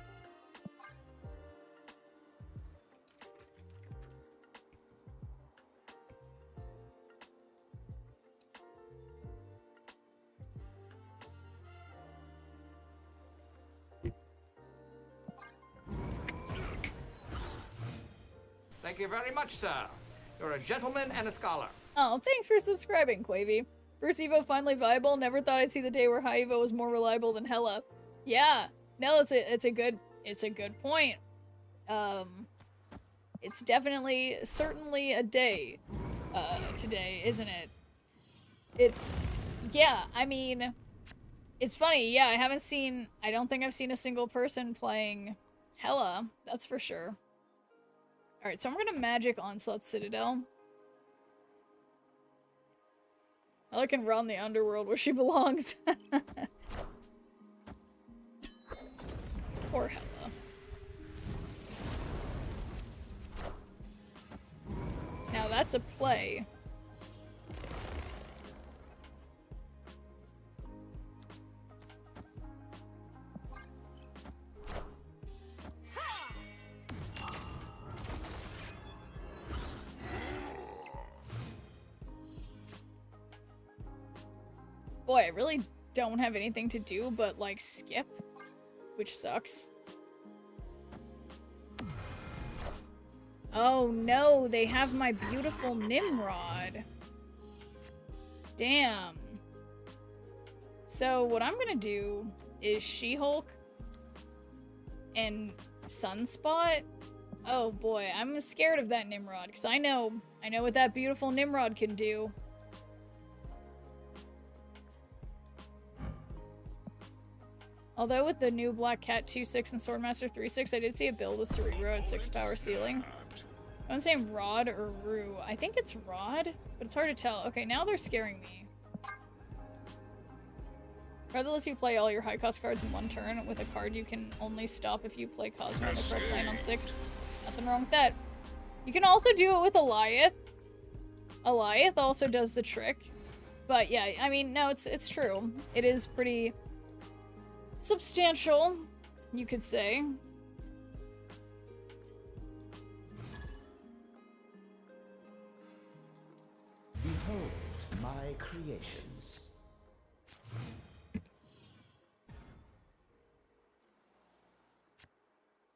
Thank you very much, sir. You're a gentleman and a scholar. Oh, thanks for subscribing, Quavy. Bruce Evo finally viable. Never thought I'd see the day where High Evo was more reliable than Hella. Yeah, no, it's a good point. It's definitely, certainly a day, today, isn't it? It's, yeah, I mean, it's funny, yeah, I don't think I've seen a single person playing Hella, that's for sure. Alright, so I'm gonna Magic Onslaught Citadel. I can run the underworld where she belongs. Poor Hella. Now that's a play. Boy, I really don't have anything to do but, like, skip, which sucks. Oh no, they have my beautiful Nimrod. Damn. So what I'm gonna do is She-Hulk and Sunspot. Oh boy, I'm scared of that Nimrod, because I know what that beautiful Nimrod can do. Although with the new Black Cat 2-6 and Swordmaster 3-6, I did see a build with Cerebro at 6 power ceiling. I'm saying Rod or Rue. I think it's Rod, but it's hard to tell. Okay, now they're scaring me. Rather lets you play all your high cost cards in one turn with a card you can only stop if you play Cosmo on the correct lane on 6. Nothing wrong with that. You can also do it with Eliath. Eliath also does the trick. But yeah, I mean, no, it's true. It is pretty substantial, you could say. Behold my creations.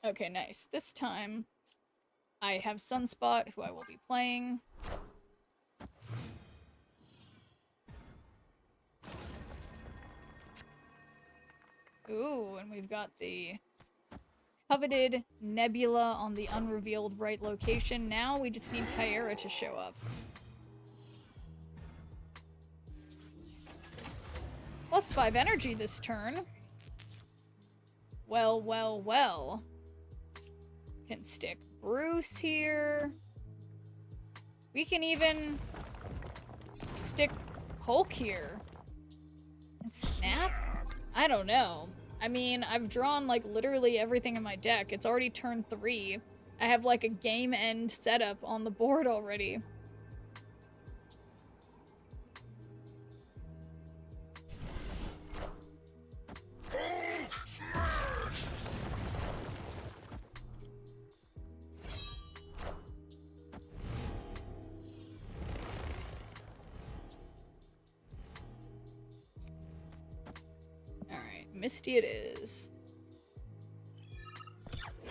Okay, nice. This time, I have Sunspot, who I will be playing. Ooh, and we've got the coveted Nebula on the unrevealed right location. Now we just need Kyra to show up. +5 energy this turn. Well, well, well. Can stick Bruce here. We can even stick Hulk here. And Snap? I don't know. I mean, I've drawn, like, literally everything in my deck. It's already turn 3. I have, like, a game end setup on the board already. Misty it is.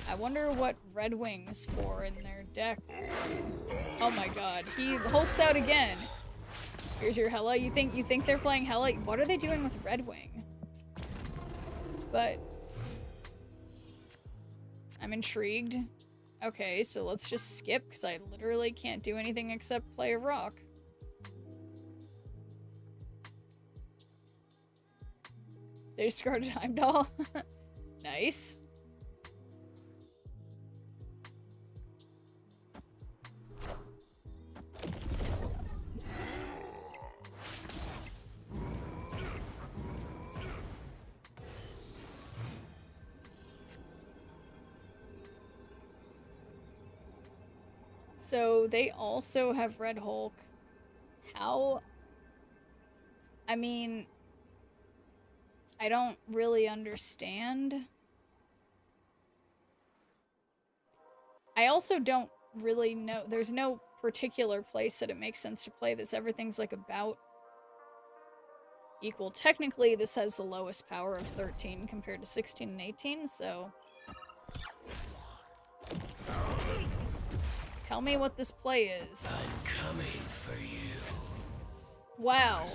I wonder what Red Wing's for in their deck. Oh my god, he hulks out again. Here's your Hela. You think they're playing Hela? What are they doing with Red Wing? But I'm intrigued. Okay, so let's just skip because I literally can't do anything except play a rock. They discarded Heimdall. Nice. So they also have Red Hulk. How? I mean, I don't really understand. I also don't really know. There's no particular place that it makes sense to play this. Everything's like about equal. Technically, this has the lowest power of 13 compared to 16 and 18, so tell me what this play is. I'm coming for you. Wow.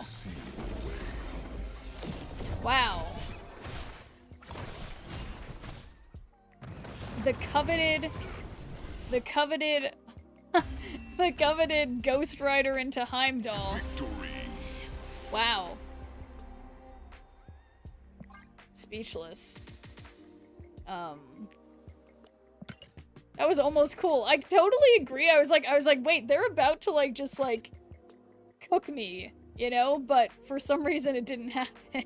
Wow. The coveted the coveted Ghost Rider into Heimdall. Victory. Wow. Speechless. That was almost cool. I totally agree. I was like, wait, they're about to like just like cook me, you know? But for some reason it didn't happen.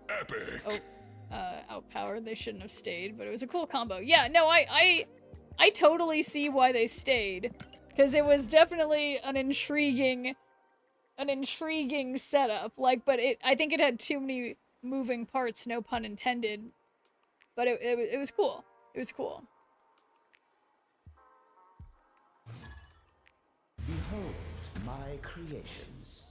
Epic. Oh, outpowered. They shouldn't have stayed, but it was a cool combo. Yeah, no, I totally see why they stayed, because it was definitely an intriguing setup. Like, but I think it had too many moving parts, no pun intended. But it was cool. It was cool. Behold my creations.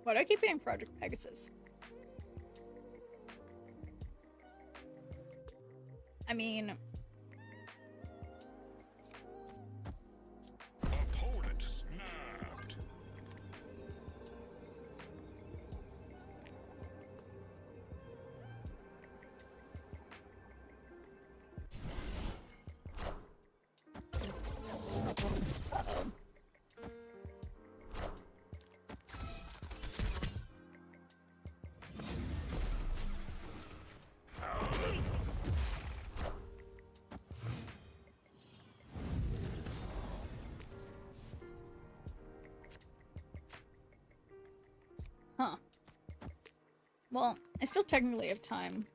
Why do I keep getting Project Pegasus? I mean, Opponent snapped. Huh. Well, I still technically have time.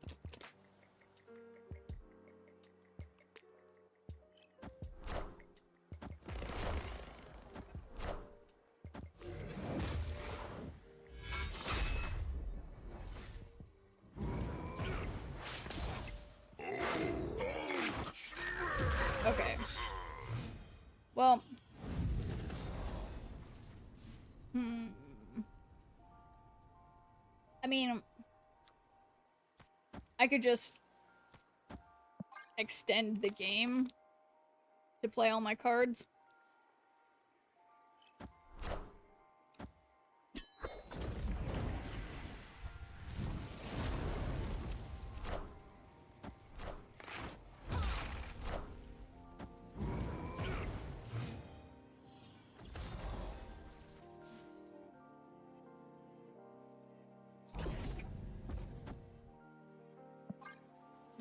Okay. Well. I mean, I could just extend the game to play all my cards.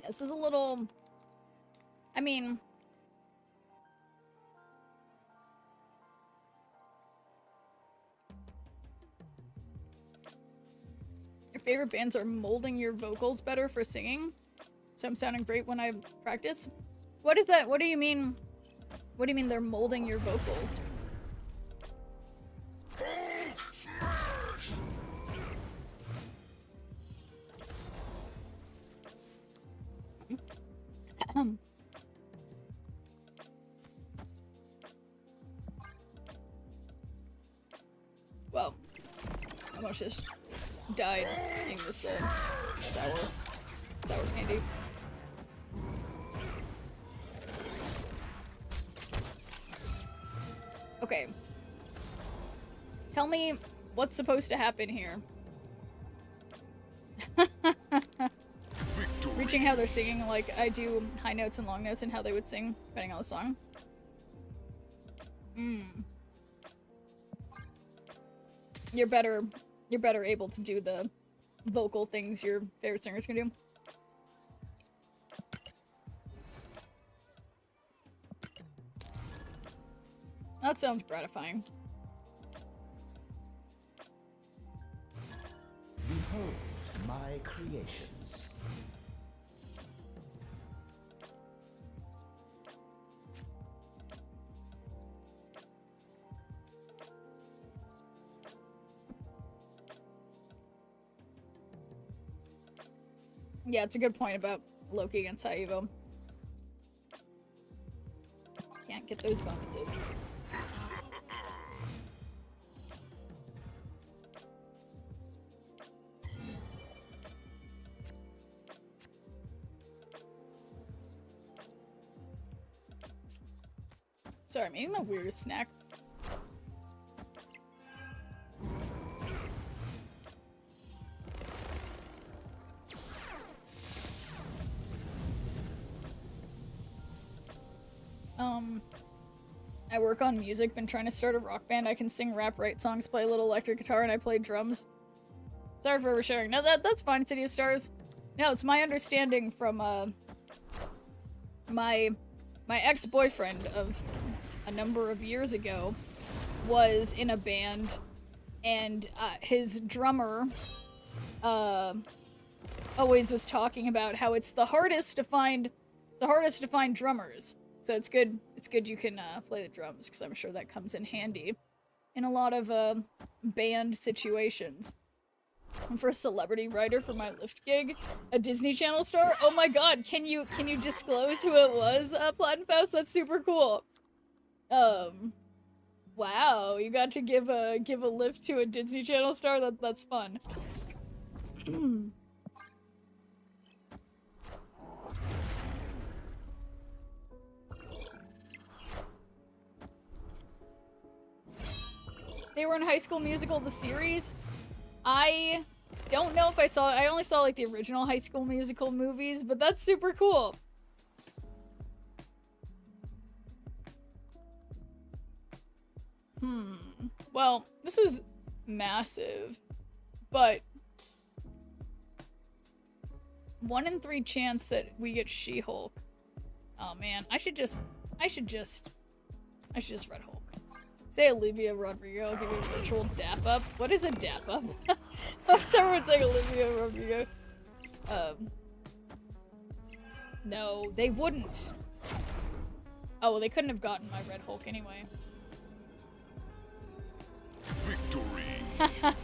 This is a little... I mean... Your favorite bands are molding your vocals better for singing? So I'm sounding great when I practice? What is that? What do you mean? What do you mean they're molding your vocals? Well, I almost just died eating this sour candy. Okay. Tell me what's supposed to happen here. Reaching how they're singing, like I do high notes and long notes and how they would sing, depending on the song. You're better able to do the vocal things your favorite singers can do. That sounds gratifying. Behold my creations. Yeah, it's a good point about Loki against Haivo. Can't get those bonuses. Sorry, I'm eating the weirdest snack. I work on music, been trying to start a rock band. I can sing, rap, write songs, play a little electric guitar, and I play drums. Sorry for oversharing. No, that's fine, City of Stars. No, it's my understanding from, my ex-boyfriend of a number of years ago was in a band, and, his drummer, always was talking about how it's the hardest to find drummers. So it's good you can play the drums, because I'm sure that comes in handy in a lot of band situations. And for a celebrity writer for my Lyft gig, a Disney Channel star. Oh my god, can you disclose who it was, Platin Faust? That's super cool. Wow, you got to give a lift to a Disney Channel star. That's fun. They were in High School Musical, the series. I don't know if I only saw like the original High School Musical movies, but that's super cool. Well, this is massive, but 1 in 3 chance that we get She-Hulk. Oh man, I should just Red Hulk. Say Olivia Rodrigo, I'll give you a virtual dap up. What is a dap up? What's everyone saying Olivia Rodrigo? No, they wouldn't. Oh, well, they couldn't have gotten my Red Hulk anyway. Victory. I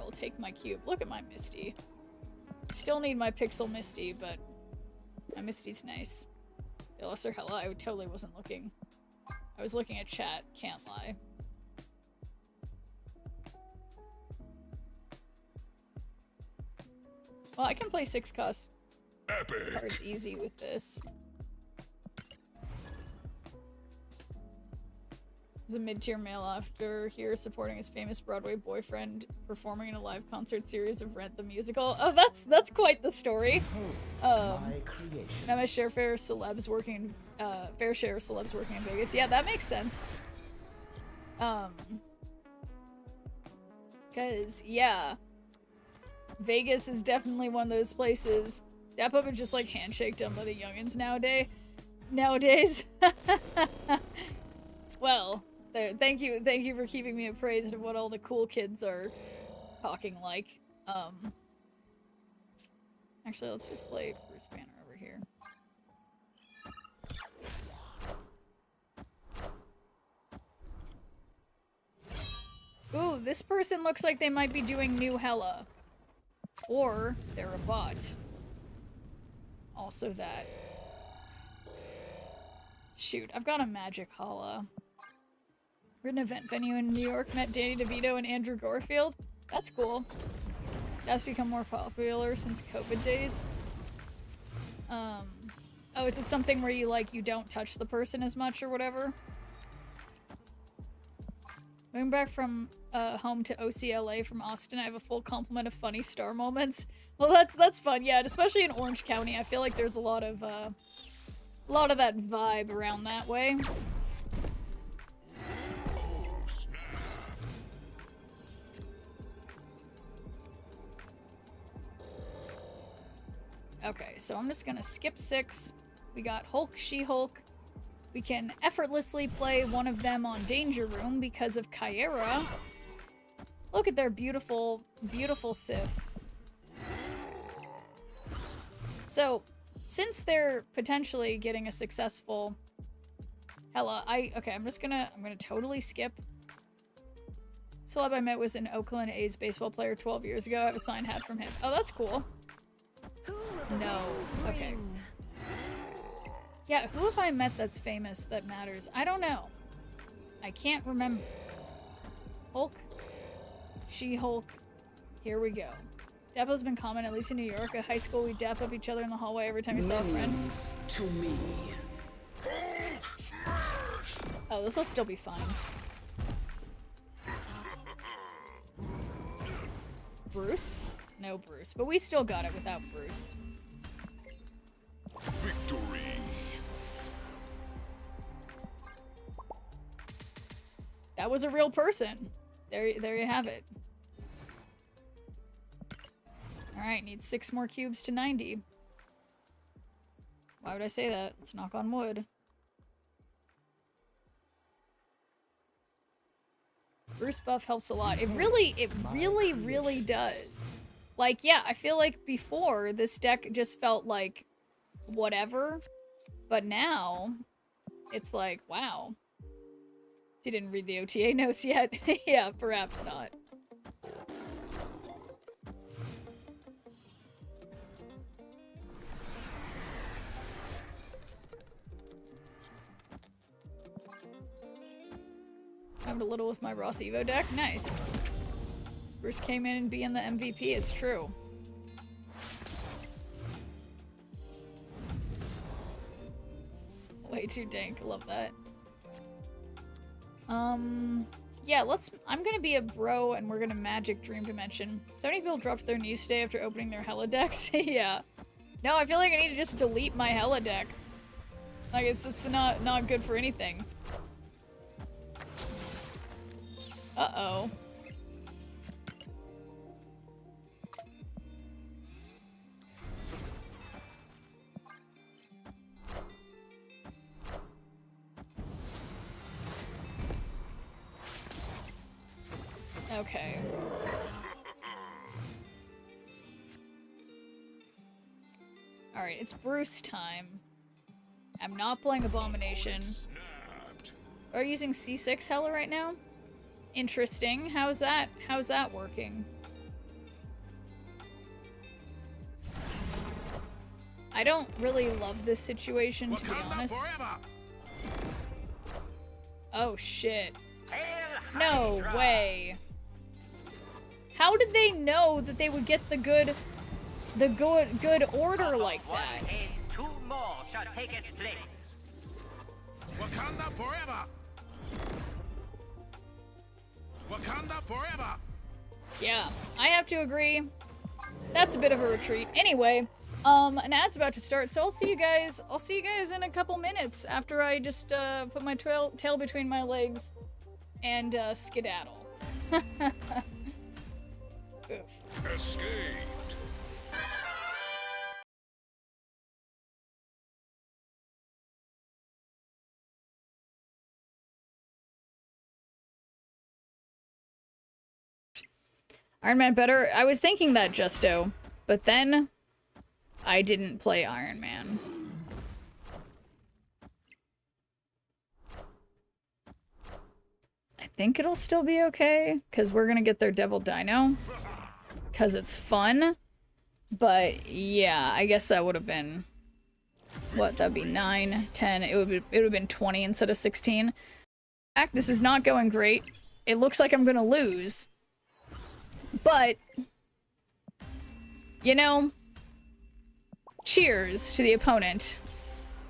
will take my cube. Look at my Misty. Still need my Pixel Misty, but my Misty's nice. The Lesser Hella, I totally wasn't looking. I was looking at chat, can't lie. Well, I can play 6 cost cards easy with this. As a mid-tier male actor here supporting his famous Broadway boyfriend performing in a live concert series of Rent the Musical. Oh, that's quite the story. My creation. I'm a fair share of celebs working in Vegas. Yeah, that makes sense. Cause yeah, Vegas is definitely one of those places. Dap up and just like handshake done by the youngins nowadays. Well, there. Thank you for keeping me appraised of what all the cool kids are talking like. Actually, let's just play Bruce Banner over here. Ooh, this person looks like they might be doing new Hella. Or they're a bot. Also that. Shoot, I've got a magic Hala. We're at an event venue in New York, met Danny DeVito and Andrew Garfield. That's cool. That's become more popular since COVID days. Oh, is it something where you don't touch the person as much or whatever? Moving back from home to OCLA from Austin, I have a full complement of funny star moments. Well, that's fun, yeah, and especially in Orange County. I feel like there's a lot of that vibe around that way. Okay, so I'm just gonna skip 6. We got Hulk, She-Hulk. We can effortlessly play one of them on Danger Room because of Kyera. Look at their beautiful, beautiful Sif. So, since they're potentially getting a successful Hella, I'm gonna totally skip. Celeb I met was an Oakland A's baseball player 12 years ago. I have a signed hat from him. Oh, that's cool. No. Okay. Yeah, who have I met that's famous that matters? I don't know. I can't remember. Hulk. She-Hulk. Here we go. Dapo's been common, at least in New York. At high school, we dap up each other in the hallway every time you saw a friend. To me. Oh, this will still be fine. Bruce? No Bruce, but we still got it without Bruce. Victory. That was a real person. There you have it. Alright, need 6 more cubes to 90. Why would I say that? Let's knock on wood. Bruce buff helps a lot. It really does. Like, yeah, I feel like before, this deck just felt like whatever. But now, it's like, wow. He didn't read the OTA notes yet. Yeah, perhaps not. I'm a little with my Ross Evo deck. Nice. Bruce came in and being the MVP, it's true. Way too dank, love that. Yeah, I'm gonna be a bro and we're gonna magic Dream Dimension. So many people dropped their knees today after opening their Hella decks. Yeah. No, I feel like I need to just delete my Hella deck. Like, it's not good for anything. Uh-oh. Okay. Alright, it's Bruce time. I'm not playing Abomination. Are you using C6 Hella right now? Interesting. How's that working? I don't really love this situation, to be honest. Oh shit. No way. How did they know that they would get the good order like that? Two more shall take its place. Wakanda forever! Wakanda forever! Yeah, I have to agree. That's a bit of a retreat. Anyway, an ad's about to start, so I'll see you guys in a couple minutes after I just put my tail between my legs and skedaddle. Escaped! Iron Man better? I was thinking that, Justo, but then I didn't play Iron Man. I think it'll still be okay, because we're gonna get their Devil Dino, because it's fun, but yeah, I guess that would have been, what, that'd be 9, 10, it would have been 20 instead of 16. In fact, this is not going great. It looks like I'm gonna lose. But, you know, cheers to the opponent.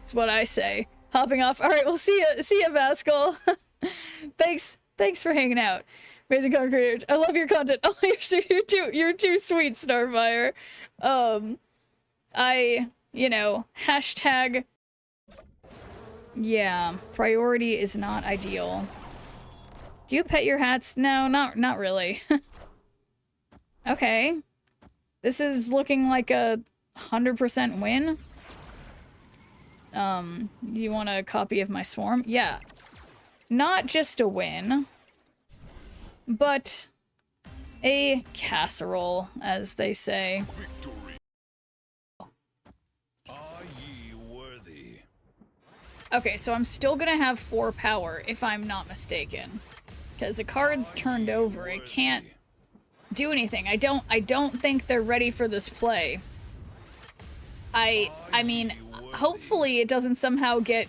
That's what I say. Hopping off. All right, we'll see ya, Vascal. Thanks for hanging out. Amazing content creator. I love your content. Oh, you're too sweet, Starfire. You know, hashtag. Yeah, priority is not ideal. Do you pet your hats? No, not really. Okay. This is looking like a 100% win. You want a copy of my swarm? Yeah. Not just a win, but a casserole, as they say. Victory. Are ye worthy? Okay, so I'm still gonna have 4 power, if I'm not mistaken. Because the card's turned over, it can't do anything. I don't think they're ready for this play. I mean, hopefully it doesn't somehow get,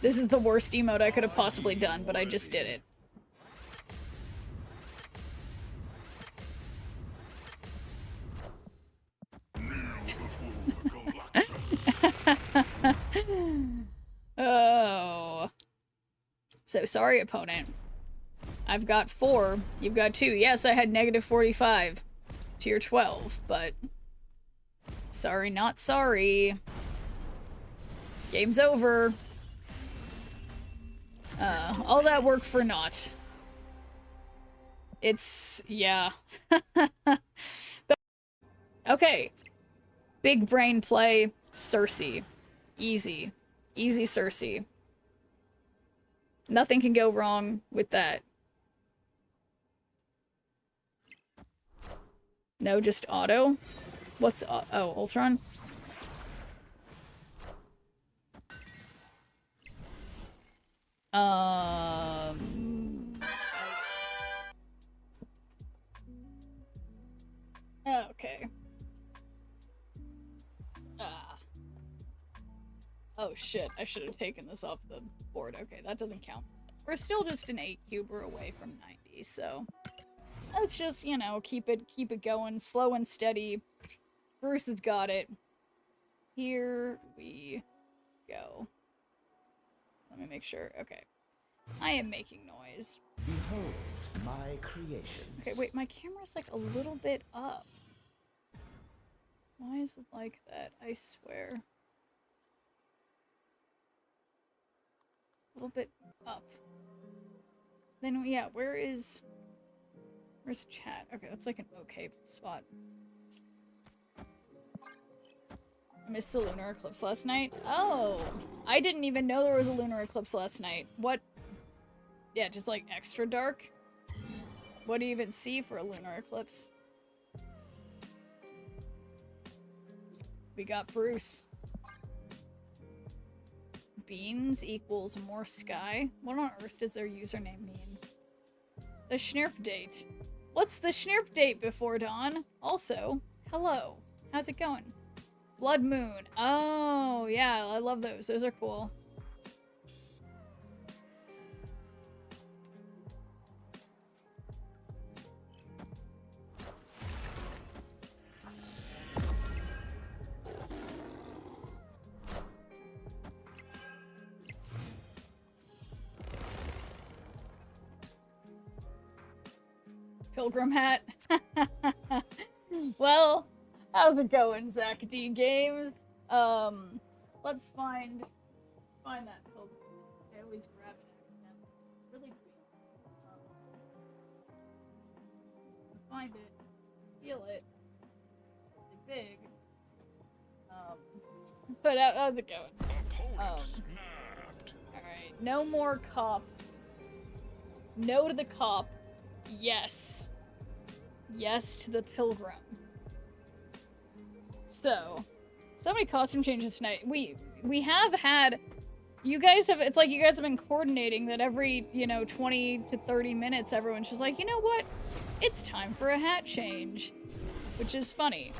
this is the worst emote I could have possibly done, but I just did it. Oh. So sorry, opponent. I've got 4. You've got 2. Yes, I had negative 45 to your 12, but sorry, not sorry. Game's over. All that work for naught. It's, yeah. Okay. Big brain play, Cersei. Easy. Easy Cersei. Nothing can go wrong with that. No, just auto? What's oh, Ultron? Okay. Oh shit, I should have taken this off the board. Okay, that doesn't count. We're still just an 8 cuber away from 90, so let's just, you know, keep it going, slow and steady. Bruce has got it. Here we go. Let me make sure. Okay. I am making noise. Behold my creations. Okay, wait, my camera's like a little bit up. Why is it like that? I swear. A little bit up. Then, yeah, where's chat? Okay, that's like an okay spot. I missed the lunar eclipse last night. Oh, I didn't even know there was a lunar eclipse last night. What Yeah, just like extra dark. What do you even see for a lunar eclipse? We got Bruce. Beans equals more sky. What on earth does their username mean? The SHNEERP date. What's the SHNEERP date before dawn? Also, hello. How's it going? Blood moon. Oh, yeah, I love those. Those are cool. Pilgrim hat. Well, how's it going, Zach D Games? Let's find that pilgrim. I always grab it accidentally. It's really green. Find it, feel it, it's big. But how's it going? All right, no more cop. No to the cop. Yes. Yes to the pilgrim. So many costume changes tonight. We have had, you guys have, it's like you guys have been coordinating that every, 20 to 30 minutes everyone's just like, you know what? It's time for a hat change. Which is funny.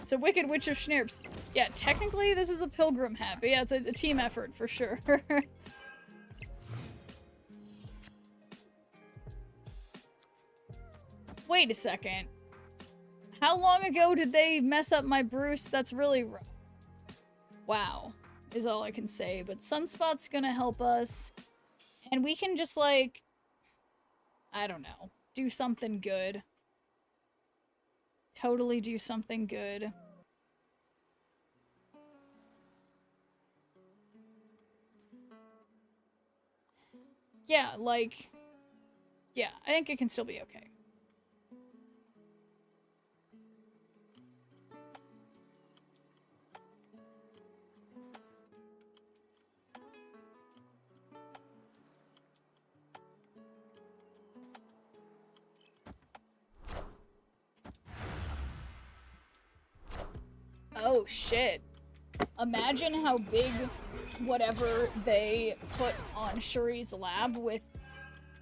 It's a Wicked Witch of SHNEERPs. Yeah, technically this is a pilgrim hat, but yeah, it's a team effort for sure. Wait a second. How long ago did they mess up my Bruce? That's really rough. Wow, is all I can say. But Sunspot's gonna help us. And we can just, like, I don't know, do something good. Totally do something good. Yeah, like, yeah, I think it can still be okay. Oh shit. Imagine how big whatever they put on Shuri's lab with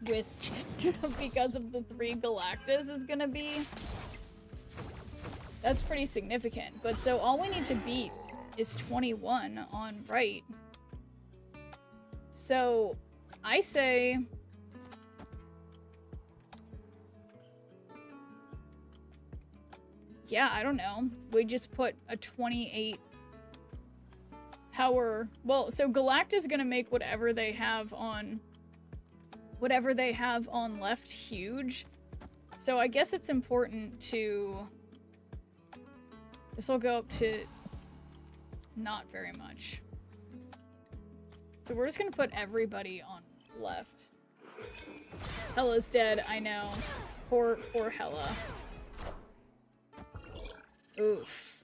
because of the 3 Galactus is gonna be. That's pretty significant. But so all we need to beat is 21 on right. So I say yeah, I don't know. We just put a 28 power. Well, so Galactus gonna make whatever they have on left huge. So I guess it's important to. This will go up to not very much. So we're just gonna put everybody on left. Hella's dead, I know. Poor Hella. Oof.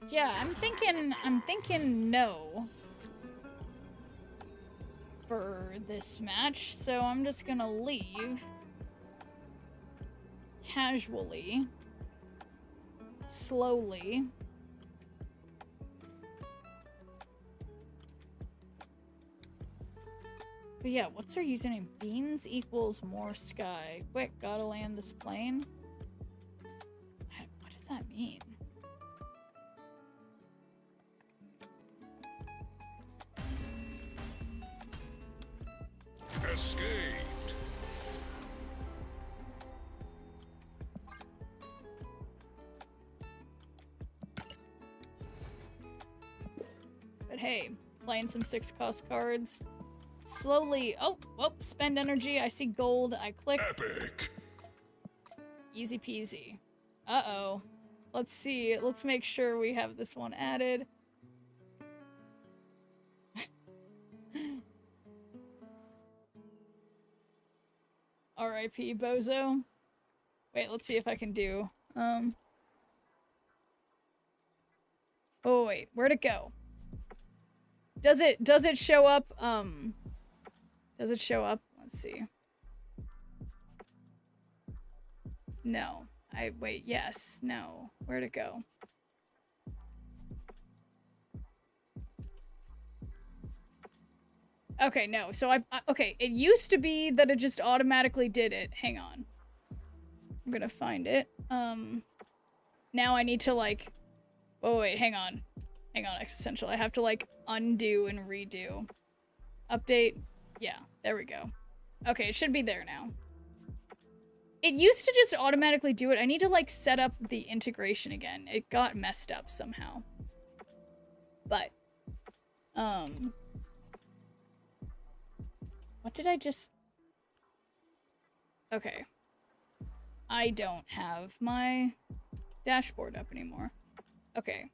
Yeah, I'm thinking no for this match, so I'm just gonna leave casually, slowly. But yeah, what's our username? Beans equals more sky. Quick, gotta land this plane. What does that mean? Escaped. But hey, playing some 6-cost cards. Slowly, oh, spend energy. I see gold. I click. Epic. Easy peasy. Uh-oh. Let's see. Let's make sure we have this one added. R.I.P. Bozo. Wait, let's see if I can do, oh wait, where'd it go? Does it show up, does it show up? Let's see. No. Wait, yes, no. Where'd it go? Okay, no. So okay, it used to be that it just automatically did it. Hang on. I'm gonna find it. Now I need to like, oh wait, hang on. Hang on, Existential. I have to like undo and redo. Update. Yeah, there we go. Okay, it should be there now. It used to just automatically do it. I need to like set up the integration again. It got messed up somehow. But, what did I just... Okay. I don't have my dashboard up anymore. Okay.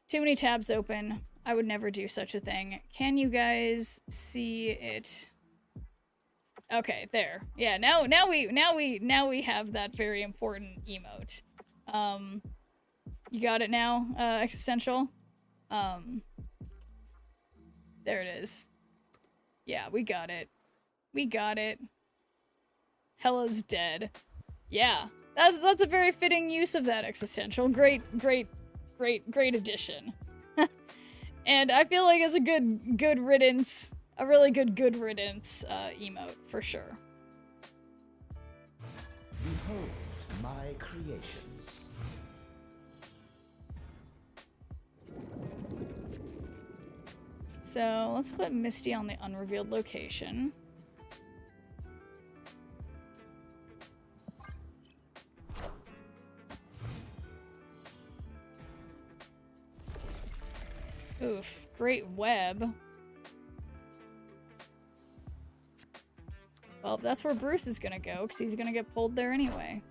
Too many tabs open. I would never do such a thing. Can you guys see it? Okay, there. Yeah, now we have that very important emote. You got it now, Existential? There it is. Yeah, we got it. We got it. Hella's dead. Yeah, that's a very fitting use of that, Existential. Great addition. And I feel like it's a good riddance, a really good riddance emote for sure. Behold my creations. So let's put Misty on the unrevealed location. Oof, great web. Well, that's where Bruce is gonna go, because he's gonna get pulled there anyway.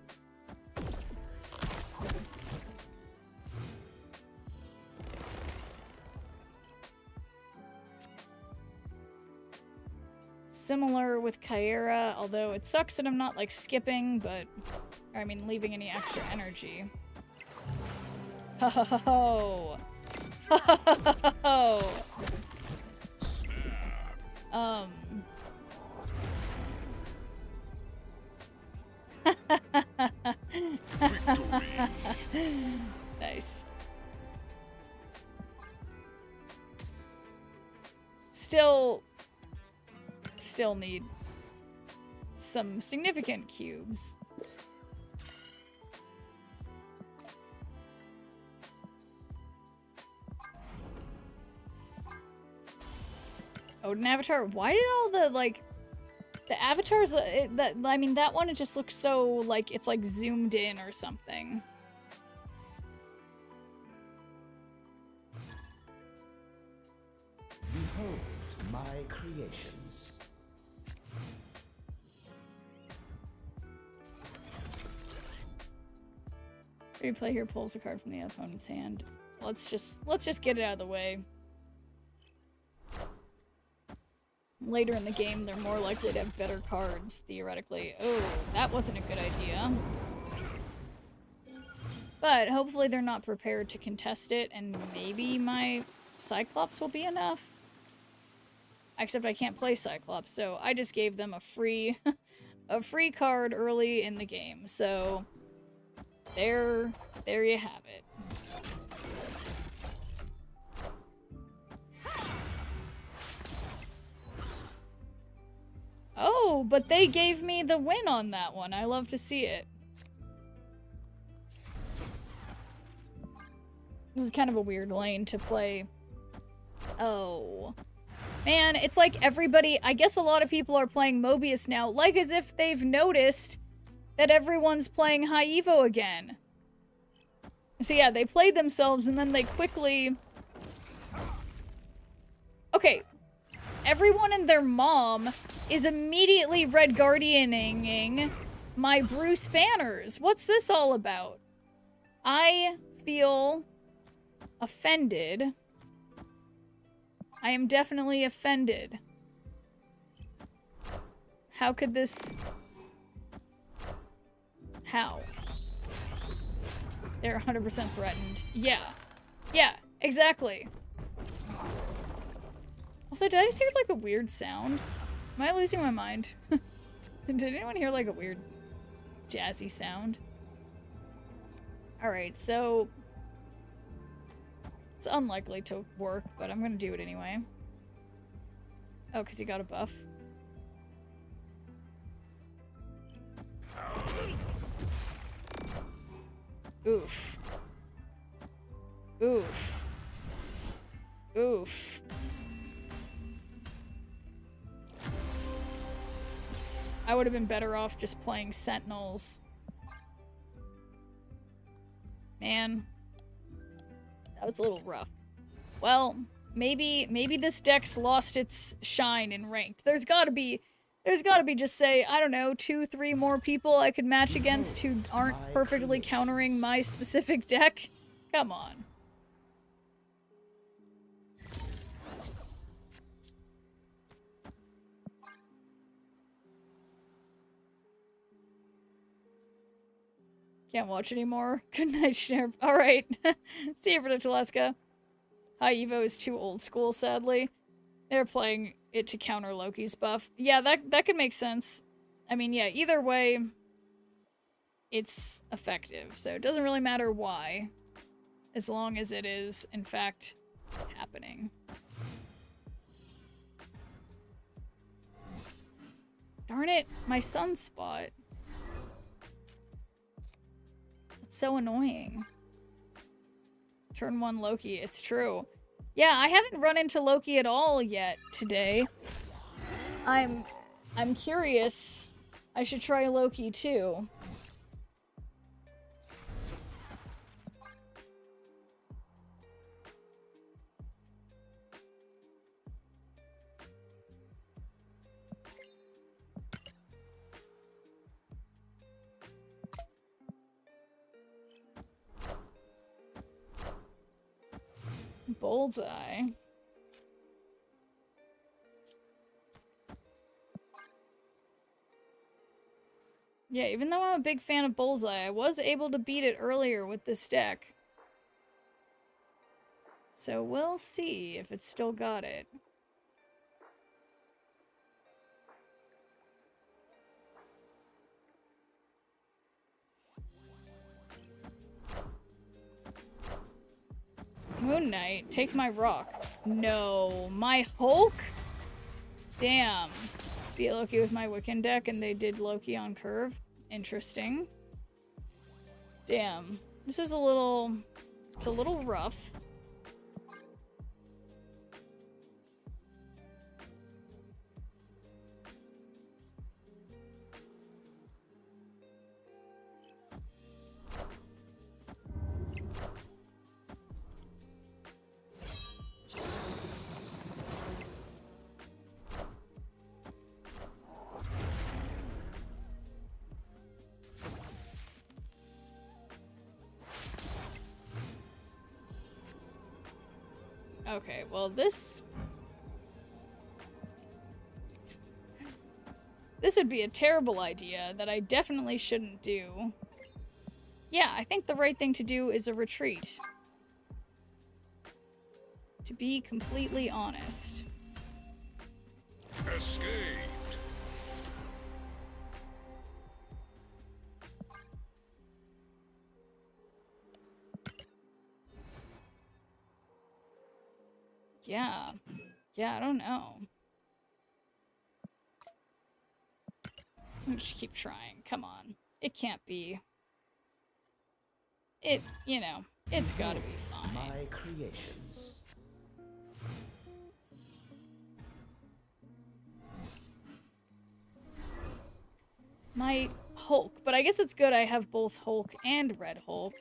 Similar with Kyera, although it sucks that I'm not, like, skipping, but... I mean, leaving any extra energy. Ho ho ho ho! Ho ho ho ho ho! Nice. Still need some significant cubes. Odin Avatar. Why did all the, like, the avatars, I mean, that one, it just looks so, like, it's, like, zoomed in or something. Behold my creations. Replay here pulls a card from the opponent's hand. Let's just get it out of the way. Later in the game, they're more likely to have better cards, theoretically. Oh, that wasn't a good idea. But hopefully they're not prepared to contest it, and maybe my Cyclops will be enough. Except I can't play Cyclops, so I just gave them a free card early in the game. So there you have it. Oh, but they gave me the win on that one. I love to see it. This is kind of a weird lane to play. Oh. Man, it's like everybody... I guess a lot of people are playing Mobius now, like as if they've noticed that everyone's playing High Evo again. So yeah, they played themselves and then they quickly... Okay. Everyone and their mom is immediately Red Guardianing my Bruce banners. What's this all about? I feel offended. I am definitely offended. How could this How? They're 100% threatened. Yeah. Yeah, exactly. Also, did I just hear like a weird sound? Am I losing my mind? Did anyone hear like a weird jazzy sound? Alright, so it's unlikely to work, but I'm gonna do it anyway. Oh, because he got a buff. Oof. Oof. Oof. I would have been better off just playing Sentinels. Man. That was a little rough. Well, maybe this deck's lost its shine in ranked. There's gotta be just say, I don't know, 2-3 more people I could match against who aren't perfectly countering my specific deck. Come on. Can't watch anymore. Good night, SHNEERP. Alright. See you, Predictaleska. High Evo is too old school, sadly. They're playing it to counter Loki's buff. Yeah, that could make sense. I mean, yeah, either way, it's effective. So it doesn't really matter why, as long as it is, in fact, happening. Darn it, my sunspot. It's so annoying. Turn 1 Loki, it's true. Yeah, I haven't run into Loki at all yet today. I'm curious. I should try Loki too. Bullseye. Yeah, even though I'm a big fan of Bullseye, I was able to beat it earlier with this deck. So we'll see if it's still got it. Moon Knight, take my rock. No, my Hulk? Damn. Beat Loki with my Wiccan deck and they did Loki on curve. Interesting. Damn. This is a little... It's a little rough. Okay, well this would be a terrible idea that I definitely shouldn't do. Yeah, I think the right thing to do is a retreat. To be completely honest. Escaped. Yeah. Yeah, I don't know. Let's just keep trying. Come on. It can't be. It, you know, it's gotta be fine. My creations. My Hulk. But I guess it's good I have both Hulk and Red Hulk.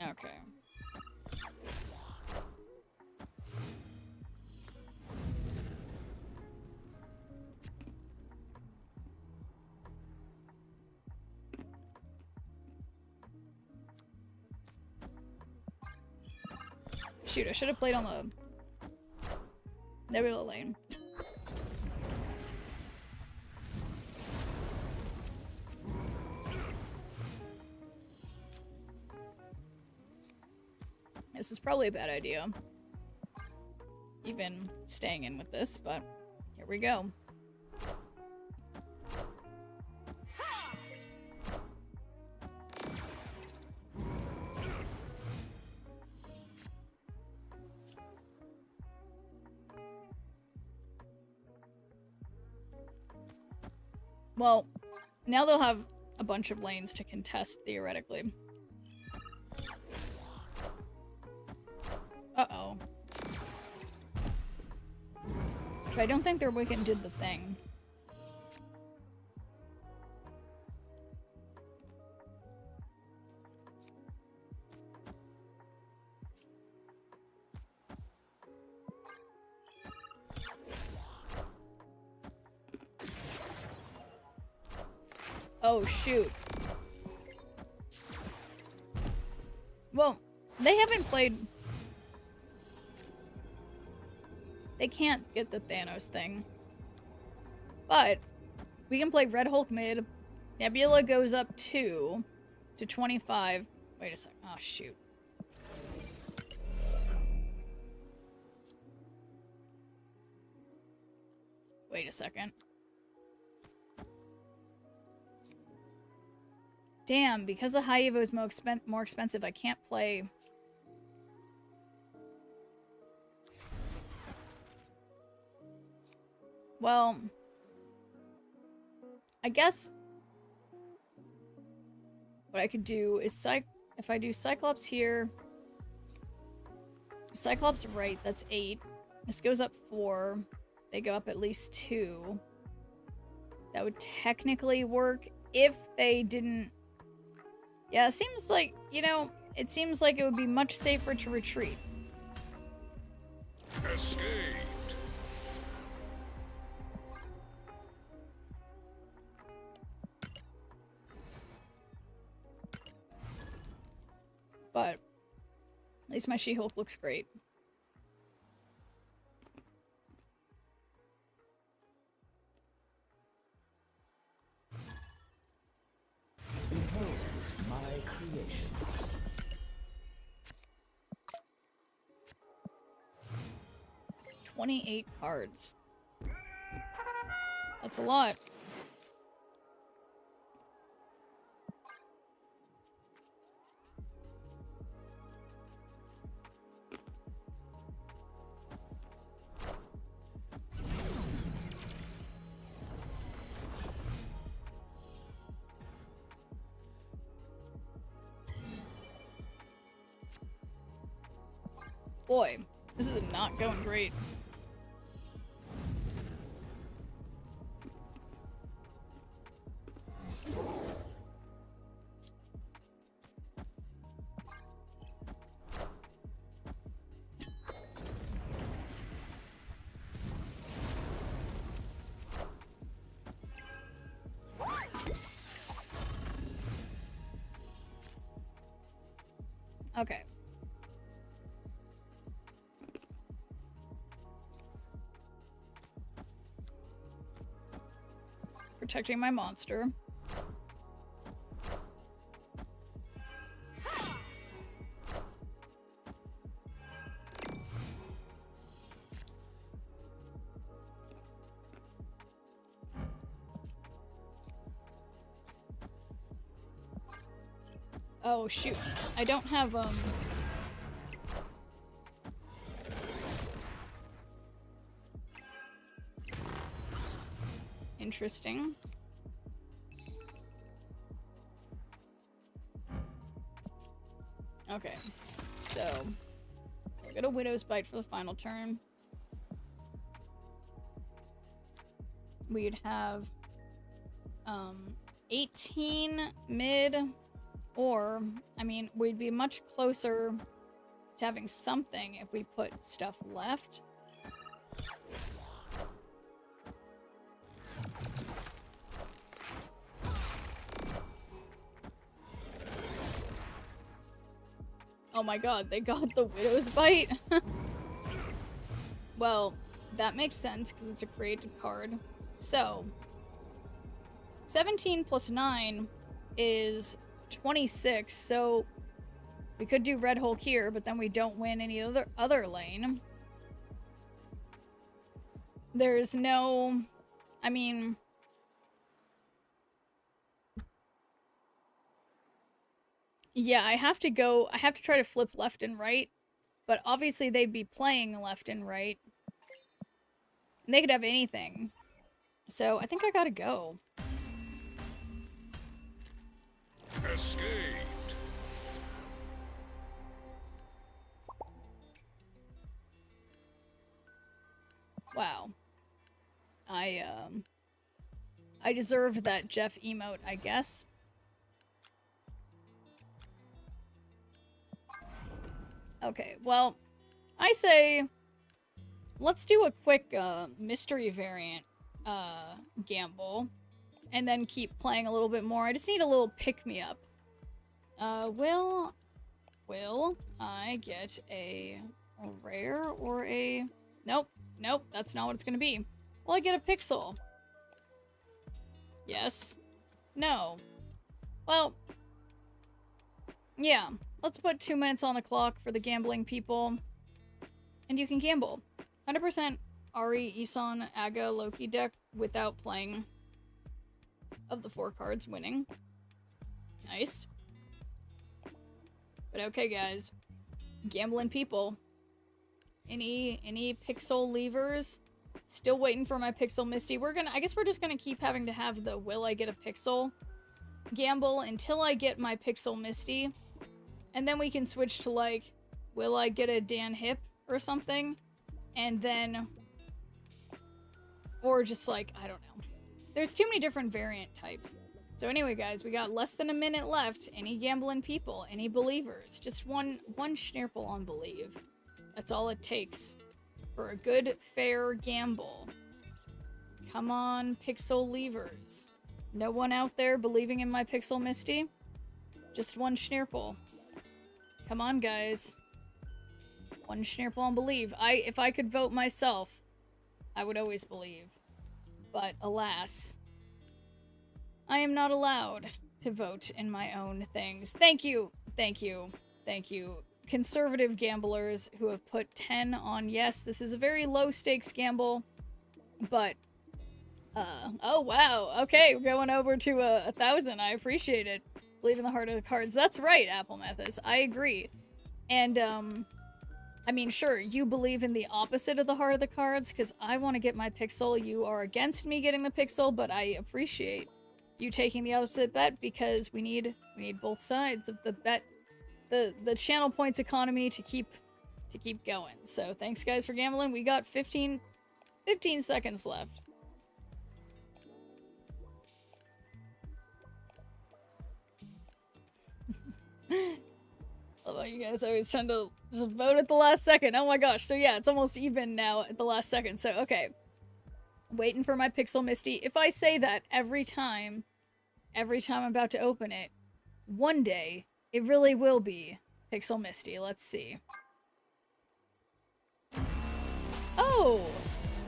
Okay. Shoot, I should have played on the Nebula lane. This is probably a bad idea. Even staying in with this, but here we go. Well, now they'll have a bunch of lanes to contest, theoretically. Uh-oh. I don't think their Wiccan did the thing. Oh, shoot. Well, they haven't played... They can't get the Thanos thing. But we can play Red Hulk mid. Nebula goes up 2 to 25. Wait a sec. Oh, shoot. Wait a second. Damn, because the high evo is more expensive, I can't play... Well, I guess what I could do is if I do Cyclops here, Cyclops right, that's 8. This goes up 4. They go up at least 2. That would technically work if they didn't... Yeah, it seems like, you know, it seems like it would be much safer to retreat. Escaped. But at least my She-Hulk looks great. Behold my creations. 28 cards. That's a lot. Boy, this is not going great. Okay. Protecting my monster. Oh shoot. I don't have Interesting. Okay, so we'll get a Widow's Bite for the final turn. We'd have 18 mid, or I mean, we'd be much closer to having something if we put stuff left. Oh my god, they got the Widow's Bite. Well, that makes sense because it's a created card. So, 17 plus 9 is 26, so we could do Red Hulk here, but then we don't win any other lane. There's no... I mean... Yeah, I have to try to flip left and right, but obviously they'd be playing left and right. And they could have anything. So I think I gotta go. Escaped. Wow. I deserved that Jeff emote, I guess. Okay, well, I say let's do a quick mystery variant gamble and then keep playing a little bit more. I just need a little pick-me-up. Will I get a rare or a... Nope, that's not what it's gonna be. Will I get a pixel? Yes. No. Well, yeah. Let's put 2 minutes on the clock for the gambling people. And you can gamble. 100% Ari, Isan, Aga, Loki deck without playing of the 4 cards winning. Nice. But okay, guys. Gambling people. Any pixel levers? Still waiting for my Pixel Misty. I guess we're just gonna keep having to have the will I get a pixel gamble until I get my Pixel Misty. And then we can switch to, like, will I get a Dan Hip or something? And then... Or just, like, I don't know. There's too many different variant types. So anyway, guys, we got less than a minute left. Any gambling people? Any believers? Just one Schneerple on believe. That's all it takes for a good, fair gamble. Come on, Pixel Levers. No one out there believing in my Pixel Misty? Just one Schneerple. Come on, guys. One Schneerple on believe. If I could vote myself, I would always believe. But alas, I am not allowed to vote in my own things. Thank you. Conservative gamblers who have put 10 on yes. This is a very low stakes gamble, but oh wow. Okay, we're going over to 1,000. I appreciate it. Believe in the heart of the cards. That's right, Apple Methus. I agree. And, I mean, sure, you believe in the opposite of the heart of the cards, because I want to get my pixel. You are against me getting the pixel, but I appreciate you taking the opposite bet, because we need both sides of the bet, the channel points economy to keep going. So thanks, guys, for gambling. We got 15 seconds left. Although you guys always tend to just vote at the last second. Oh my gosh. So yeah, it's almost even now at the last second. So, okay. Waiting for my Pixel Misty. If I say that every time I'm about to open it, one day, it really will be Pixel Misty. Let's see. Oh!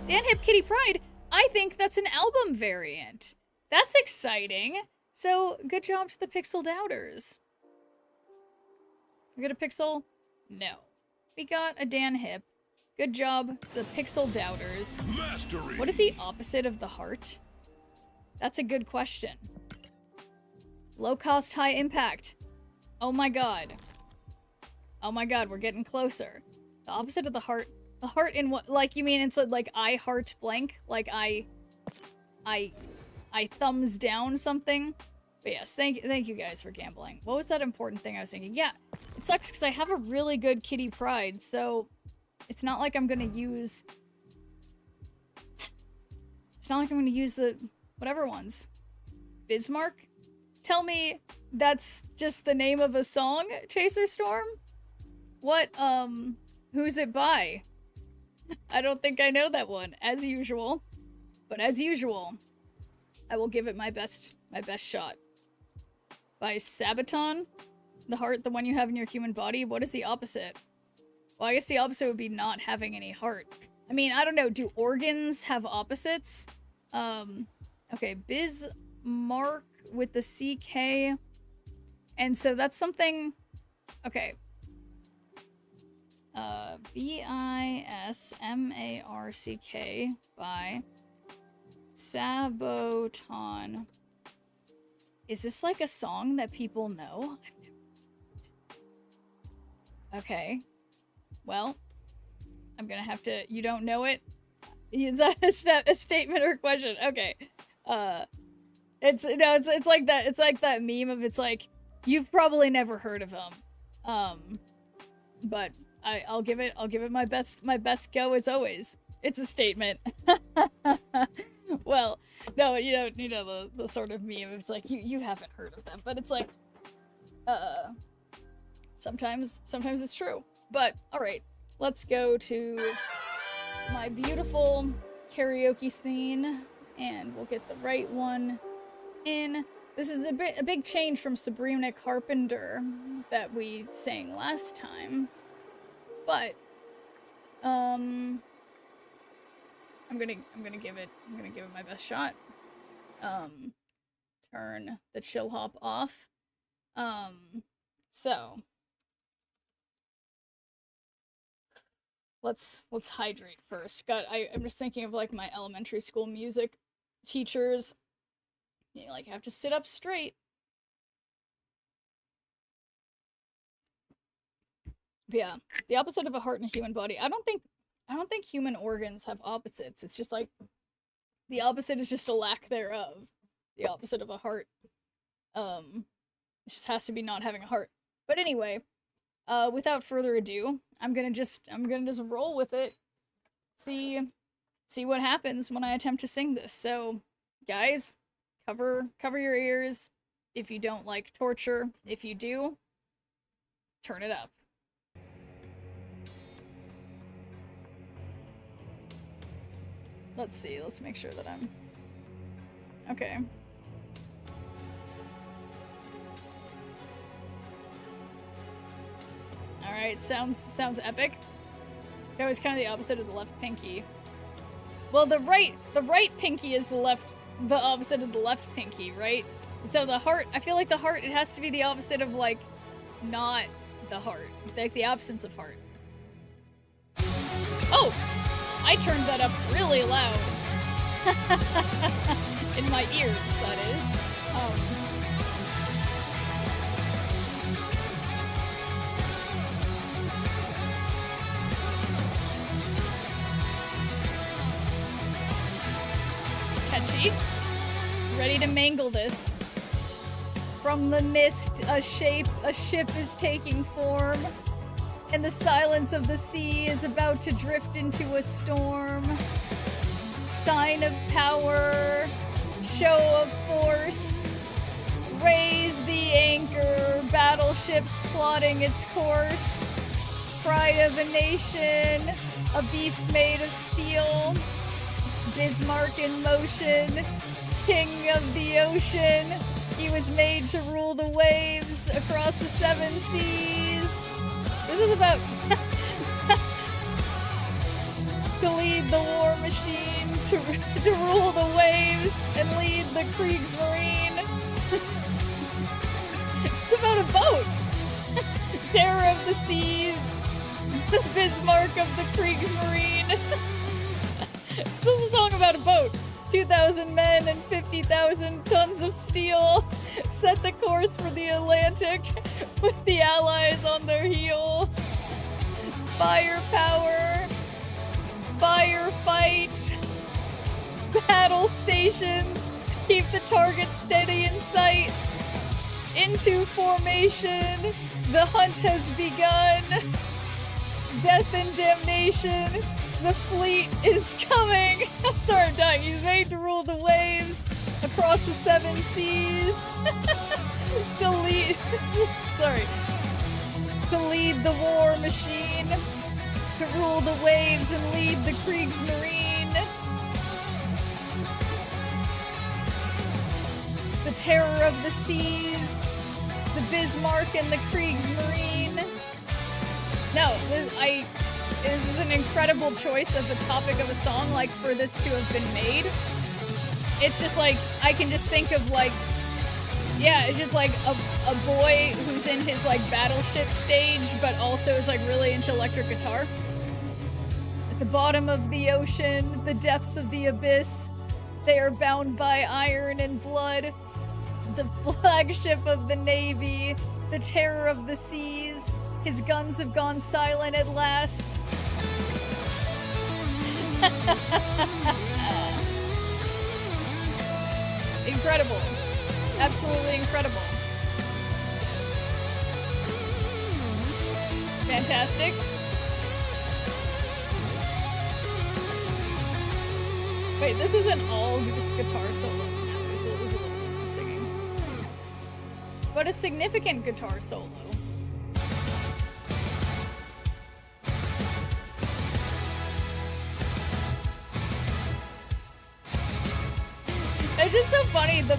Dan Hip Kitty Pride. I think that's an album variant. That's exciting. So, good job to the Pixel Doubters. We got a Pixel? No. We got a Dan Hip. Good job, the Pixel Doubters. Mastery. What is the opposite of the heart? That's a good question. Low cost, high impact. Oh my god. Oh my god, we're getting closer. The opposite of the heart. The heart in what? Like, you mean it's like I heart blank? Like I thumbs down something? But yes, thank you guys for gambling. What was that important thing I was thinking? Yeah, it sucks because I have a really good Kitty Pride, so it's not like I'm gonna use... It's not like I'm gonna use the whatever ones. Bismarck? Tell me that's just the name of a song, Chaser Storm? What, who's it by? I don't think I know that one, as usual. But as usual, I will give it my best shot. By Sabaton? The heart, the one you have in your human body? What is the opposite? Well, I guess the opposite would be not having any heart. I mean, I don't know. Do organs have opposites? Okay, Bismarck with the CK. And so that's something... Okay. B-I-S-M-A-R-C-K by Saboton. Is this like a song that people know? Okay. Well, I'm gonna have to... You don't know it? Is that a statement or a question? Okay. It's like that. It's like that meme of it's like, you've probably never heard of him. But I'll give it my best go as always. It's a statement. Well, no, you know the sort of meme. It's like you haven't heard of them, but it's like, sometimes it's true. But all right, let's go to my beautiful karaoke scene, and we'll get the right one in. This is a big change from Sabrina Carpenter that we sang last time, but I'm gonna give it my best shot. Turn the chill hop off. So let's hydrate first. God, I'm just thinking of like my elementary school music teachers. You like have to sit up straight. But yeah, the opposite of a heart in a human body. I don't think human organs have opposites. It's just like the opposite is just a lack thereof. The opposite of a heart. It just has to be not having a heart. But anyway, without further ado, I'm gonna just roll with it. See what happens when I attempt to sing this. So, guys, cover your ears if you don't like torture. If you do, turn it up. Let's see. Let's make sure that I'm okay. All right, sounds epic. That was kind of the opposite of the left pinky. Well, the right pinky is the opposite of the left pinky, right? So the heart, I feel like the heart, it has to be the opposite of like not the heart, like the absence of heart. Oh, I turned that up really loud. In my ears, that is. Catchy. Ready to mangle this. From the mist, a ship is taking form, and the silence of the sea is about to drift into a storm. Sign of power, show of force, raise the anchor, battleships plotting its course. Pride of a nation, a beast made of steel. Bismarck in motion, king of the ocean. He was made to rule the waves across the 7 seas. This is about to lead the war machine, to rule the waves and lead the Kriegsmarine. It's about a boat. Terror of the seas, the Bismarck of the Kriegsmarine. This is a song about a boat. 2,000 men and 50,000 tons of steel set the course for the Atlantic with the Allies on their heel. Firepower, firefight, battle stations, keep the target steady in sight. Into formation, the hunt has begun. Death and damnation, the fleet is coming. Sorry, I'm dying. He's made to rule the waves across the 7 seas. To lead the war machine, to rule the waves and lead the Kriegsmarine. The terror of the seas, the Bismarck and the Kriegsmarine. No, this is an incredible choice of the topic of a song, like, for this to have been made. It's just like, I can just think of, like, yeah, it's just like a boy who's in his, like, battleship stage, but also is, like, really into electric guitar. At the bottom of the ocean, the depths of the abyss, they are bound by iron and blood. The flagship of the Navy, the terror of the seas, his guns have gone silent at last. Incredible. Absolutely incredible. Fantastic. Wait, this isn't all just guitar solos now. There's a little bit more singing. But a significant guitar solo. It's just so funny, the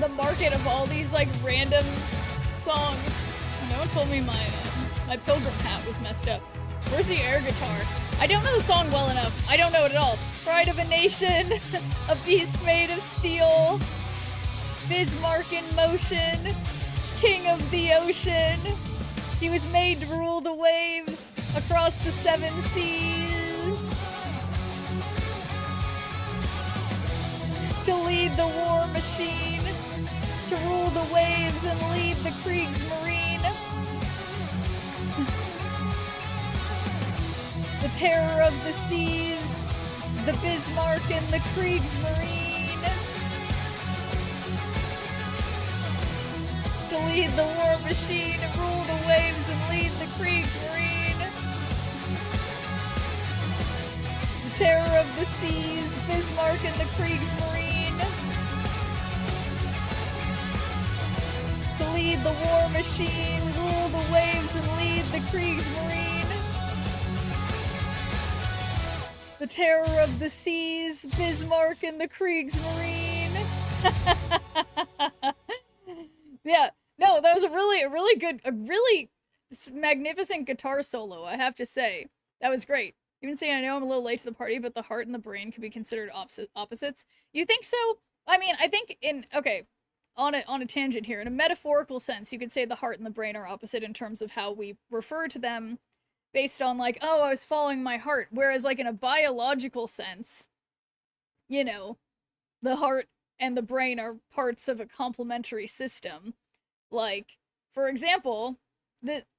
market of all these, like, random songs. Oh, no one told me my pilgrim hat was messed up. Where's the air guitar? I don't know the song well enough. I don't know it at all. Pride of a nation, a beast made of steel, Bismarck in motion, king of the ocean. He was made to rule the waves across the 7 seas. To lead the war machine, to rule the waves and lead the Kriegsmarine. The terror of the seas, the Bismarck and the Kriegsmarine. To lead the war machine, rule the waves and lead the Kriegsmarine. The terror of the seas, Bismarck and the Kriegsmarine. To lead the war machine, rule the waves and lead the Kriegsmarine. The terror of the seas, Bismarck and the Kriegsmarine. Yeah, no, that was a really good, a really magnificent guitar solo, I have to say. That was great. Even saying I know I'm a little late to the party, but the heart and the brain could be considered opposites. You think so? I mean, I think okay, on a tangent here, in a metaphorical sense, you could say the heart and the brain are opposite in terms of how we refer to them based on, like, oh, I was following my heart. Whereas, like, in a biological sense, you know, the heart and the brain are parts of a complementary system. Like, for example,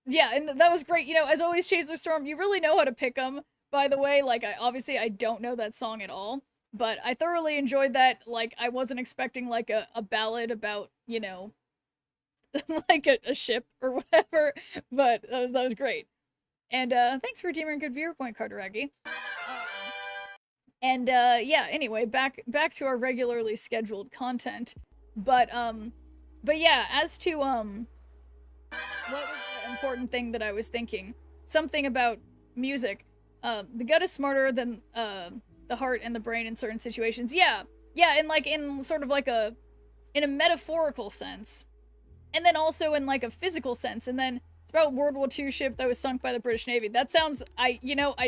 yeah, and that was great. You know, as always, Chase the Storm, you really know how to pick them. By the way, like, I don't know that song at all, but I thoroughly enjoyed that. Like, I wasn't expecting, like, a ballad about, you know, like a ship or whatever, but that was great. And thanks for redeeming a good viewer point, Carteraggy. Yeah, anyway, back to our regularly scheduled content. But yeah, as to what was the important thing that I was thinking? Something about music. The gut is smarter than the heart and the brain in certain situations. Yeah, and like in sort of like in a metaphorical sense, and then also in like a physical sense, and then it's about World War II ship that was sunk by the British Navy. That sounds, I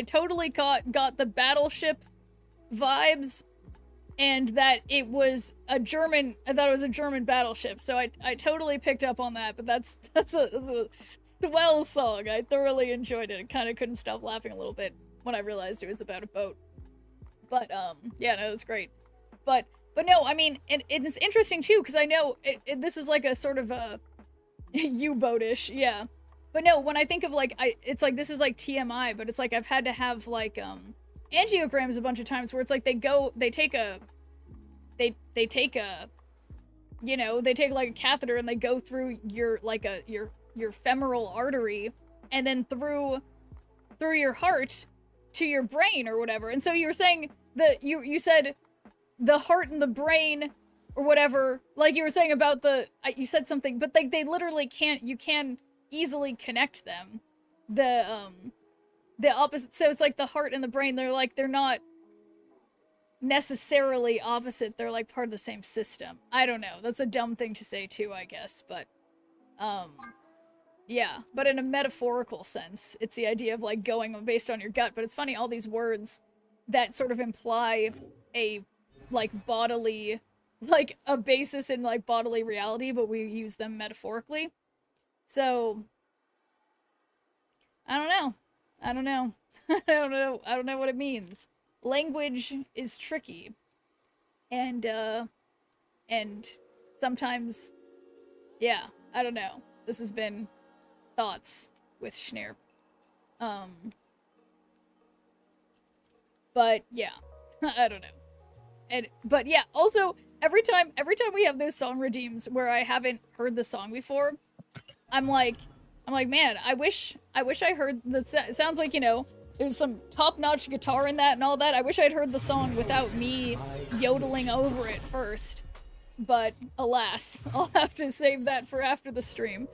totally got the battleship vibes, and that it was a German. I thought it was a German battleship, so I totally picked up on that. But that's a swell song. I thoroughly enjoyed it. I kind of couldn't stop laughing a little bit when I realized it was about a boat. But yeah, no, it was great. But no, I mean, it's interesting too, because I know this is like a sort of a U-boat-ish, yeah. But no, when I think of like, it's like, this is like TMI, but it's like I've had to have like angiograms a bunch of times where it's like they take like a catheter and they go through your like your femoral artery and then through your heart to your brain or whatever. And so you were saying that you said the heart and the brain or whatever, like you were saying about you said something, but like they literally you can easily connect them. The opposite, so it's like the heart and the brain, they're not necessarily opposite, they're like part of the same system. I don't know, that's a dumb thing to say too, I guess, but Yeah, but in a metaphorical sense, it's the idea of like going based on your gut. But it's funny, all these words that sort of imply a like bodily, like a basis in like bodily reality, but we use them metaphorically. So I don't know. I don't know. I don't know what it means. Language is tricky. And sometimes, yeah, I don't know. This has been thoughts with SHNEERP. But yeah, I don't know. But yeah, also every time we have those song redeems where I haven't heard the song before, I'm like, man, I wish I heard the. It sounds like, you know, there's some top-notch guitar in that and all that. I wish I'd heard the song without me yodeling over it first. But alas, I'll have to save that for after the stream.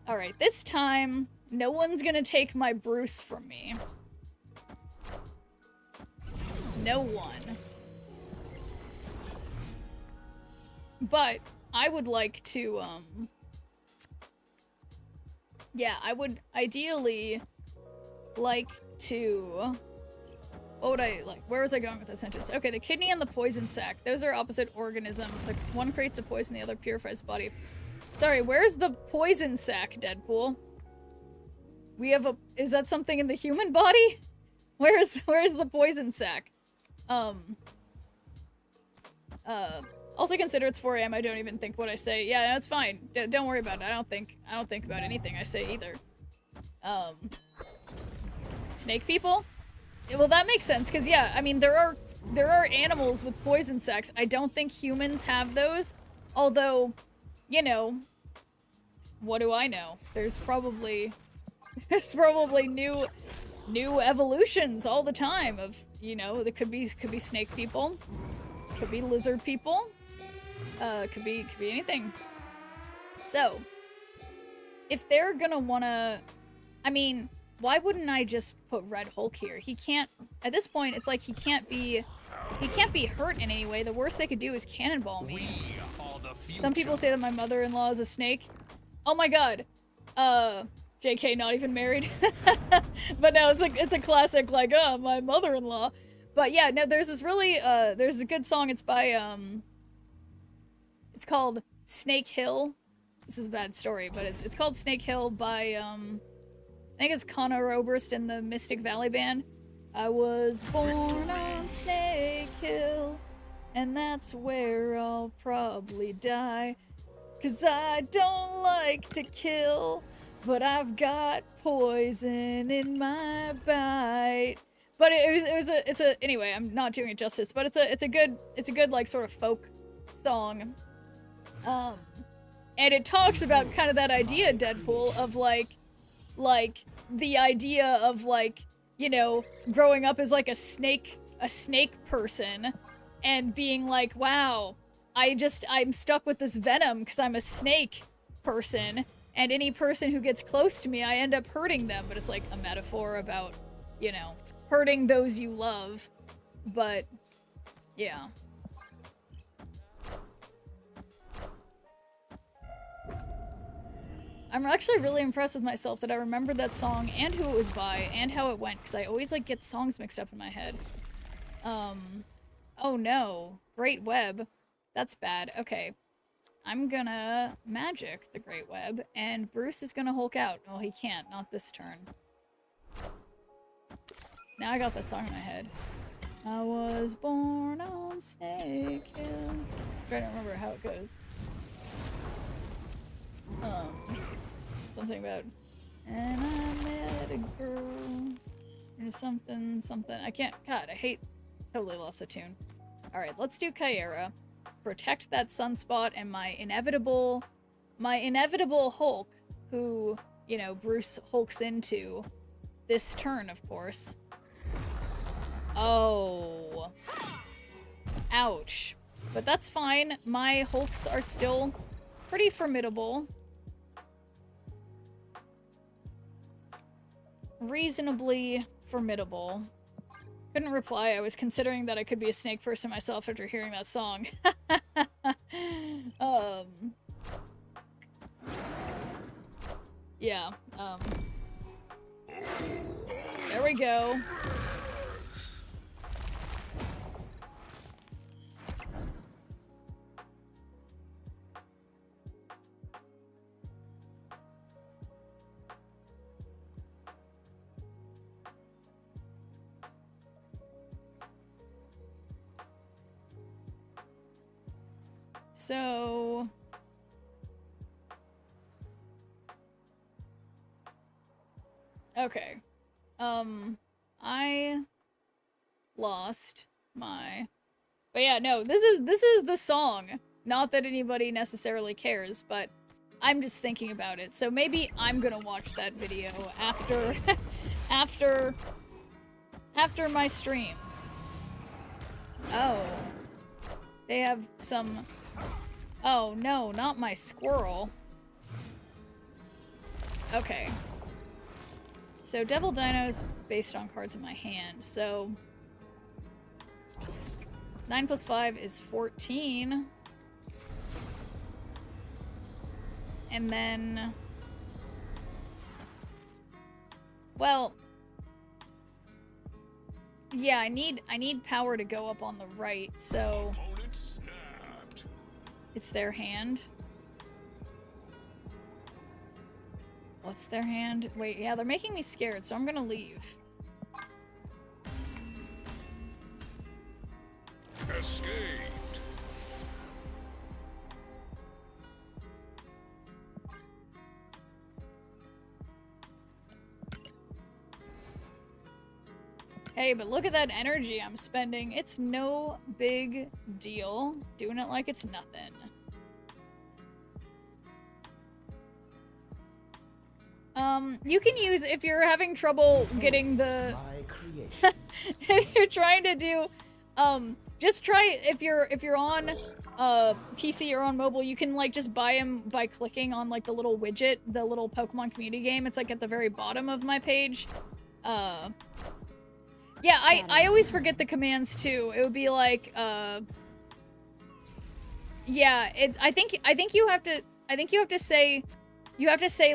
Alright, this time, no one's gonna take my Bruce from me. No one. But I would like to, yeah, I would ideally like to... What would I like? Where was I going with that sentence? Okay, the kidney and the poison sac. Those are opposite organism. The one creates a poison, the other purifies the body. Sorry, where's the poison sac, Deadpool? We have a... Is that something in the human body? Where's the poison sac? Also consider it's 4 AM. I don't even think what I say. Yeah, that's fine. Don't worry about it. I don't think about anything I say either. Snake people? Well, that makes sense, because yeah, I mean, there are animals with poison sacs. I don't think humans have those, although, you know, what do I know? There's probably new evolutions all the time of, you know, there could be snake people, could be lizard people, could be anything. So, if they're gonna wanna, I mean, why wouldn't I just put Red Hulk here? He can't, at this point, it's like he can't be hurt in any way. The worst they could do is cannonball me. Some people say that my mother-in-law is a snake. Oh my god. JK, not even married. But no, it's a classic, like, oh, my mother-in-law. But yeah, no, there's this really, there's a good song, it's by, it's called Snake Hill. This is a bad story, but it's called Snake Hill by, I think it's Connor Oberst and the Mystic Valley Band. I was born on Snake Hill, and that's where I'll probably die. 'Cause I don't like to kill, but I've got poison in my bite. But it's a anyway, I'm not doing it justice, but it's a good like sort of folk song. And it talks about kind of that idea, Deadpool, of like the idea of like, you know, growing up as like a snake person and being like, wow, I'm stuck with this venom because I'm a snake person, and any person who gets close to me, I end up hurting them. But it's like a metaphor about, you know, hurting those you love. But yeah. I'm actually really impressed with myself that I remembered that song and who it was by and how it went, because I always like get songs mixed up in my head. Oh no. Great Web. That's bad. Okay. I'm gonna magic the Great Web, and Bruce is gonna Hulk out. Well, he can't. Not this turn. Now I got that song in my head. I was born on Snake Hill. I'm trying to remember how it goes. Something about, and I met a girl, or something. I can't, God, totally lost the tune. Alright, let's do Kyera. Protect that sunspot and my inevitable Hulk, who, you know, Bruce hulks into this turn, of course. Oh. Ouch. But that's fine. My Hulks are still pretty formidable. Reasonably formidable. Couldn't reply. I was considering that I could be a snake person myself after hearing that song. Yeah, there we go. So okay. I lost my, but yeah, no, this is the song. Not that anybody necessarily cares, but I'm just thinking about it. So maybe I'm gonna watch that video after after my stream. Oh. They have some... Oh, no, not my squirrel. Okay. So, Devil Dino's based on cards in my hand, so... 9 plus 5 is 14. And then... Well... Yeah, I need power to go up on the right, so... It's their hand. What's their hand? Wait, yeah, they're making me scared, so I'm gonna leave. Escaped. Hey, but look at that energy I'm spending. It's no big deal. Doing it like it's nothing. You can use, if you're having trouble getting the... My creation. If you're trying to do, just try, if you're on, PC or on mobile, you can, like, just buy them by clicking on, like, the little widget, the little Pokemon community game. It's, like, at the very bottom of my page. Yeah, I always forget the commands, too. It would be, like, yeah, I think you have to say,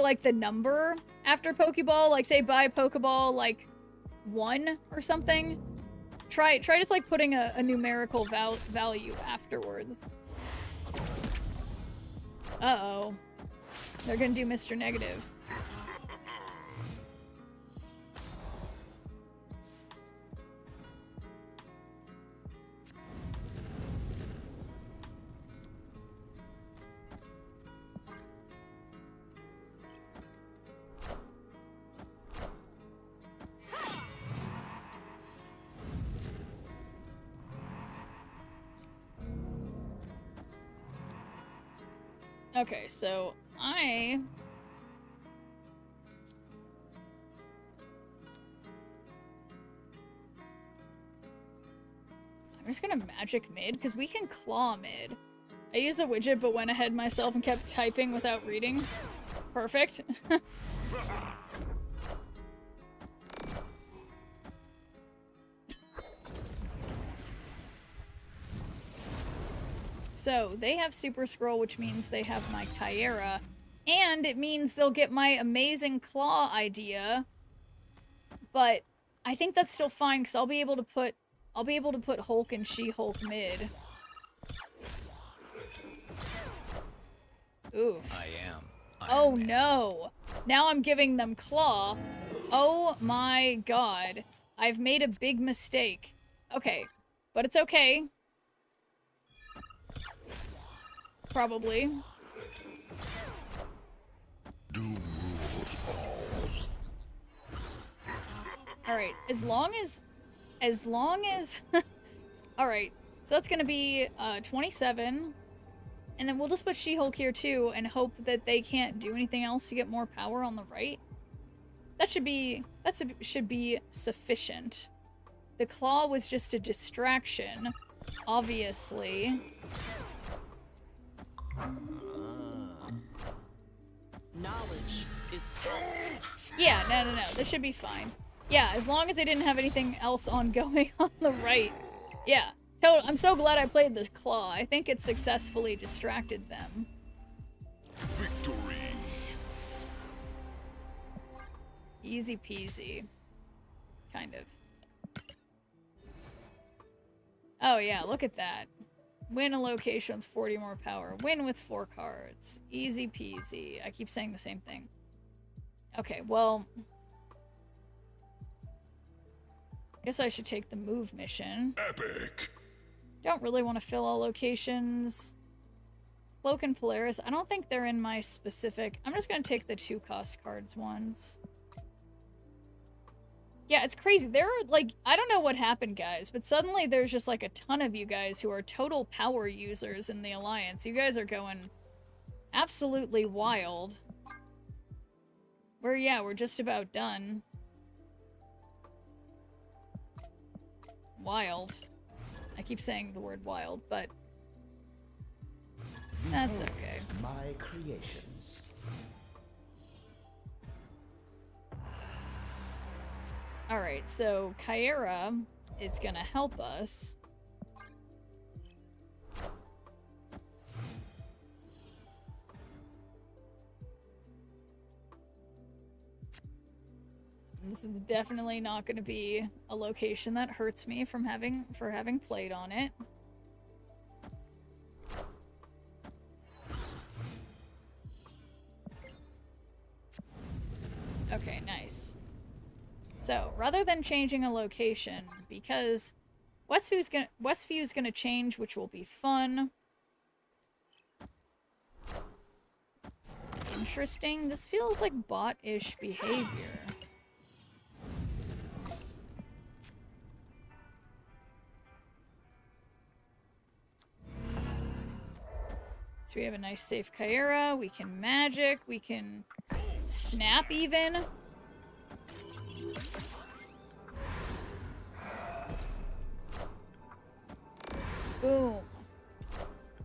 like, the number after Pokeball, like, say, buy Pokeball, like, 1 or something. Try just, like, putting a numerical value afterwards. Uh-oh. They're gonna do Mr. Negative. Okay, so I'm just gonna magic mid, because we can claw mid. I used a widget but went ahead myself and kept typing without reading. Perfect. So, they have Super Scroll, which means they have my Kyera, and it means they'll get my amazing claw idea, but I think that's still fine, because I'll be able to put Hulk and She-Hulk mid. Oof. I am. Oh no! Now I'm giving them claw. Oh my god. I've made a big mistake. Okay. But it's okay. Probably. Doom rules all. Alright, as long as alright, so that's gonna be 27. And then we'll just put She-Hulk here too and hope that they can't do anything else to get more power on the right. That should be sufficient. The claw was just a distraction, obviously. Knowledge is power. Yeah, no. This should be fine. Yeah, as long as they didn't have anything else ongoing on the right. Yeah, I'm so glad I played this claw. I think it successfully distracted them. Victory. Easy peasy. Kind of. Oh yeah, look at that. Win a location with 40 more power. Win with 4 cards. Easy peasy. I keep saying the same thing. Okay, well... guess I should take the move mission. Epic. Don't really want to fill all locations. Cloak and Polaris. I don't think they're in my specific... I'm just going to take the 2 cost cards ones. Yeah, it's crazy. There are, like, I don't know what happened, guys, but suddenly there's just, like, a ton of you guys who are total power users in the Alliance. You guys are going absolutely wild. We're just about done. Wild. I keep saying the word wild, but that's okay. My creations. Alright, so Kyra is gonna help us. This is definitely not gonna be a location that hurts me from having played on it. Okay, nice. So, rather than changing a location, because Westview's gonna change, which will be fun. Interesting. This feels like bot-ish behavior. So we have a nice safe Kyra, we can magic, we can snap even. Boom.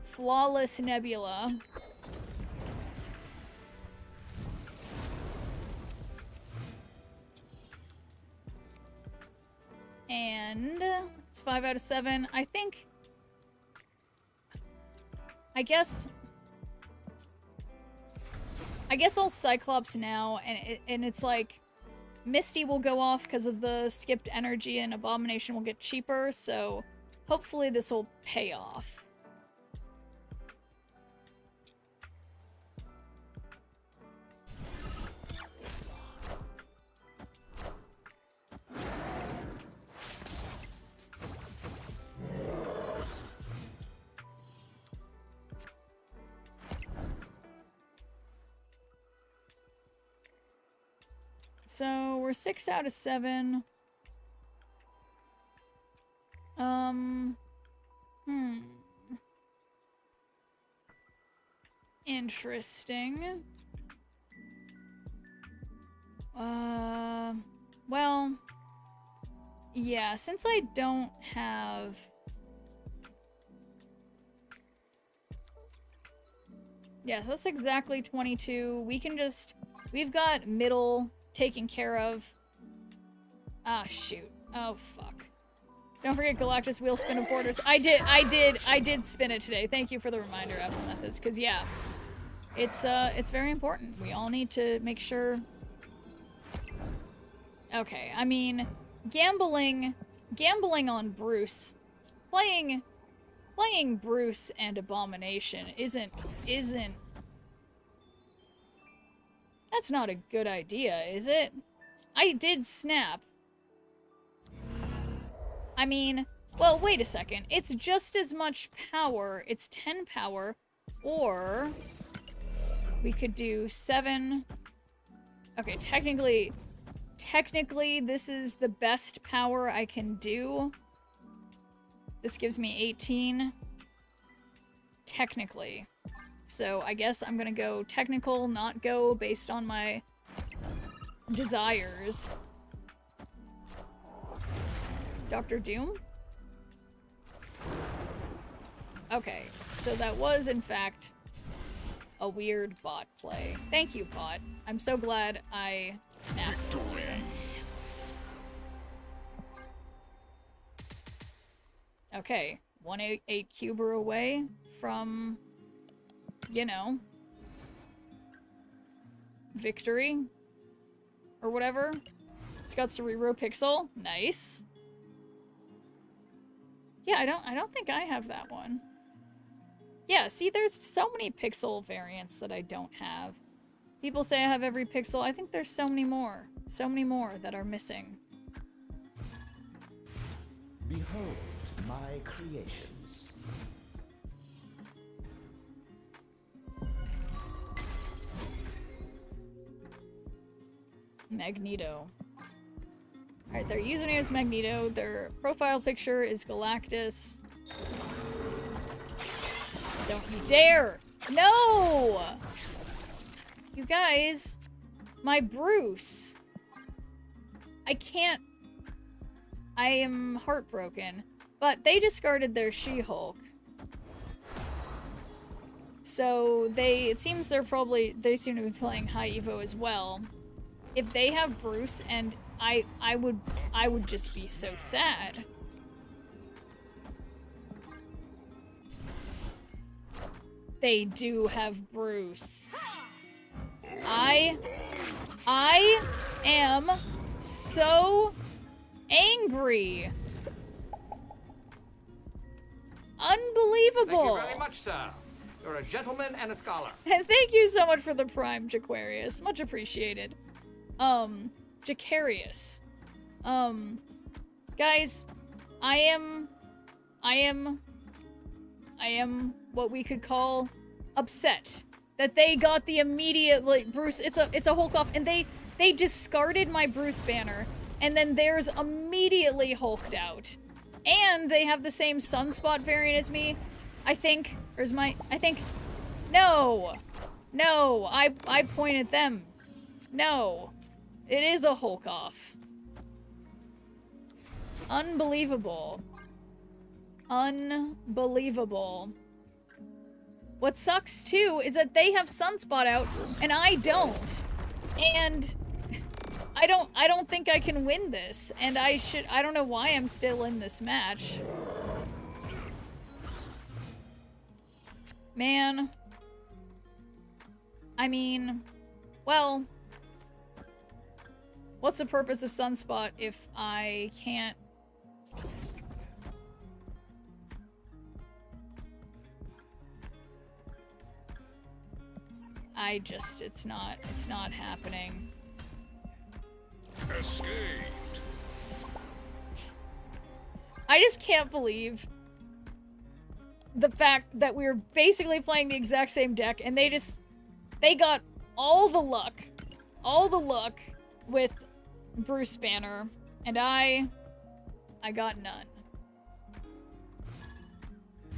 Flawless Nebula. And it's 5 out of 7. I guess I'll Cyclops now, and it's like Misty will go off because of the skipped energy, and Abomination will get cheaper, so hopefully this will pay off. So we're 6 out of 7. Interesting. Well, yeah, since I don't have... Yes, that's exactly 22. We can just... We've got middle taken care of. Ah, shoot. Oh, fuck. Don't forget Galactus wheel spin of borders. I did spin it today. Thank you for the reminder, Apple because yeah. It's very important. We all need to make sure. Okay, I mean, gambling on Bruce, playing Bruce and Abomination isn't. That's not a good idea, is it? I did snap. I mean, well, wait a second. It's just as much power. It's 10 power, or we could do 7. Okay, technically, this is the best power I can do. This gives me 18. Technically. So I guess I'm gonna go technical, not go based on my desires. Dr. Doom? Okay, so that was in fact a weird bot play. Thank you, bot. I'm so glad I snapped earlier. Okay, 188 cuber away from, you know, victory or whatever. It's got Cerebro Pixel. Nice. Yeah, I don't think I have that one. Yeah, see, there's so many pixel variants that I don't have. People say I have every pixel. I think there's so many more. So many more that are missing. Behold my creations. Magneto. Alright, their username is Magneto. Their profile picture is Galactus. Don't you dare! No! You guys, my Bruce. I can't. I am heartbroken. But they discarded their She-Hulk. So it seems they seem to be playing High Evo as well. If they have Bruce, and I would just be so sad. They do have Bruce. I am so angry. Unbelievable. Thank you very much, sir. You're a gentleman and a scholar. And thank you so much for the Prime, Jaquarius. Much appreciated. Jacarius. Guys, I am what we could call upset that they got the immediate, like, Bruce, it's a Hulk off, and they discarded my Bruce banner, and then theirs immediately hulked out. And they have the same Sunspot variant as me, I think. No, I pointed them. No, it is a Hulk off. Unbelievable. Unbelievable. What sucks too is that they have Sunspot out and I don't. And I don't think I can win this. And I don't know why I'm still in this match. Man. I mean, well, what's the purpose of Sunspot if I can't? It's not happening. Escaped. I just can't believe the fact that we were basically playing the exact same deck and they got all the luck with Bruce Banner, and I got none.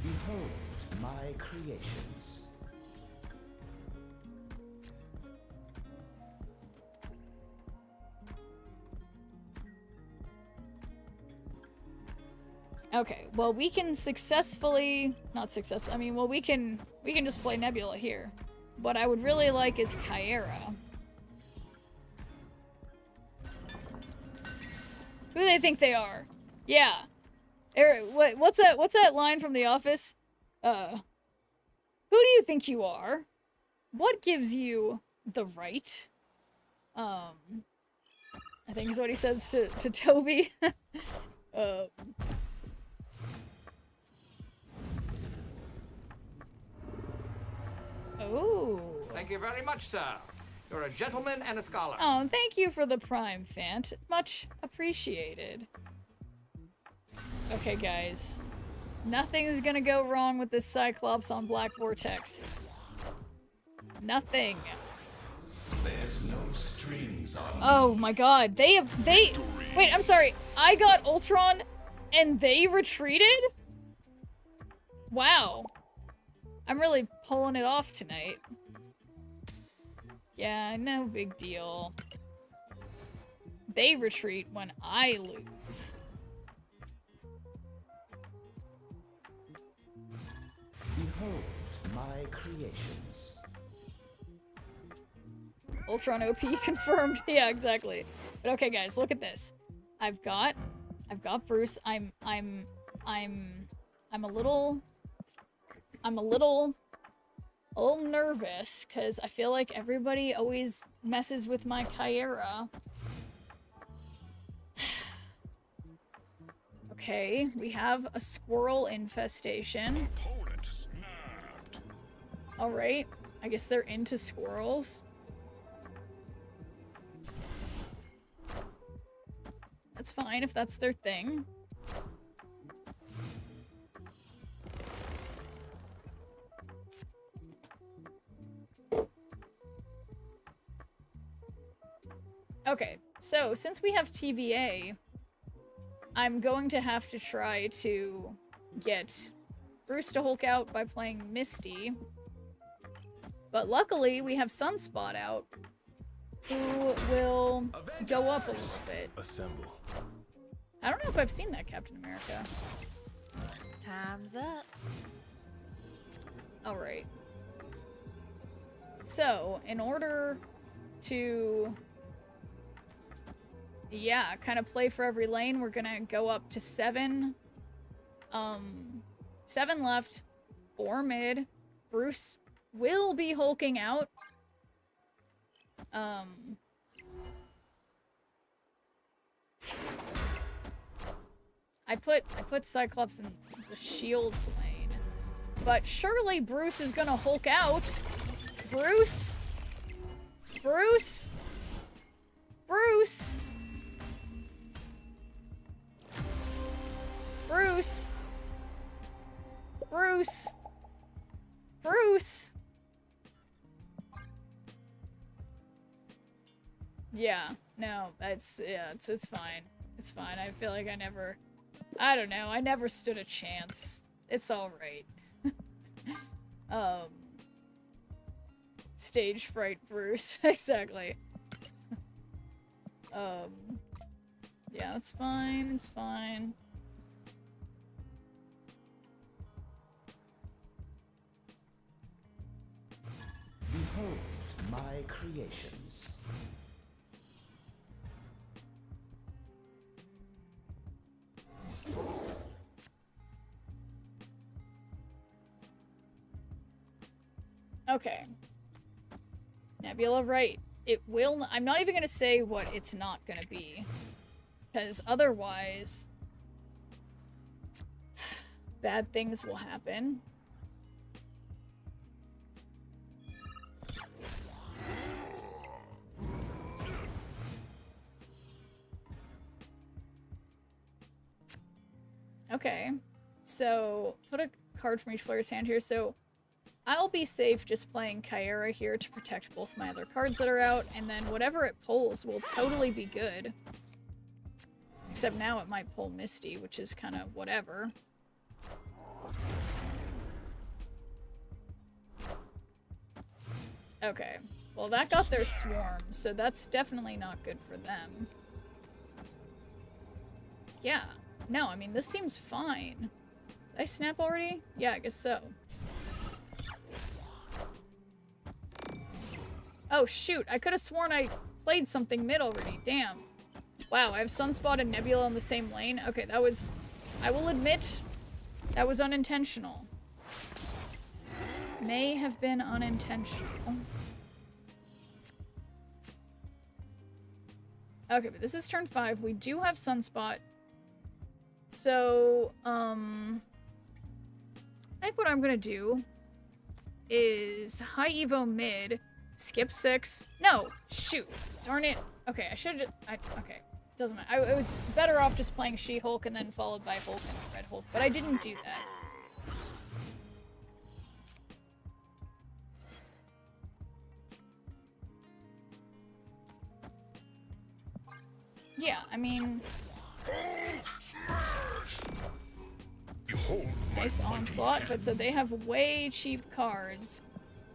Behold my creations. Okay, well, we can successfully, well, we can just play Nebula here. What I would really like is Kyera. Who do they think they are? Yeah. What's that line from The Office? Who do you think you are? What gives you the right? I think is what he says to Toby. Oh. Thank you very much, sir. You're a gentleman and a scholar. Oh, and thank you for the Prime, Fant. Much appreciated. Okay, guys. Nothing's gonna go wrong with this Cyclops on Black Vortex. Nothing. There's no strings on Oh my god. Wait, I'm sorry. I got Ultron and they retreated? Wow. I'm really pulling it off tonight. Yeah, no big deal. They retreat when I lose. Behold my creations. Ultron OP confirmed. Yeah, exactly. But okay, guys, look at this. I've got Bruce. I'm I'm a little nervous because I feel like everybody always messes with my Kyra. Okay, we have a squirrel infestation. Opponent snapped. Alright, I guess they're into squirrels. That's fine if that's their thing. Okay, so since we have TVA, I'm going to have to try to get Bruce to Hulk out by playing Misty. But luckily, we have Sunspot out, who will go up a little bit. Assemble. I don't know if I've seen that Captain America. Time's up. Alright. So, in order to... yeah, kind of play for every lane, we're gonna go up to 7. 7 left, 4 mid. Bruce will be hulking out. I put Cyclops in the shields lane. But surely Bruce is gonna hulk out. Bruce? Bruce? Bruce? Bruce? Bruce? Bruce? Yeah, no, it's fine. It's fine. I feel like I don't know, I never stood a chance. It's alright. Stage fright Bruce, exactly. Yeah, it's fine, it's fine. Behold my creations. Okay. Nebula, right. It will... I'm not even gonna say what it's not gonna be. Because otherwise... bad things will happen. Okay. So, put a card from each player's hand here. So, I'll be safe just playing Kyra here to protect both my other cards that are out, and then whatever it pulls will totally be good. Except now it might pull Misty, which is kind of whatever. Okay. Well, that got their swarm, so that's definitely not good for them. Yeah. No, I mean, this seems fine. Did I snap already? Yeah, I guess so. Oh, shoot. I could have sworn I played something mid already. Damn. Wow, I have Sunspot and Nebula on the same lane. Okay, that was... I will admit, that was unintentional. May have been unintentional. Okay, but this is turn 5. We do have Sunspot. So, I think what I'm gonna do is high evo mid, skip 6. No, shoot, darn it. Okay, I should have. Okay, doesn't matter. I was better off just playing She-Hulk and then followed by Hulk and Red Hulk, but I didn't do that. Yeah, I mean. Nice onslaught, but so they have way cheap cards.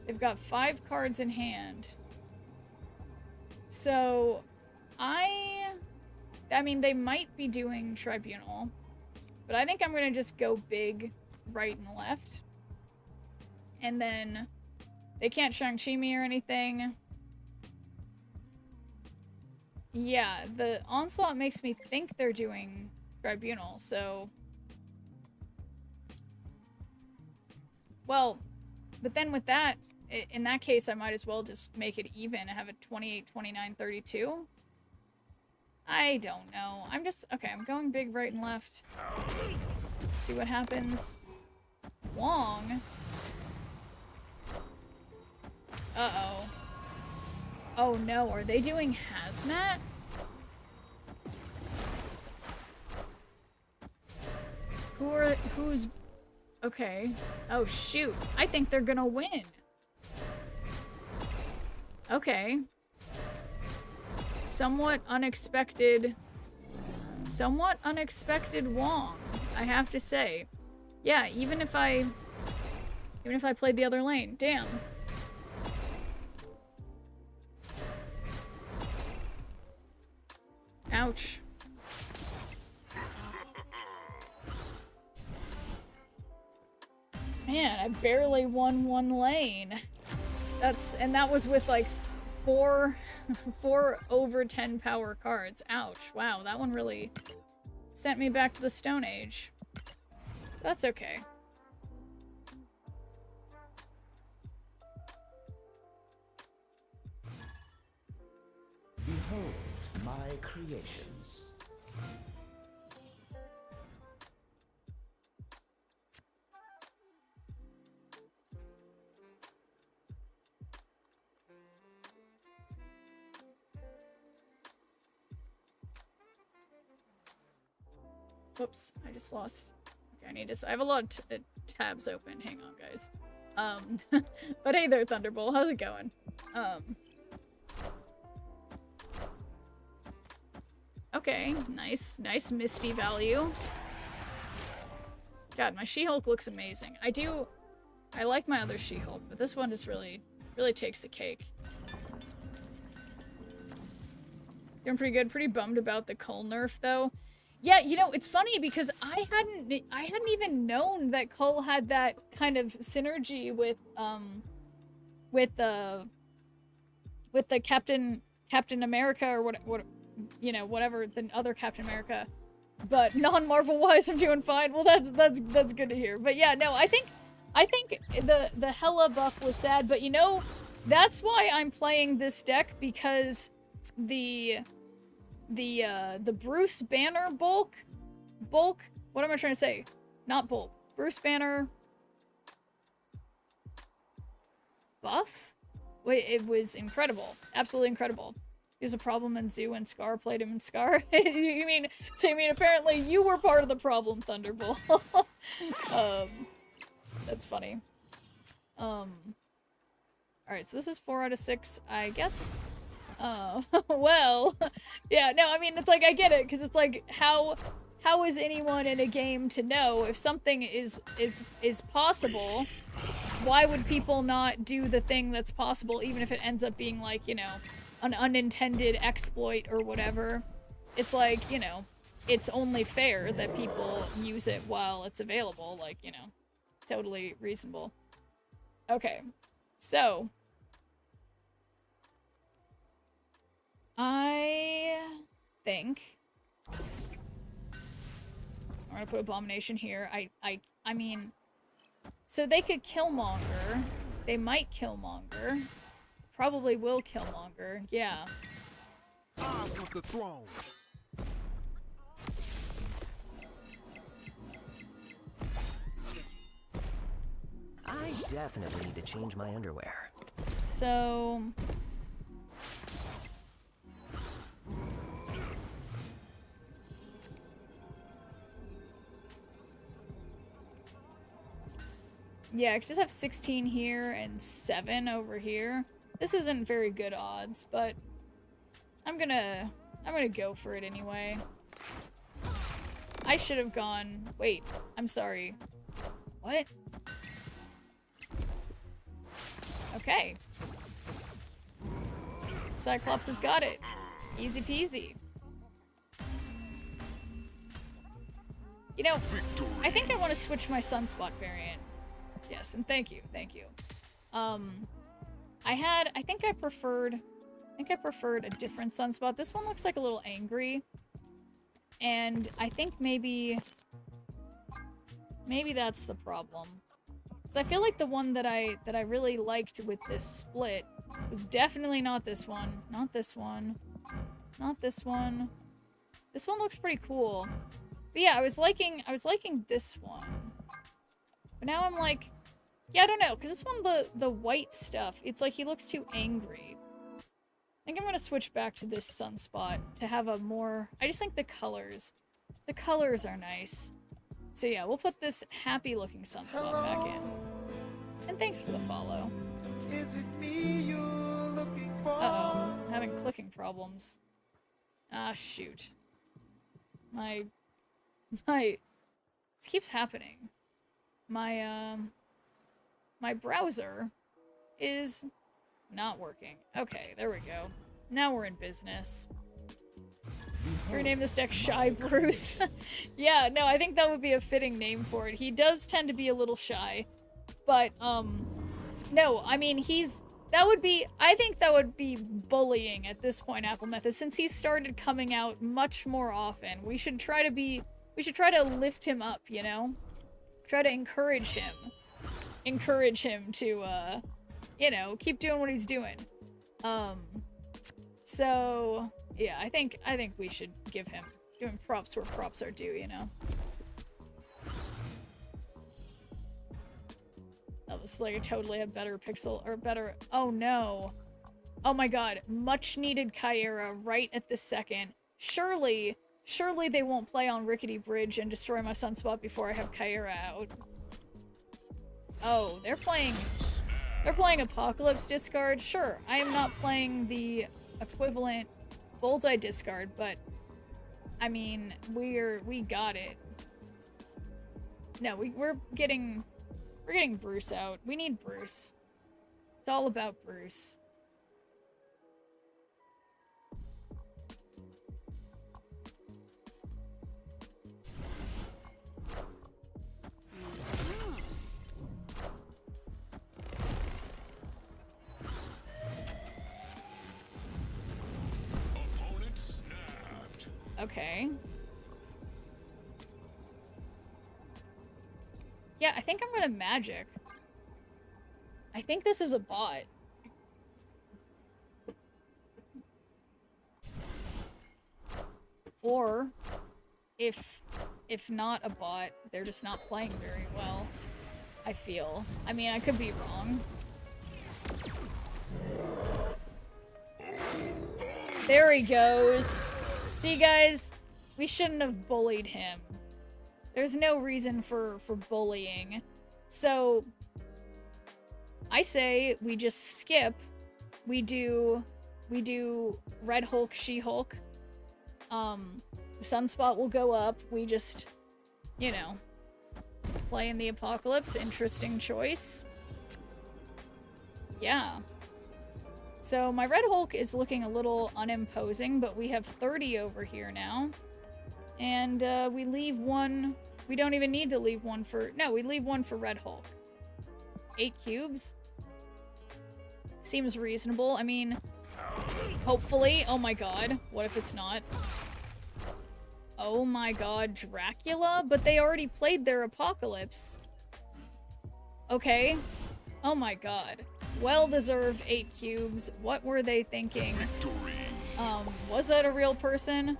They've got 5 cards in hand. So, I mean, they might be doing Tribunal, but I think I'm gonna just go big right and left. And then they can't Shang-Chi me or anything. Yeah, the onslaught makes me think they're doing Tribunal, so Well, but then with that, in that case, I might as well just make it even and have it 28, 29, 32. I don't know. I'm just... Okay, I'm going big right and left. See what happens. Wong. Uh-oh. Oh no, are they doing hazmat? Who's... Okay. Oh shoot. I think they're gonna win. Okay. Somewhat unexpected Wong, I have to say. Yeah, even if I played the other lane. Damn. Ouch. Man, I barely won one lane. And that was with like four over 10 power cards. Ouch. Wow, that one really sent me back to the Stone Age. That's okay. Behold my creations. Whoops, I just lost. Okay, I have a lot of tabs open. Hang on, guys. But hey there, Thunderbolt. How's it going? Okay, nice Misty value. God, my She-Hulk looks amazing. I like my other She-Hulk, but this one just really takes the cake. Doing pretty good. Pretty bummed about the Cull nerf, though. Yeah, you know, it's funny because I hadn't even known that Cull had that kind of synergy with the Captain America or what you know, whatever the other Captain America. But non-Marvel wise, I'm doing fine. Well, that's good to hear. But yeah, no, I think the Hela buff was sad, but you know, that's why I'm playing this deck, because the Bruce Banner bulk, what am I trying to say? Not bulk. Bruce Banner buff? Wait, it was incredible. Absolutely incredible. He was a problem in Zoo and Scar played him in Scar. you mean apparently you were part of the problem, Thunderbolt. That's funny. Alright, so this is 4 out of 6, I guess. Well, yeah, no, I mean, it's like, I get it, because it's like, how is anyone in a game to know if something is possible? Why would people not do the thing that's possible, even if it ends up being like, you know, an unintended exploit or whatever? It's like, you know, it's only fair that people use it while it's available, like, you know, totally reasonable. Okay, so I think I'm gonna put Abomination here. I mean, so they could Killmonger. They might Killmonger. Probably will Killmonger. Yeah. I want the throne. I definitely need to change my underwear. So yeah, I could just have 16 here and 7 over here. This isn't very good odds, but I'm gonna go for it anyway. I should have gone... Wait, I'm sorry. What? Okay. Cyclops has got it. Easy peasy. You know, I think I want to switch my Sunspot variant. Yes, and thank you. I think I preferred a different Sunspot. This one looks like a little angry. And I think maybe that's the problem. So I feel like the one that I really liked with this split was definitely not this one. Not this one. Not this one. This one looks pretty cool. But yeah, I was liking this one. But now I'm like, yeah, I don't know, because this one, the white stuff, it's like he looks too angry. I think I'm gonna switch back to this sunspot to have a more, I just think the colors are nice. So yeah, we'll put this happy looking sunspot back in. And thanks for the follow. Is it me you're looking for? Uh-oh, I'm having clicking problems. Ah, shoot. This keeps happening. My browser is not working. Okay, there we go. Now we're in business. Rename this deck Shy Bruce. Yeah, no, I think that would be a fitting name for it. He does tend to be a little shy. But, no, I mean, I think that would be bullying at this point, Apple Method, since he started coming out much more often. We should try to lift him up, you know? Try to encourage him. Encourage him to, you know, keep doing what he's doing. So, yeah, I think we should give him props where props are due, you know? That was like totally a better pixel, or better, oh no. Oh my god, much needed Kyra right at this second. Surely they won't play on Rickety Bridge and destroy my sunspot before I have Kyra out. Oh, they're playing Apocalypse discard. Sure, I am not playing the equivalent Bullseye discard, but I mean, we got it. No, we're getting Bruce out. We need Bruce. It's all about Bruce. Okay. Yeah, I think I'm gonna magic. I think this is a bot. Or, if not a bot, they're just not playing very well, I feel. I mean, I could be wrong. There he goes. See, guys, we shouldn't have bullied him. There's no reason for bullying. So, I say we just skip. We do Red Hulk, She-Hulk. Sunspot will go up. We just, you know, play in the Apocalypse. Interesting choice. Yeah. So my Red Hulk is looking a little unimposing, but we have 30 over here now. And we leave one. We don't even need to leave one for... No, we leave one for Red Hulk. 8 cubes? Seems reasonable. I mean, hopefully. Oh my god. What if it's not? Oh my god, Dracula? But they already played their Apocalypse. Okay. Oh my god. Well-deserved 8 cubes. What were they thinking? Victory. Was that a real person?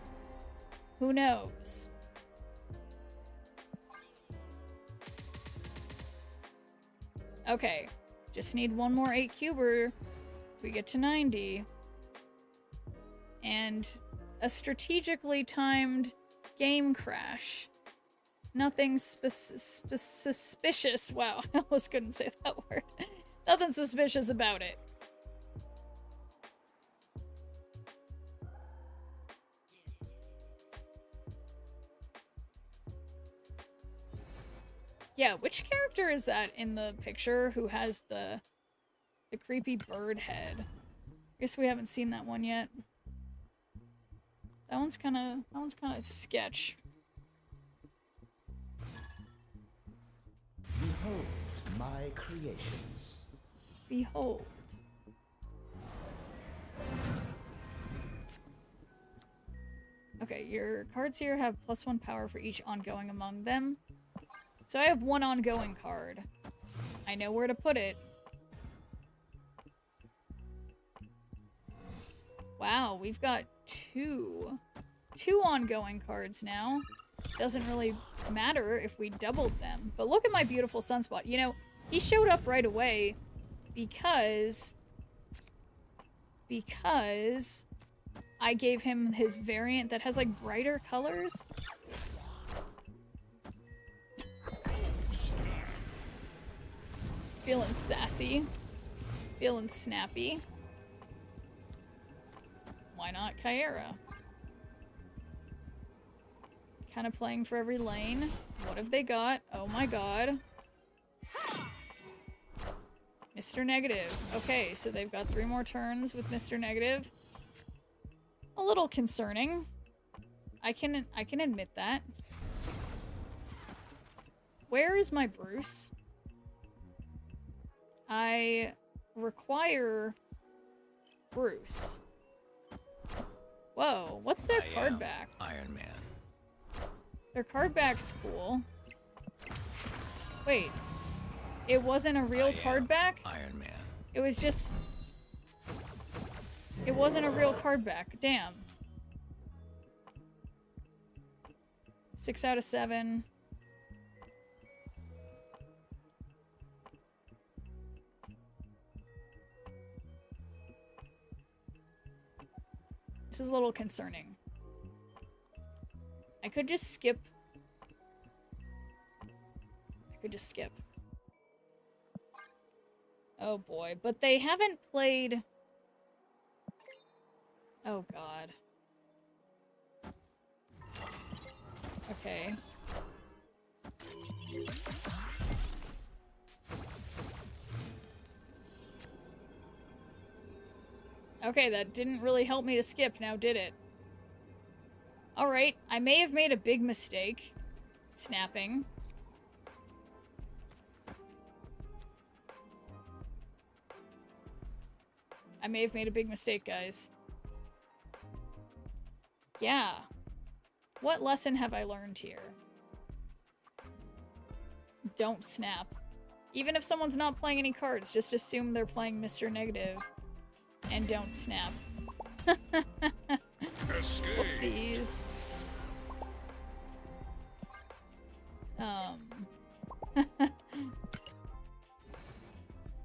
Who knows? Okay. Just need one more 8-cuber. We get to 90. And a strategically timed game crash. Nothing suspicious. Wow, I almost couldn't say that word. Nothing suspicious about it. Yeah, which character is that in the picture who has the creepy bird head? I guess we haven't seen that one yet. That one's kind of sketch. Behold my creations. Behold. Okay, your cards here have +1 power for each ongoing among them. So I have one ongoing card. I know where to put it. Wow, we've got two ongoing cards now. Doesn't really matter if we doubled them. But look at my beautiful Sunspot. You know, he showed up right away because I gave him his variant that has like brighter colors. Feeling sassy. Feeling snappy. Why not Kyera? Kind of playing for every lane. What have they got? Oh my god. Mr. Negative. Okay, so they've got 3 more turns with Mr. Negative. A little concerning. I can admit that. Where is my Bruce? I require Bruce. Whoa, what's their card back? Iron Man. Their card back's cool. Wait. It wasn't a real card back? Iron Man. It was just... It wasn't a real card back. Damn. 6 out of 7. This is a little concerning. I could just skip. Oh boy, but they haven't played... Oh god. Okay. Okay, that didn't really help me to skip, now did it? Alright, I may have made a big mistake. Snapping. I may have made a big mistake, guys. Yeah. What lesson have I learned here? Don't snap. Even if someone's not playing any cards, just assume they're playing Mr. Negative. And don't snap. Whoopsies. I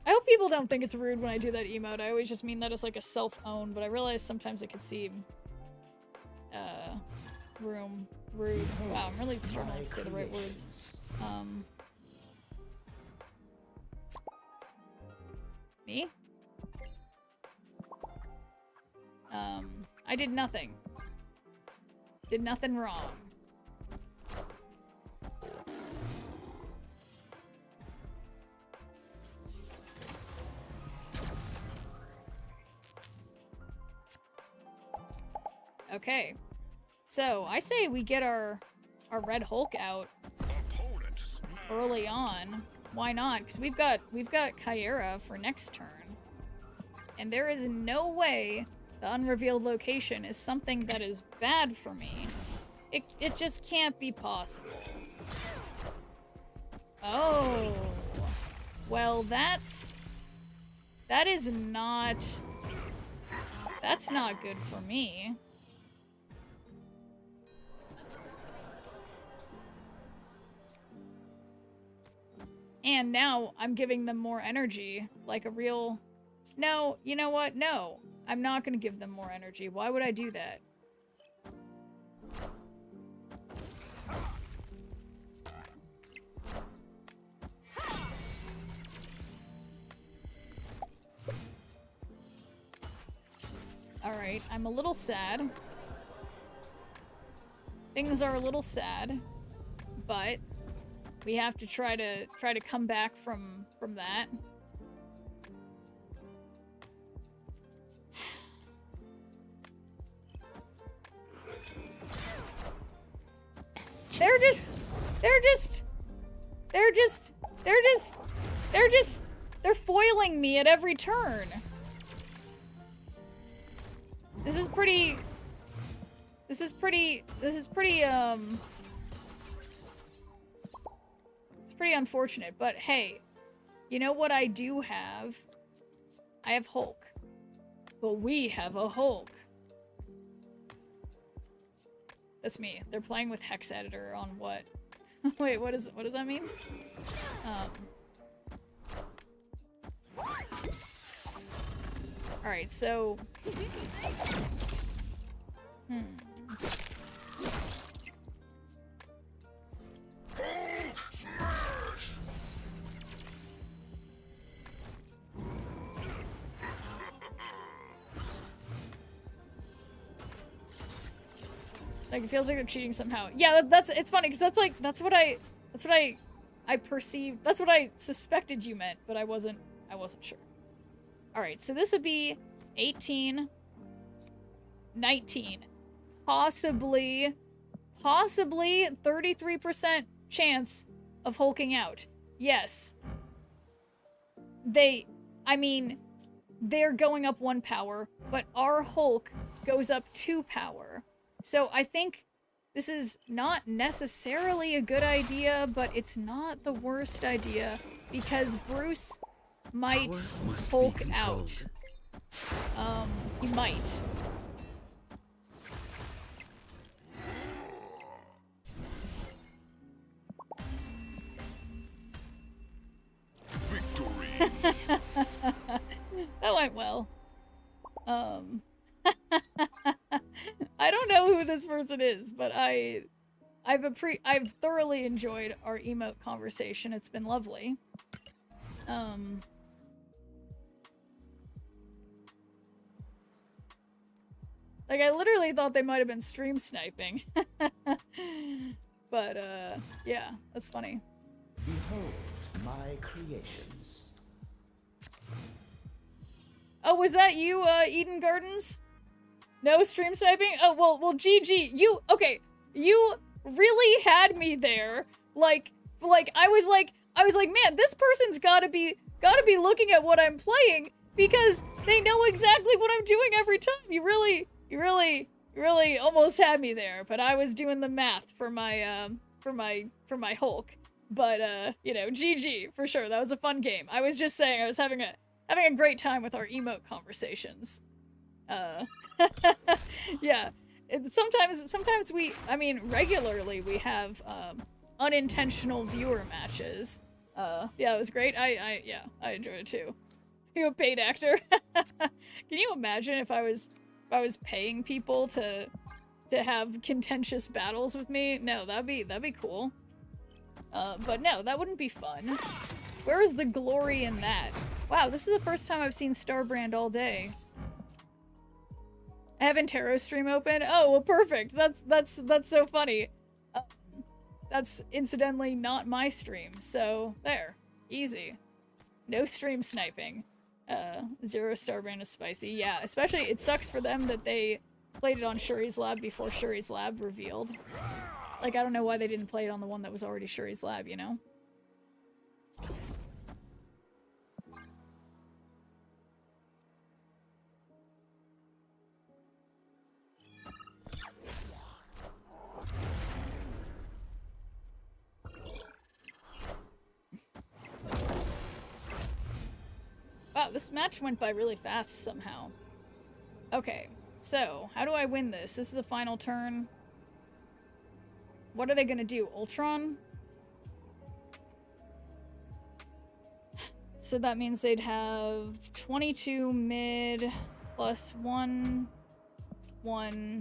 hope people don't think it's rude when I do that emote. I always just mean that as like a self-own, but I realize sometimes it can seem rude. Wow, I'm really struggling to say the right words. Me? I did nothing. Did nothing wrong. Okay. So, I say we get our Red Hulk out early on. Why not? Because we've got Kyera for next turn. And there is no way the unrevealed location is something that is bad for me. It just can't be possible. Oh. Well, that's not good for me. And now I'm giving them more energy, like a real... No, you know what? No. I'm not gonna give them more energy. Why would I do that? Alright, I'm a little sad. Things are a little sad, but we have to try to come back from that. They're foiling me at every turn. This is pretty it's pretty unfortunate, but hey, You know what I do have? I have Hulk. But we have a Hulk. That's me. They're playing with hex editor on what? Wait, what does that mean? Alright, so... Like, it feels like they're cheating somehow. Yeah, it's funny, because that's what I perceived, that's what I suspected you meant, but I wasn't sure. Alright, so this would be 18, 19, possibly 33% chance of hulking out. Yes. They're going up 1 power, but our Hulk goes up 2 power. So I think this is not necessarily a good idea, but it's not the worst idea, because Bruce might Hulk out. He might. Victory. That went well. I don't know who this person is, but I've thoroughly enjoyed our emote conversation. It's been lovely. Like, I literally thought they might have been stream sniping. But, yeah, that's funny. Behold my creations. Oh, was that you, Eden Gardens? No stream sniping? Oh, well, GG. You really had me there. Like, I was like, man, this person's gotta be looking at what I'm playing, because they know exactly what I'm doing every time. You really almost had me there, but I was doing the math for my Hulk. But, you know, GG, for sure. That was a fun game. I was just saying, I was having a great time with our emote conversations. Yeah. Sometimes regularly we have, unintentional viewer matches. Yeah, it was great. I enjoyed it too. You a paid actor? Can you imagine if I was paying people to have contentious battles with me? No, that'd be cool. But no, that wouldn't be fun. Where is the glory in that? Wow, this is the first time I've seen Starbrand all day. I have Intero stream open. Oh, well, perfect. That's so funny. That's incidentally not my stream, so there. Easy. No stream sniping. 0 Starbrand is spicy. Yeah, especially it sucks for them that they played it on Shuri's Lab before Shuri's Lab revealed. Like, I don't know why they didn't play it on the one that was already Shuri's Lab, you know? Wow, this match went by really fast somehow. Okay, so how do I win this? This is the final turn. What are they gonna do? Ultron? So that means they'd have 22 mid plus 1,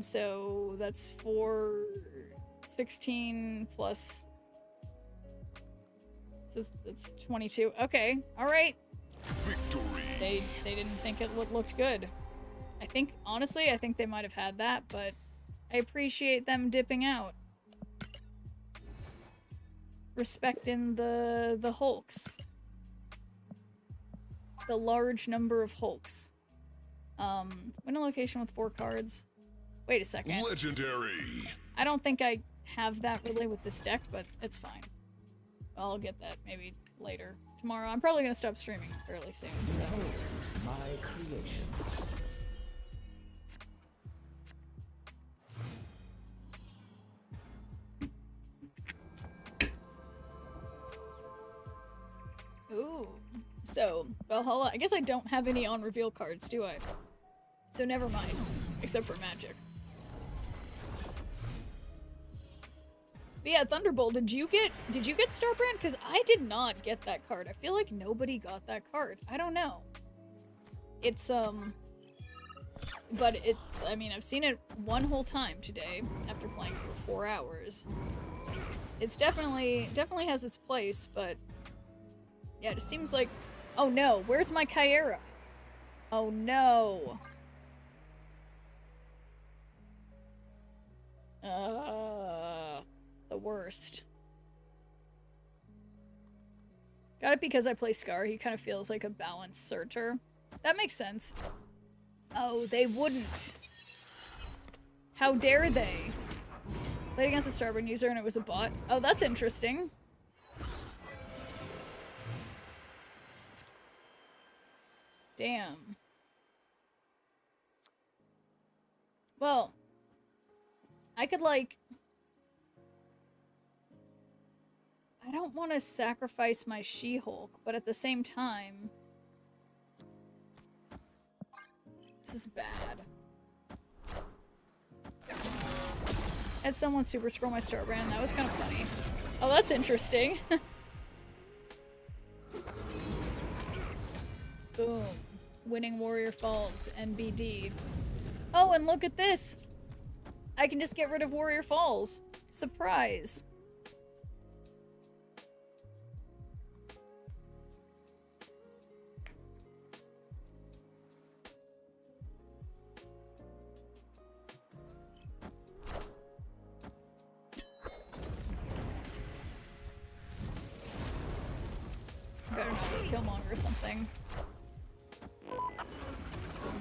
so that's 4, 16 plus... So it's 22. Okay, alright. Victory. They didn't think it looked good. Honestly, I think they might have had that, but I appreciate them dipping out. Respecting the Hulks. The large number of Hulks. Win a location with 4 cards. Wait a second. Legendary. I don't think I have that really with this deck, but it's fine. I'll get that maybe later. Tomorrow. I'm probably gonna stop streaming fairly soon, so. My creations. Ooh. So, Valhalla, I guess I don't have any on reveal cards, do I? So never mind. Except for magic. But yeah, Thunderbolt, did you get Starbrand? Because I did not get that card. I feel like nobody got that card. I don't know. It's, but it's, I mean, I've seen it one whole time today after playing for 4 hours. It's definitely has its place, but yeah, it just seems like, oh no, where's my Kyera? Oh no. The worst. Got it because I play Scar. He kind of feels like a balanced searcher. That makes sense. Oh, they wouldn't. How dare they? Played against a Starburn user and it was a bot. Oh, that's interesting. Damn. Well, I could like... I don't want to sacrifice my She-Hulk, but at the same time... This is bad. Had someone super scroll my Starbrand. That was kind of funny. Oh, that's interesting. Boom. Winning Warrior Falls, NBD. Oh, and look at this! I can just get rid of Warrior Falls. Surprise. Better not Killmonger or something.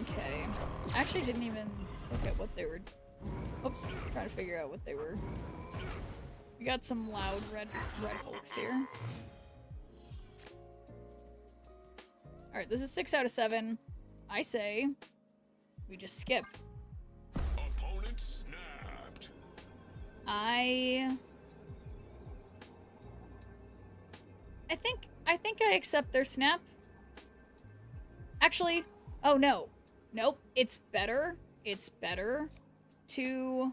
Okay. Actually didn't even look at what they were... Oops. Trying to figure out what they were. We got some loud red Hulks here. Alright, this is 6 out of 7. I say we just skip. Opponent snapped. I think I accept their snap. Actually, oh no. Nope, it's better. It's better to...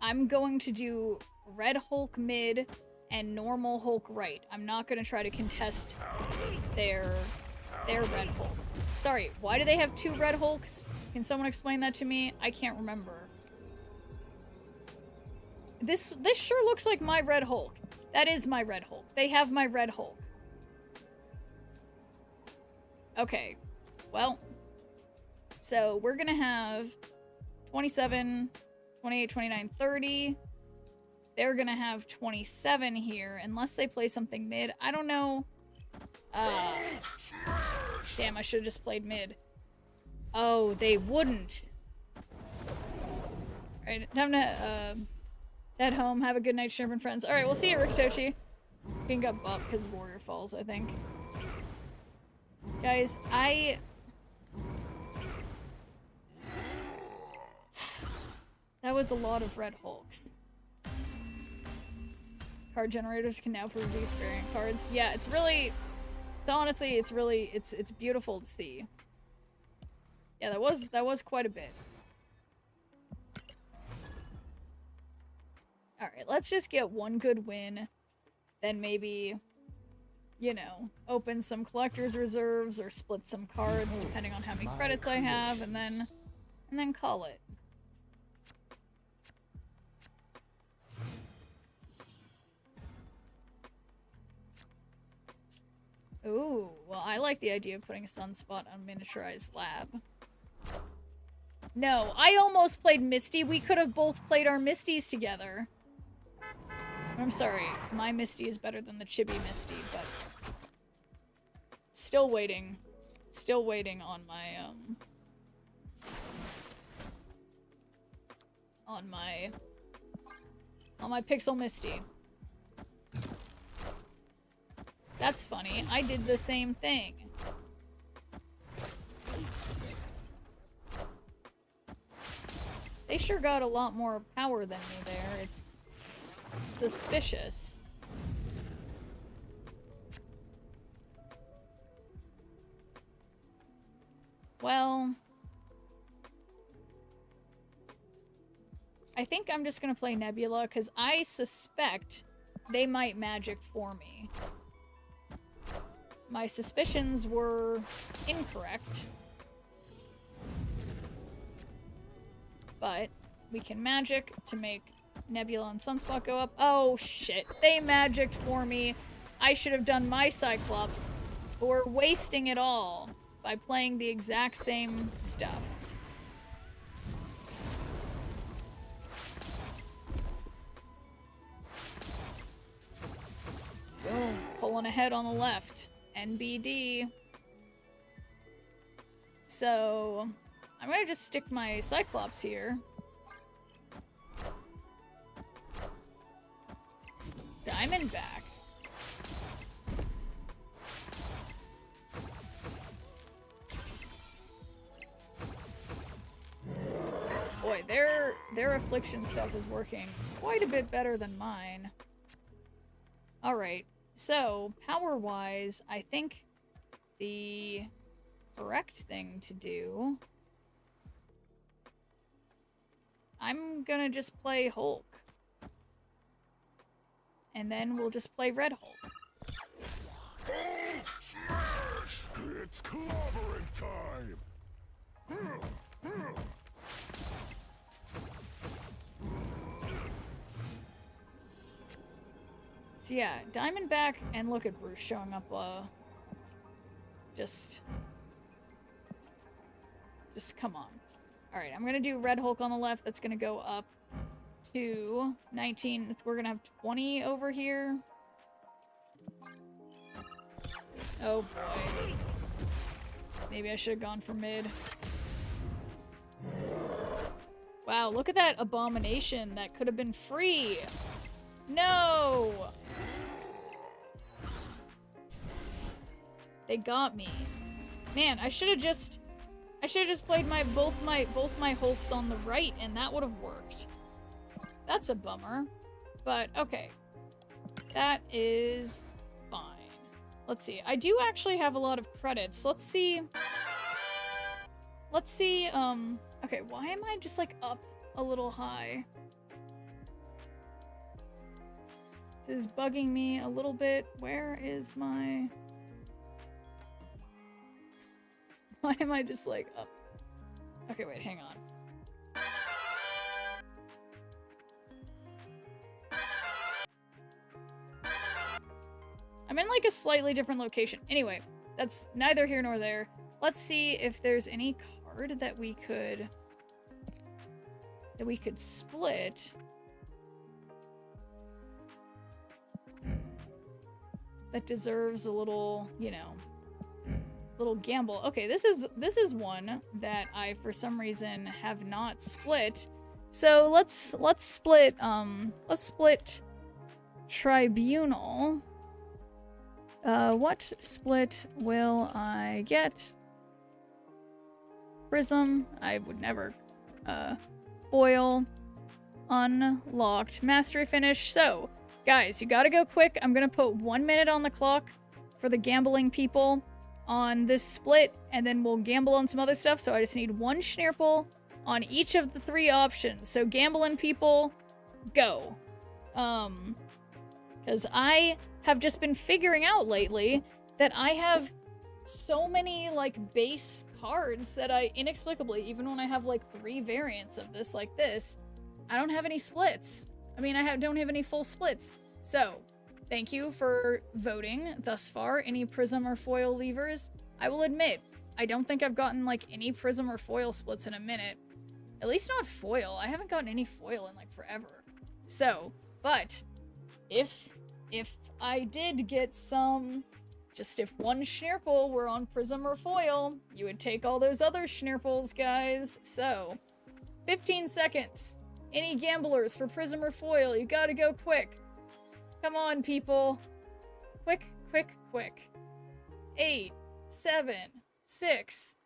I'm going to do Red Hulk mid and normal Hulk right. I'm not going to try to contest their Red Hulk. Sorry, why do they have 2 Red Hulks? Can someone explain that to me? I can't remember. This sure looks like my Red Hulk. That is my Red Hulk. They have my Red Hulk. Okay. Well, so we're gonna have 27, 28, 29, 30. They're gonna have 27 here, unless they play something mid. I don't know. Damn, I should have just played mid. Oh, they wouldn't. Alright, time to, head home. Have a good night, Sherman friends. Alright, we'll see you, Rikitoshi. He got buffed because of Warrior Falls, I think. Guys, that was a lot of Red Hulks. Card generators can now produce variant cards. Yeah, it's really... honestly, it's really... It's beautiful to see. Yeah, that was quite a bit. Alright, let's just get one good win. Then maybe, you know, open some collector's reserves or split some cards depending on how many credits I have, and then call it. Ooh, well, I like the idea of putting a Sunspot on Miniaturized Lab. No, I almost played Misty. We could have both played our Misties together. I'm sorry, my Misty is better than the Chibi Misty, but... Still waiting. Still waiting on my, on my Pixel Misty. That's funny. I did the same thing. They sure got a lot more power than me there. It's suspicious. Well, I think I'm just gonna play Nebula, because I suspect they might magic for me. My suspicions were incorrect. But we can magic to make Nebula and Sunspot go up. Oh shit, they magicked for me. I should have done my Cyclops, but we're wasting it all by playing the exact same stuff. Boom, pulling ahead on the left. NBD. So, I'm gonna just stick my Cyclops here. Diamondback. Boy, their affliction stuff is working quite a bit better than mine. Alright, so power-wise, I think the correct thing to do... I'm gonna just play Hulk. And then we'll just play Red Hulk. Smash! It's clobbering time! So yeah, Diamondback, and look at Bruce showing up, just come on. Alright, I'm gonna do Red Hulk on the left, that's gonna go up to 19, we're gonna have 20 over here. Oh boy. Maybe I should have gone for mid. Wow, look at that abomination that could have been free! No! They got me. Man, I should have just played both my Hulks on the right, and that would have worked. That's a bummer. But okay. That is fine. Let's see. I do actually have a lot of credits. Let's see. Okay, why am I just like up a little high? This is bugging me a little bit. Where is my... Why am I just like up? Okay, wait, hang on. I'm in like a slightly different location. Anyway, that's neither here nor there. Let's see if there's any card that we could split. That deserves a little, you know, little gamble. Okay, this is one that I for some reason have not split. So let's split Tribunal. What split will I get? Prism. I would never. Foil. Unlocked. Mastery finish. So, guys, you gotta go quick. I'm gonna put 1 minute on the clock for the gambling people on this split, and then we'll gamble on some other stuff. So I just need one SHNEERP on each of the 3 options. So gambling people, go. Because I have just been figuring out lately that I have so many like base cards that I inexplicably, even when I have like 3 variants of this like this, I don't have any splits. I mean, don't have any full splits. So, thank you for voting thus far. Any Prism or Foil levers? I will admit, I don't think I've gotten like any Prism or Foil splits in a minute. At least not Foil. I haven't gotten any Foil in like forever. So, but if I did get some, just if one SHNEERP were on Prism or Foil, you would take all those other SHNEERPs, guys. So, 15 seconds. Any gamblers for Prism or Foil, you gotta go quick. Come on, people. Quick, quick, quick. 8, 7, 6.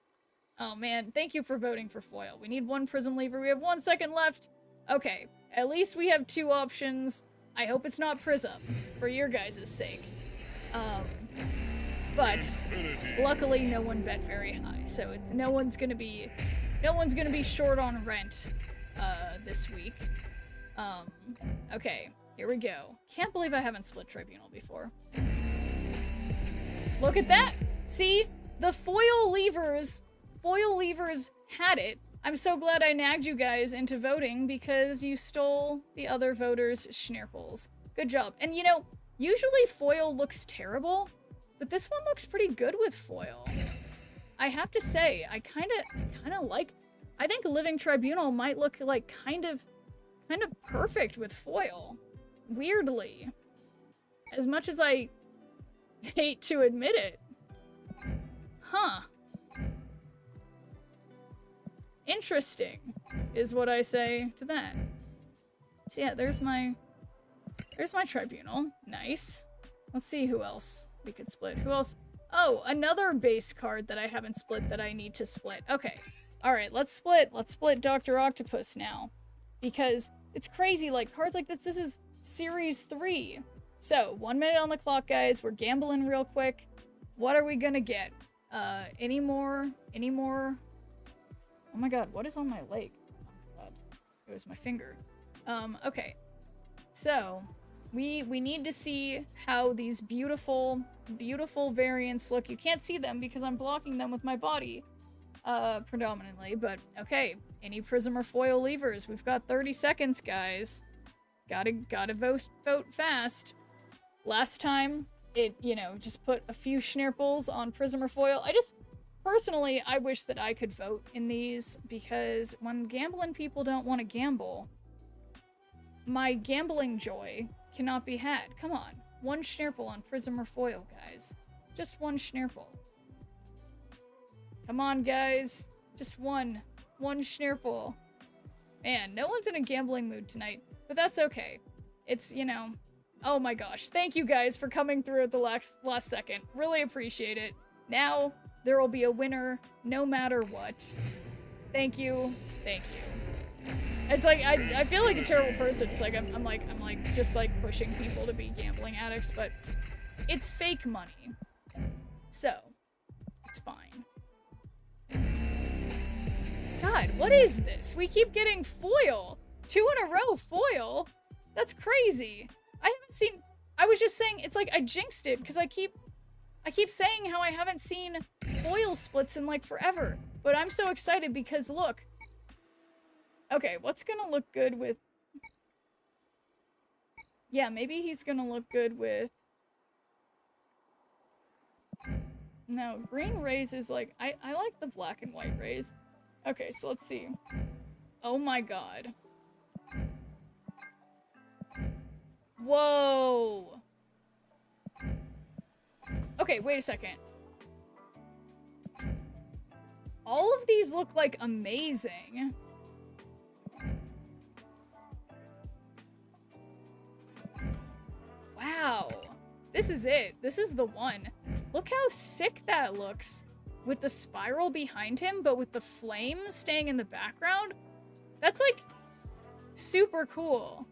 Oh man, thank you for voting for Foil. We need 1 Prism lever. We have 1 second left. Okay, at least we have 2 options. I hope it's not Prism, for your guys' sake. But luckily no one bet very high, so no one's gonna be short on rent this week. Okay, here we go. Can't believe I haven't split Tribunal before. Look at that! See? The foil levers had it. I'm so glad I nagged you guys into voting because you stole the other voters' schneerples. Good job. And you know, usually foil looks terrible, but this one looks pretty good with foil. I have to say, I kinda like, I think Living Tribunal might look like kind of perfect with foil. Weirdly. As much as I hate to admit it. Huh. Interesting, is what I say to that. So yeah, there's my Tribunal. Nice. Let's see who else we could split. Who else? Oh, another base card that I haven't split that I need to split. Okay. Alright, let's split Dr. Octopus now. Because it's crazy, like, cards like this is Series 3. So, 1 minute on the clock, guys. We're gambling real quick. What are we gonna get? Any more? Oh my god, what is on my leg? Oh my god, it was my finger. Okay. So, we need to see how these beautiful variants look. You can't see them because I'm blocking them with my body, predominantly, but okay. Any prism or foil levers? We've got 30 seconds, guys. Gotta vote fast. Last time, it, you know, just put a few schneerples on prism or foil. Personally, I wish that I could vote in these because when gambling people don't want to gamble, my gambling joy cannot be had. Come on. 1 schneerple on prism or foil, guys. Just 1 schneerple. Come on, guys. Just one schneerple. Man, no one's in a gambling mood tonight, but that's okay. It's, you know, oh my gosh. Thank you guys for coming through at the last second. Really appreciate it. Now, there will be a winner no matter what. Thank you. Thank you. It's like, I feel like a terrible person. It's like, I'm like, just like pushing people to be gambling addicts, but it's fake money. So, it's fine. God, what is this? We keep getting foil. 2 in a row foil? That's crazy. I haven't seen, I was just saying, it's like I jinxed it because I keep saying how I haven't seen foil splits in like forever. But I'm so excited because look. Okay, what's gonna look good with... Yeah, maybe he's gonna look good with... No, green rays is like... I like the black and white rays. Okay, so let's see. Oh my god. Whoa! Okay, wait a second. All of these look like amazing. Wow. This is it. This is the one. Look how sick that looks. With the spiral behind him, but with the flames staying in the background. That's like super cool.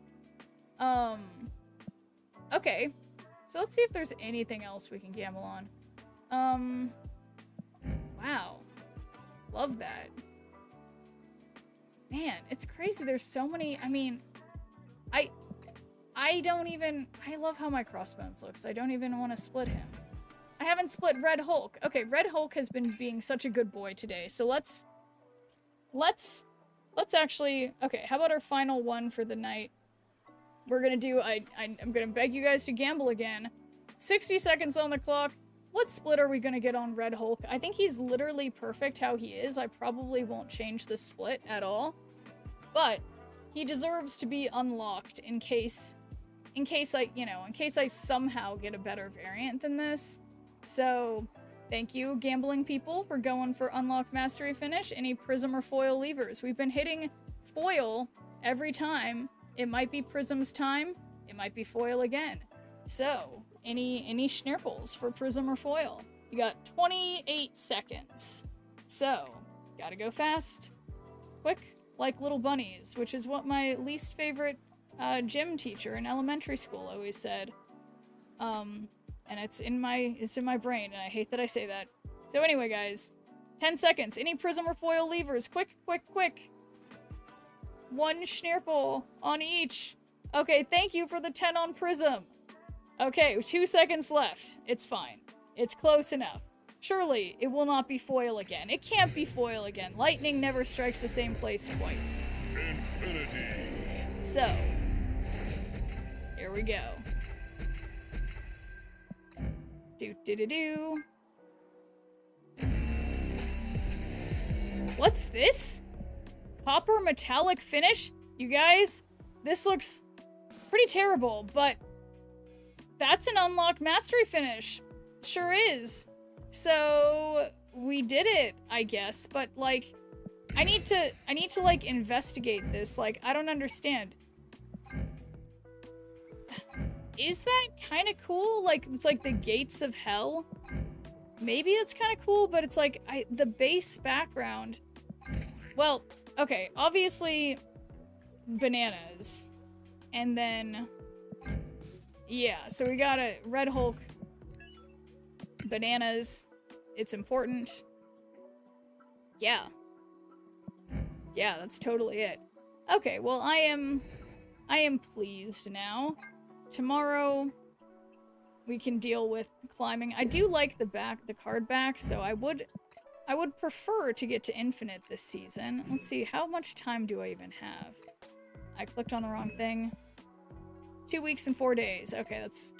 Okay. So let's see if there's anything else we can gamble on. Wow. Love that. Man, it's crazy. There's so many. I mean, I love how my crossbones looks. I don't even want to split him. I haven't split Red Hulk. Okay, Red Hulk has been being such a good boy today. So let's actually, okay, how about our final one for the night? We're gonna do, I'm gonna beg you guys to gamble again. 60 seconds on the clock. What split are we gonna get on Red Hulk? I think he's literally perfect how he is. I probably won't change the split at all. But he deserves to be unlocked in case I somehow get a better variant than this. So, thank you, gambling people, for going for Unlock Mastery Finish. Any prism or foil levers. We've been hitting foil every time. It might be prism's time. It might be foil again. So, any schneerples for prism or foil. You got 28 seconds. So, gotta go fast. Quick, like little bunnies, which is what my least favorite gym teacher in elementary school always said. and it's in my brain, and I hate that I say that. So anyway, guys, 10 seconds. Any prism or foil levers? Quick, quick, quick. 1 SHNEERP on each. Okay, thank you for the 10 on prism. Okay, 2 seconds left. It's fine. It's close enough. Surely, it will not be foil again. It can't be foil again. Lightning never strikes the same place twice. Infinity. So, here we go. Do-do-do-do. What's this? Copper metallic finish? You guys, this looks pretty terrible, but that's an unlocked mastery finish. Sure is. So we did it, I guess, but like I need to like investigate this. Like, I don't understand. Is that kind of cool? Like, it's like the gates of hell. Maybe it's kind of cool, but it's like the base background. Well, okay, obviously bananas. And then yeah, so we got a Red Hulk, bananas. It's important. Yeah. Yeah, that's totally it. Okay, well, I am pleased now. Tomorrow we can deal with climbing. I do like the card back, so I would prefer to get to infinite this season. Let's see, how much time do I even have? I clicked on the wrong thing. 2 weeks and 4 days. Okay, that's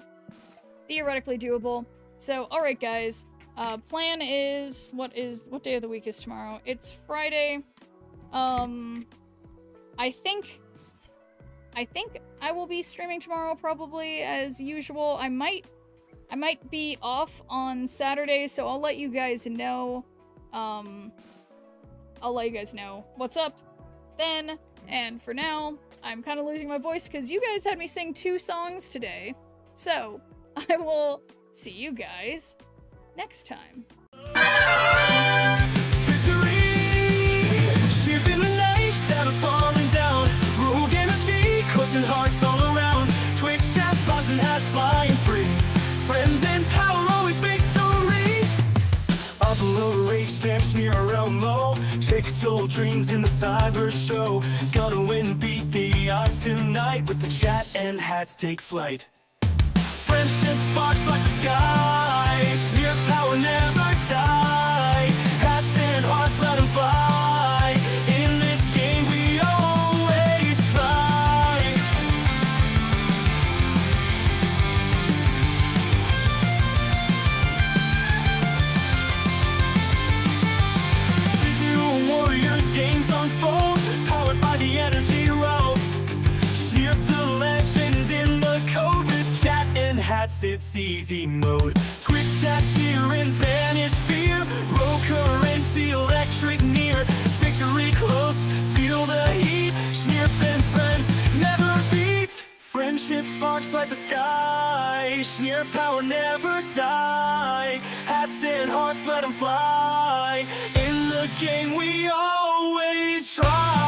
theoretically doable. So, alright guys. Plan is what day of the week is tomorrow? It's Friday. I think I will be streaming tomorrow probably as usual. I might be off on Saturday, so I'll let you guys know. I'll let you guys know what's up then. And for now, I'm kind of losing my voice because you guys had me sing 2 songs today. So, I will see you guys next time. Victory! Ship in the night, shadows falling down. Rogue energy, coursing hearts all around. Twitch chat, boss and hats flying free. Friends and power, always victory. Up below, rage, snap, sneer around low. Pixel dreams in the cyber show. Gonna win, beat the odds tonight. With the chat and hats take flight. Friendship sparks like the sky. Sneer power never die. Hats and hearts, let them fly. In this game we always try. Digital warriors, games unfold. Powered by the energy road. SHNEERP the legend in the code. Chat and hats, it's easy mode. Twitch chat, cheer and banish fear. Rogue currency, electric near. Victory close, feel the heat. SHNEERP and friends never beat. Friendship sparks like the sky. SHNEERP power never die. Hats and hearts, let them fly. In the game we always try.